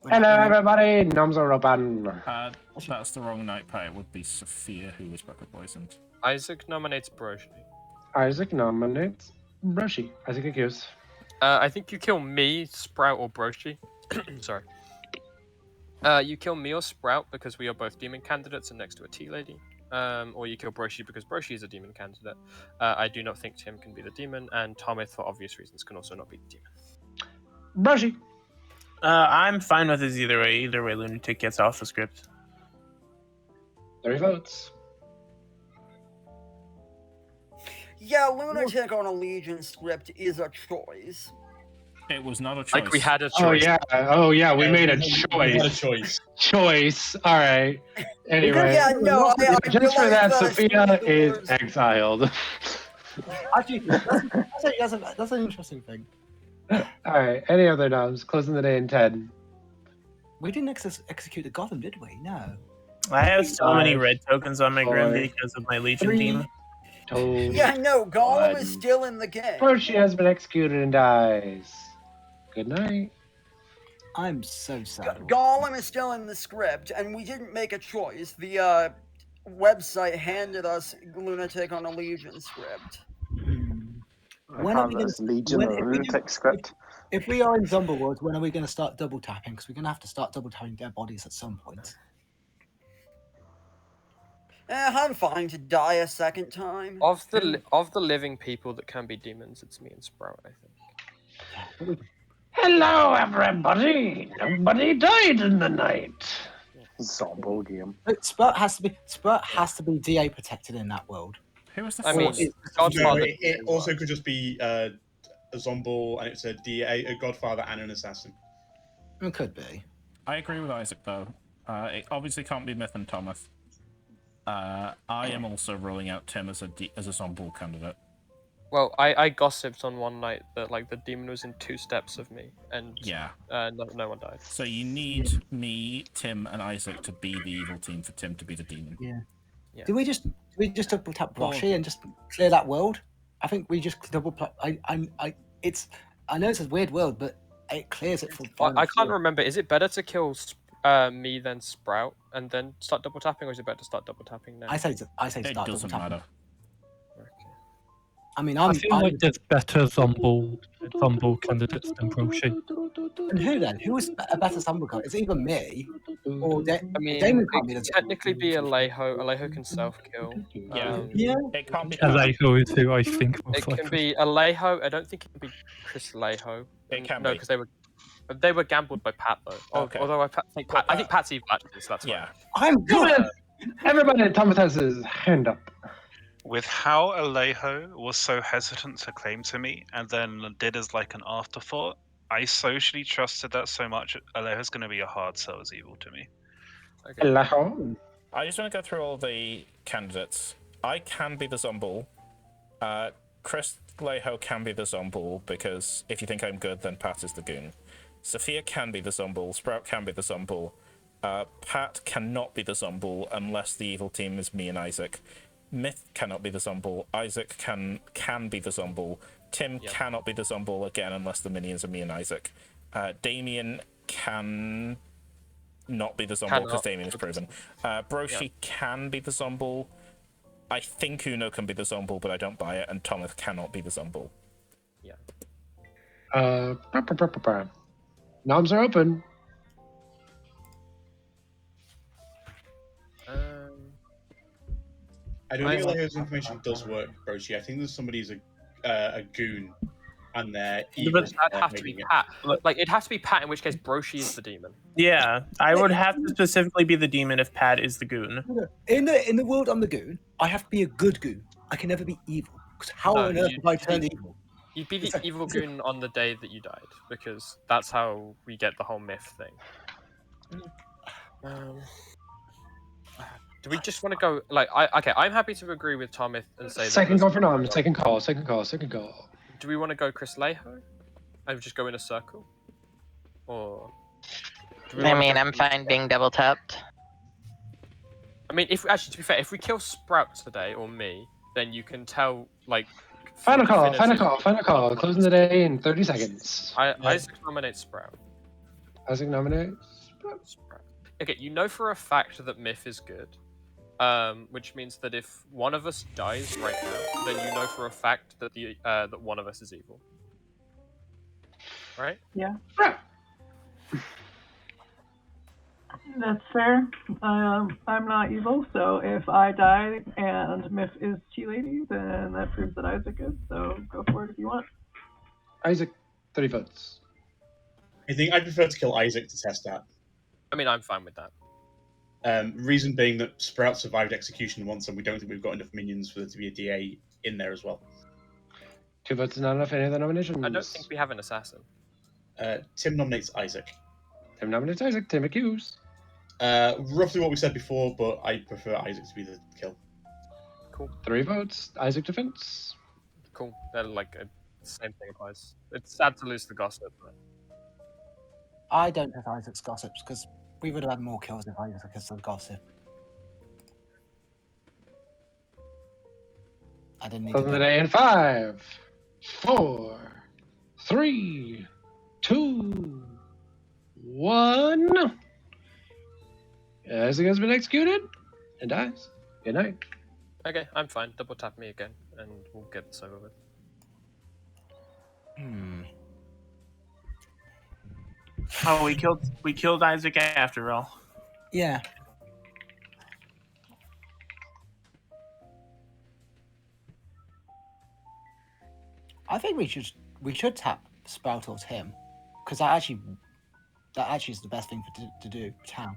Hello, everybody. Nomzo Roban. That's the wrong night pair. It would be Sophia who was Pucker poisoned. Isaac nominates Broshi. Isaac nominates Broshi. Isaac accused. I think you kill me, Sprout, or Broshi. Sorry. You kill me or Sprout because we are both demon candidates and next to a tea lady. Or you kill Broshi because Broshi is a demon candidate. I do not think Tim can be the demon, and Tomith, for obvious reasons, can also not be the demon. Broshi. I'm fine with this either way. Either way, Lunatic gets off the script. 3 votes. Yeah, Lunatic on a Legion script is a choice. It was not a choice. Like we had a Oh choice. yeah, we made a We choice. had a choice. Choice. All right. Anyway, Yeah, no, I just for realized that, that Sophia is exiled. Actually, that's an interesting thing. All right. Any other noms? Closing the day in 10. We didn't execute the Gotham, did we? No. I have so many 5, red tokens on my grim 4, because of my Legion 3, team. 2. Yeah, no, Gollum is 1. still in the game. Broshi has been executed and dies. Good night. I'm so sad. Gollum is still in the script, and we didn't make a choice. The website handed us Lunatic on a Legion script. When are we going to Legion or Lunatic script? If we are in Zombo World, when are we going to start double tapping? Because we're going to have to start double tapping dead bodies at some point. I'm fine to die a second time. Of the living people that can be demons, it's me and Sprout, I think. Hello, everybody. Nobody died in the night. Zombo game. But Spurt has to be DA protected in that world. Who was the I mean, first? No, Godfather. it also could just be a Zomball, and it's a Godfather and an Assassin. It could be. I agree with Isaac though. It obviously can't be Myth and Thomas. I am also ruling out Tim as a Zomball candidate. Well, I gossiped on one night that like the demon was in 2 steps of me, and Yeah. no one died. So you need me, Tim, and Isaac to be the evil team for Tim to be the demon. Yeah. Yeah. Do we just double tap Broshi and just clear that world? I think we just double tap. I know it's a weird world, but it clears it for. I can't remember. Is it better to kill me than Sprout and then start double tapping, or is it better to start double tapping now? I say It start double doesn't tapping. matter. I mean, I feel like there's better Zomball candidates than Broshi. And who then? Who is a better Zombo card? It's either me or I mean, Damon it can't be can the technically be Alejo. Alejo can self-kill. Yeah. Yeah. It can't be. Alejo is who I think It most can likely. be Alejo. I don't think it can be Chris Alejo. It can No, be. because they were gambled by Pat though. Okay. Although I think Pat's evil actually, so that's fine. Yeah. I'm good. Everybody at Thomas has his hand up. With how Alejo was so hesitant to claim to me, and then did as like an afterthought, I socially trusted that so much. Alejo's going to be a hard sell as evil to me. Alejo. I just want to go through all the candidates. I can be the Zomball. Chris Lejo can be the Zomball, because if you think I'm good, then Pat is the goon. Sophia can be the Zomball. Sprout can be the Zomball. Pat cannot be the Zomball unless the evil team is me and Isaac. Myth cannot be the Zomball. Isaac can be the Zomball. Tim cannot be the Zomball again unless the minions are me and Isaac. Damien can not be the Zomball because Damien is proven. Broshi can be the Zomball. I think Uno can be the Zomball, but I don't buy it. And Thomas cannot be the Zomball. Yeah. Noms are open. I don't think Alejo's information does work, Broshi. I think there's somebody who's a goon, and they're evil. But that'd have to be Pat. Like, it'd have to be Pat, in which case Broshi is the demon. Yeah, I would have to specifically be the demon if Pat is the goon. In the world I'm the goon, I have to be a good goon. I can never be evil. Because how on earth have I turned evil? You'd be the evil goon on the day that you died, because that's how we get the whole myth thing. Do we just want to go like okay? I'm happy to agree with Tomith and say Second call for Nom. Second call. Second call. Second call. Do we want to go Chris Lejo and just go in a circle, or? I mean, I'm fine being double tapped. I mean, if actually to be fair, if we kill Sprout today or me, then you can tell like. Final call. Final call. Final call. Closing the day in 30 seconds. Isaac nominates Sprout. Isaac nominates Sprout. Okay, you know for a fact that Myth is good. Which means that if one of us dies right now, then you know for a fact that that one of us is evil. Right? Yeah. That's fair. I'm not evil, so if I die and Myth is Chi-Lady, then that proves that Isaac is, so go for it if you want. Isaac, 30 votes. I think I'd prefer to kill Isaac to test that. I mean, I'm fine with that. Reason being that Sprout survived execution once, and we don't think we've got enough minions for there to be a DA in there as well. 2 votes is not enough. Any other nominations? I don't think we have an assassin. Tim nominates Isaac. Tim nominates Isaac. Tim accused. Roughly what we said before, but I prefer Isaac to be the kill. Cool. 3 votes. Isaac defense. Cool. They're like same thing applies. It's sad to lose the gossip. But... I don't have Isaac's gossips because we would have had more kills if Isaac had the gossip. I didn't need Closing the day in 5, 4, 3, 2, 1. Isaac has been executed and dies. Good night. Okay, I'm fine. Double tap me again, and we'll get this over with. Oh, we killed Isaac after all. Yeah. I think we should tap Sprout or Tim, because that actually is the best thing to do. Town.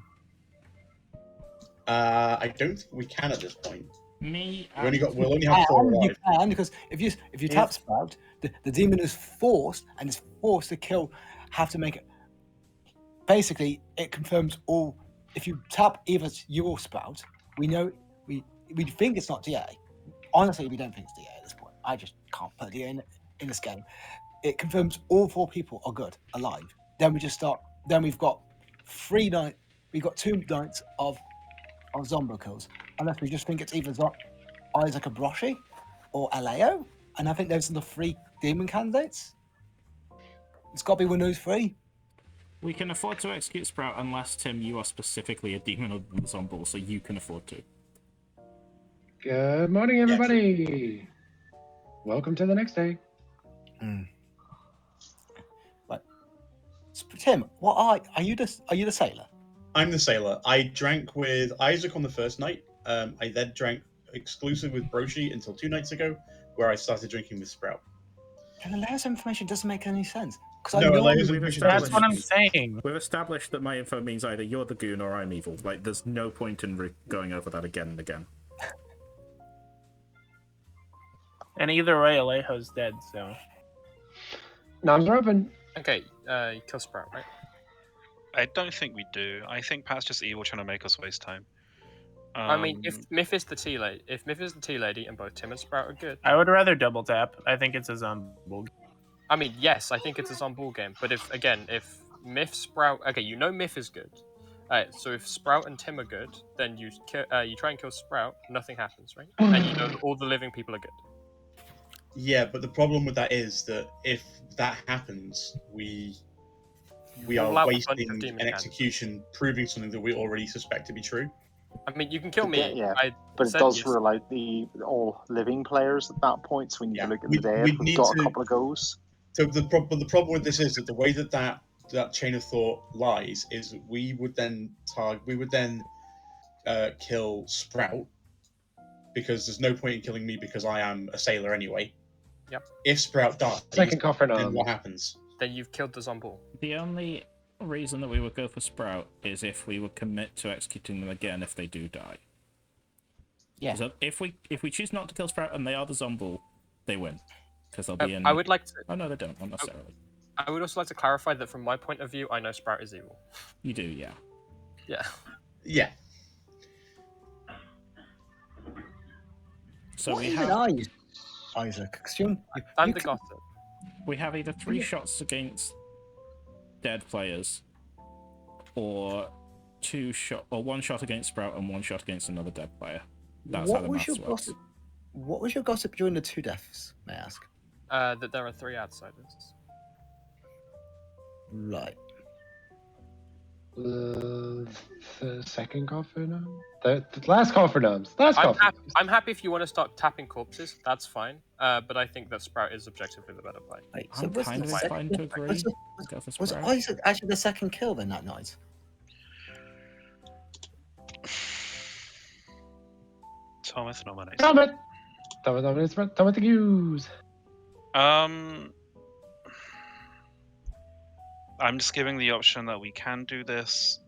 I don't think we can at this point. We'll only have 4 alive. You can, because if you tap Sprout, the demon is forced to kill. Have to make it. Basically, it confirms all. If you tap either you or Sprout, we know we think it's not DA. Honestly, we don't think it's DA at this point. I just can't put DA in this game. It confirms all 4 people are good, alive. Then we just start. Then we've got 3 nights. We've got 2 nights of Zombo kills. Unless we just think it's either Isaac and Broshi or Alejo. And I think those are the 3 demon candidates. It's got to be one of those 3. We can afford to execute Sprout unless, Tim, you are specifically a demon other than Zomball, so you can afford to. Good morning, everybody. Welcome to the next day. But Tim, what are you the sailor? I'm the sailor. I drank with Isaac on the first night. I then drank exclusive with Broshi until 2 nights ago, where I started drinking with Sprout. And the layers of information doesn't make any sense. That's what I'm saying. We've established that my info means either you're the goon or I'm evil. Like, there's no point in going over that again and again. And either way, Alejo's dead, so. Noms are open. Okay, you kill Sprout, right? I don't think we do. I think Pat's just evil trying to make us waste time. I mean, if Myth is the tea lady, and both Tim and Sprout are good. I would rather double tap. I think it's a zombie. I mean, yes, I think it's a zombie game. But if Myth, Sprout, okay, you know Myth is good. Alright, so if Sprout and Tim are good, then you try and kill Sprout, nothing happens, right? And you know all the living people are good. Yeah, but the problem with that is that if that happens, we are wasting an execution proving something that we already suspect to be true. I mean, you can kill me. Yeah, but it does rule out the all living players at that point. So when you look at the dead, we've got a couple of goes. So the problem with this is that the way that chain of thought lies is we would then kill Sprout because there's no point in killing me because I am a sailor anyway. Yep. If Sprout dies, Second coffer now. then what happens? Then you've killed the zombie. The only reason that we would go for Sprout is if we would commit to executing them again if they do die. Yeah. So if we choose not to kill Sprout and they are the zombie, they win. Because they'll be in... I would like to... Oh no, they don't, not necessarily. I would also like to clarify that from my point of view, I know Sprout is evil. You do, yeah. Yeah. Yeah. So What we even have... are you, Isaac? 'Cause I'm the gossip. We have either 3 shots against dead players, or 1 shot against Sprout and 1 shot against another dead player. That's how the maths works. Gossip? What was your gossip during the 2 deaths, may I ask? That there are 3 outsiders. Right. The second coffer now? The last coffer noms. I'm happy if you want to start tapping corpses, that's fine. But I think that Sprout is objectively the better play. Wait, I'm kind of inclined to agree. Go for Was Sprout. Isaac actually the second kill then that night? Thomas nominates. Thomas nominates Thomas the Hughes. I'm just giving the option that we can do this.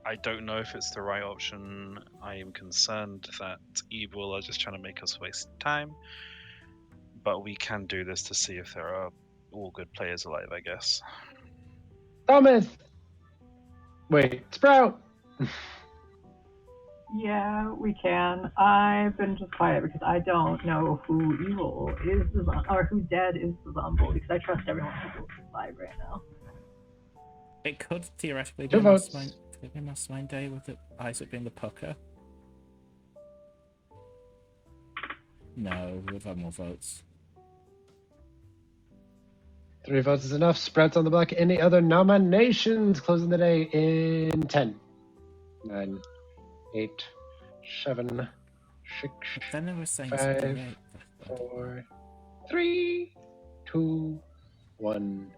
I don't know if it's the right option. I am concerned that evil are just trying to make us waste time. But we can do this to see if there are all good players alive, I guess. Thomas! Wait, Sprout! Yeah, we can. I've been just quiet because I don't know who evil is or who dead is the zombie because I trust everyone who's alive right now. It could theoretically be 2 a votes. Mastermind Day with Isaac being the pucker. No, we've had more votes. 3 votes is enough. Sprout's on the block. Any other nominations? Closing the day in 10, 9, 8, 7, 6, Then they were saying 5, 4, 3, 2, 1.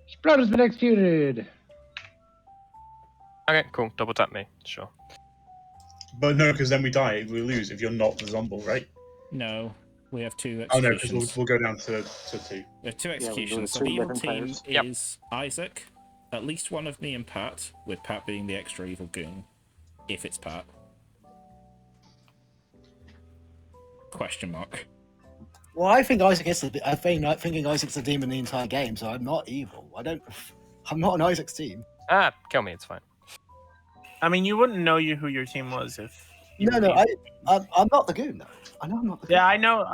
Sprout has been executed. Okay, cool. Double tap me. Sure. But no, because then we die. We lose if you're not the zombie, right? No, we have 2 Oh no, executions. because we'll go down to 2. We have 2 we'll do executions. So two the evil living team players. is Isaac, at least one of me and Pat, with Pat being the extra evil goon, if it's Pat. Question mark. Well, I think Isaac is. I think thinking Isaac's the demon the entire game, so I'm not evil. I'm not on Isaac's team. Kill me. It's fine. I mean, you wouldn't know who your team was if. No, I'm not the goon. Though. I know I'm not the goon. Yeah, I know.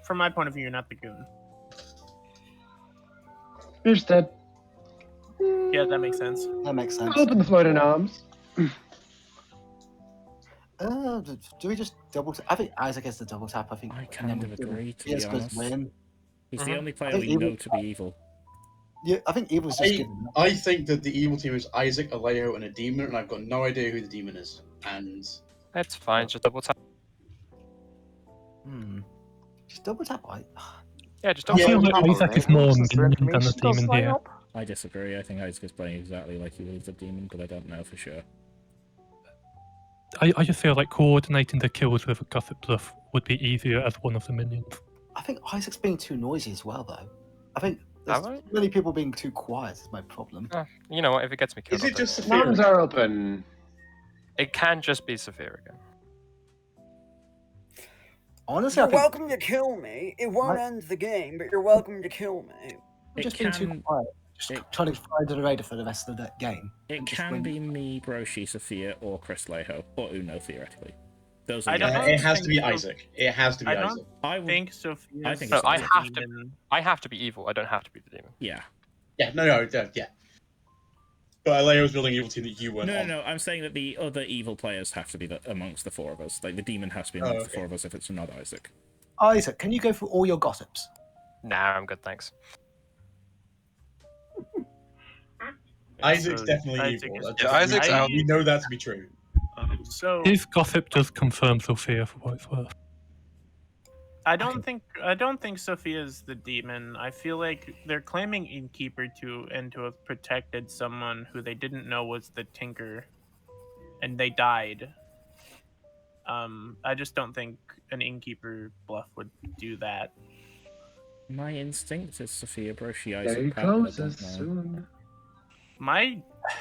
From my point of view, you're not the goon. You're just dead. Yeah, that makes sense. That makes sense. Open the floor to noms. Do we just double tap? I think Isaac gets the double tap. I think. I kind of agree, to be Yes, honest. win. He's the only I player think we know evil- to be evil. Yeah, I think evil's just good. I think that the evil team is Isaac, Alejo, and a demon, and I've got no idea who the demon is. And It's fine. Just double tap. Just double tap. Yeah, just I double feel tap. like Isaac is more minion than the demon here. I disagree. I think Isaac is playing exactly like he was the demon, but I don't know for sure. I just feel like coordinating the kills with a Gossip Bluff would be easier as one of the minions. I think Isaac's being too noisy as well, though. I think there's Am I? too many people being too quiet is my problem. You know what? If it gets me killed, is I'll it take just Noms Saphira? are open. It can just be Saphir again. Honestly, I You're think welcome to kill me. It won't end the game, but you're welcome to kill me. Just being too quiet. Just trying to find a raider for the rest of the game. It can be me, Broshi, Sophia, or Chris Leho, or Uno, theoretically. Those are it has to be Isaac. It has to be Isaac. I think Sophia. I think No, it's I Isaac. have to be evil. I don't have to be the demon. Yeah. Yeah, no, yeah. But Alejo's building an evil team that you weren't on. No, I'm saying that the other evil players have to be amongst the four of us. Like, the demon has to be amongst the four of us if it's not Isaac. Isaac, can you go through all your gossips? Nah, I'm good, thanks. Isaac's definitely Isaac evil. Yeah, Isaac's out. We know that to be true. So His gossip does confirm Sophia for what it's worth. I don't think Sophia's the demon. I feel like they're claiming Innkeeper to have protected someone who they didn't know was the Tinker, and they died. I just don't think an Innkeeper bluff would do that. My instinct is Sophia, Broshi, Isaac, Very Pat, but I close don't as know. soon.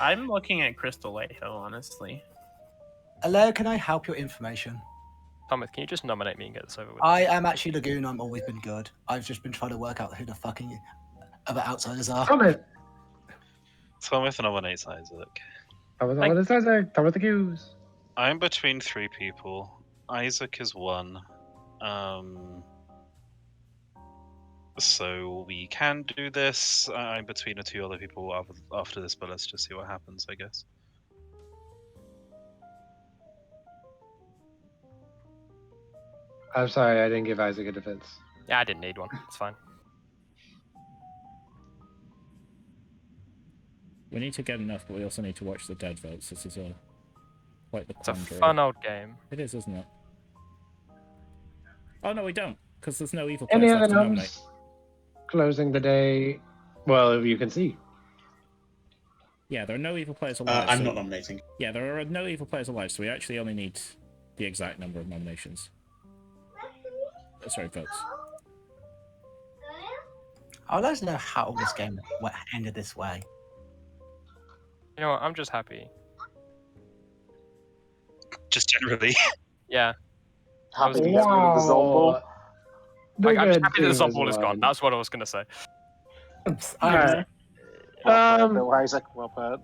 I'm looking at Crystal Leho, honestly. Alejo, can I help your information? Thomas, can you just nominate me and get this over with? I am actually Lagoon. I've always been good. I've just been trying to work out who the fucking other outsiders are. Thomas nominates Isaac. Thomas Isaac. Thomas the Q's. I'm between 3 people. Isaac is 1. So we can do this. I'm between 2 other people after this, but let's just see what happens, I guess. I'm sorry, I didn't give Isaac a defense. Yeah, I didn't need one. It's fine. We need to get enough, but we also need to watch the dead votes. This is quite the It's a quandary. fun old game. It is, isn't it? Oh no, we don't, because there's no evil Any players other left to nominate. noms? Closing the day. Well, you can see. Yeah, there are no evil players alive. I'm so- not nominating. Yeah, there are no evil players alive, so we actually only need the exact number of nominations. Sorry, votes. I would like to know how this game ended this way. You know what? I'm just happy. Just generally. Yeah. Happy to get rid of the Zomball. Like, I'm just happy that the Zomball is gone. That's what I was going to say. Alright. Bill Isaac, well put.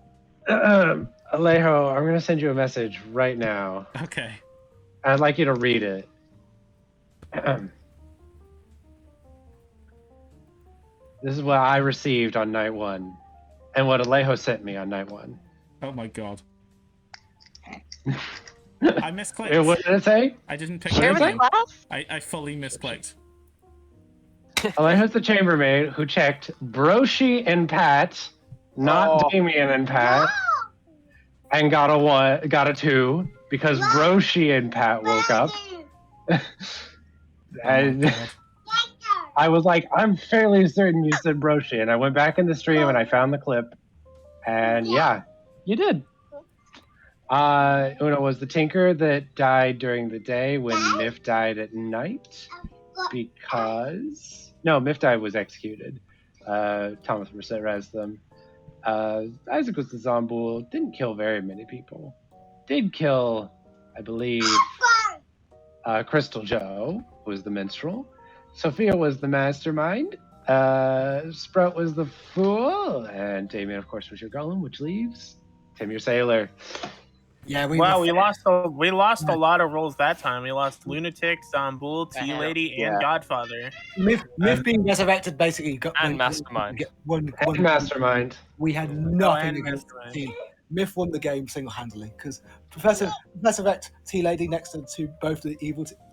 Alejo, I'm going to send you a message right now. Okay. I'd like you to read it. This is what I received on night 1, and what Alejo sent me on night 1. Oh my god. I misclicked. What did it say? I didn't pick Share with anything. class? I fully misclicked. Alejo's the chambermaid who checked Broshi and Pat, not Damien and Pat, and got a 2 because Broshi and Pat woke up. And I was like, I'm fairly certain you said Broshi, and I went back in the stream and I found the clip, and yeah, you did. Uno was the Tinker that died during the day when Miff died at night, because Miff was executed. Thomas res them. Isaac was the Zomboul, didn't kill very many people. Did kill, I believe, Crystal Joe was the minstrel. Sophia was the mastermind. Sprout was the fool, and Damien, of course, was your golem, which leaves Tim, your sailor. Yeah, we lost a lot of roles that time. We lost Lunatic, Zomboul, Tea Lady, and Godfather. Myth being resurrected basically got Mastermind. Mastermind. We had nothing against the team. Myth won the game single-handedly because Professor Vect, Tea Lady next to both the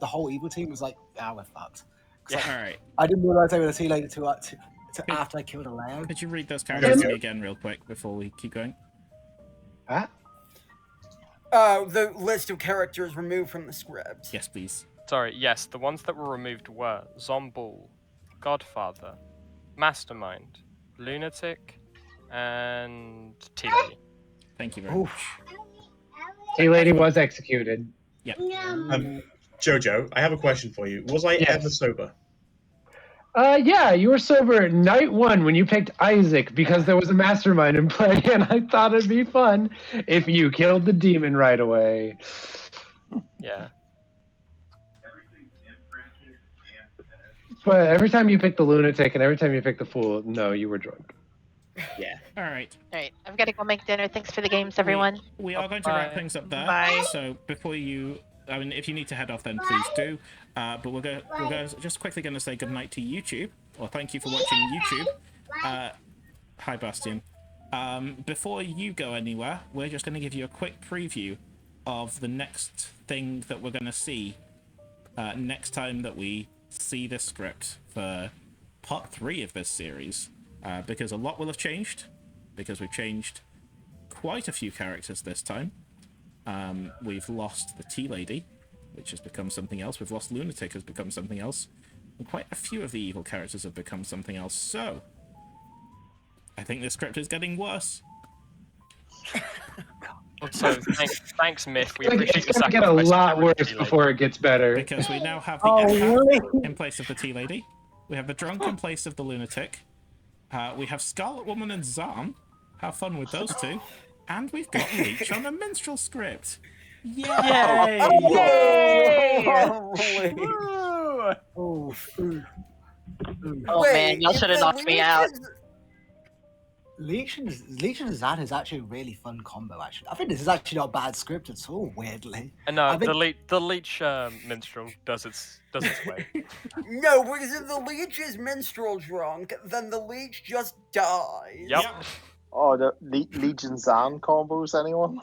whole evil team was like, we're fucked. Yeah. All right. I didn't realize they were the Tea Lady to after I killed Alejo. Could you read those characters to me again real quick before we keep going? The list of characters removed from the script. Yes, please. Sorry, yes, the ones that were removed were Zomboul, Godfather, Mastermind, Lunatic, and Tea Lady. Thank you very much. Tea Lady was executed. Yeah. Jojo, I have a question for you. Was I ever sober? Yeah, you were sober at night 1 when you picked Isaac because there was a mastermind in play, and I thought it'd be fun if you killed the demon right away. Yeah. But every time you pick the lunatic and every time you pick the fool, no, you were drunk. Yeah. All right. All right, I've got to go make dinner. Thanks for the games, everyone. We are going to wrap things up there. Bye. So before you, I mean, if you need to head off, then please do. But we're just quickly going to say goodnight to YouTube, or thank you for watching YouTube. Hi, Bastian. Before you go anywhere, we're just going to give you a quick preview of the next thing that we're going to see next time that we see this script for part 3 of this series, because a lot will have changed, because we've changed quite a few characters this time. We've lost the Tea Lady, which has become something else. We've lost Lunatic, has become something else. And quite a few of the evil characters have become something else. So, I think this script is getting worse. So, thanks, Myth. We It's appreciate your gonna get a sacrifice. lot worse before it gets better. Because we now have the Empath in place of the Tea Lady. We have the Drunk in place of the Lunatic. We have Scarlet Woman and Zahn. Have fun with those two. And we've got Leech on the Minstrel script. Yay! Oh, Oh man, y'all should have knocked me out. Leech and Zan is actually a really fun combo, actually. I think this is actually not a bad script at all, weirdly. No, I think... the Leech Minstrel does its way. No, because if the Leech is Minstrel drunk, then the Leech just dies. Yep. Oh, the Legion Zan combos, anyone?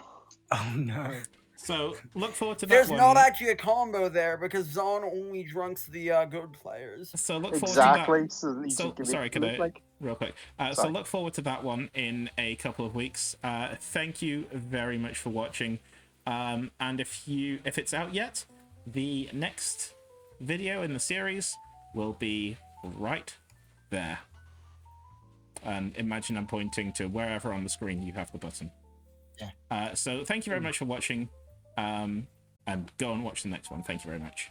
Oh no. So, look forward to that There's one. not actually a combo there, because Zahn only drunks the good players. So look forward Exactly. to that. So, sorry, can I... Real quick. So look forward to that one in a couple of weeks. Thank you very much for watching. And if it's out yet, the next video in the series will be right there. And imagine I'm pointing to wherever on the screen you have the button. Yeah. So thank you very much for watching. And go and watch the next one. Thank you very much.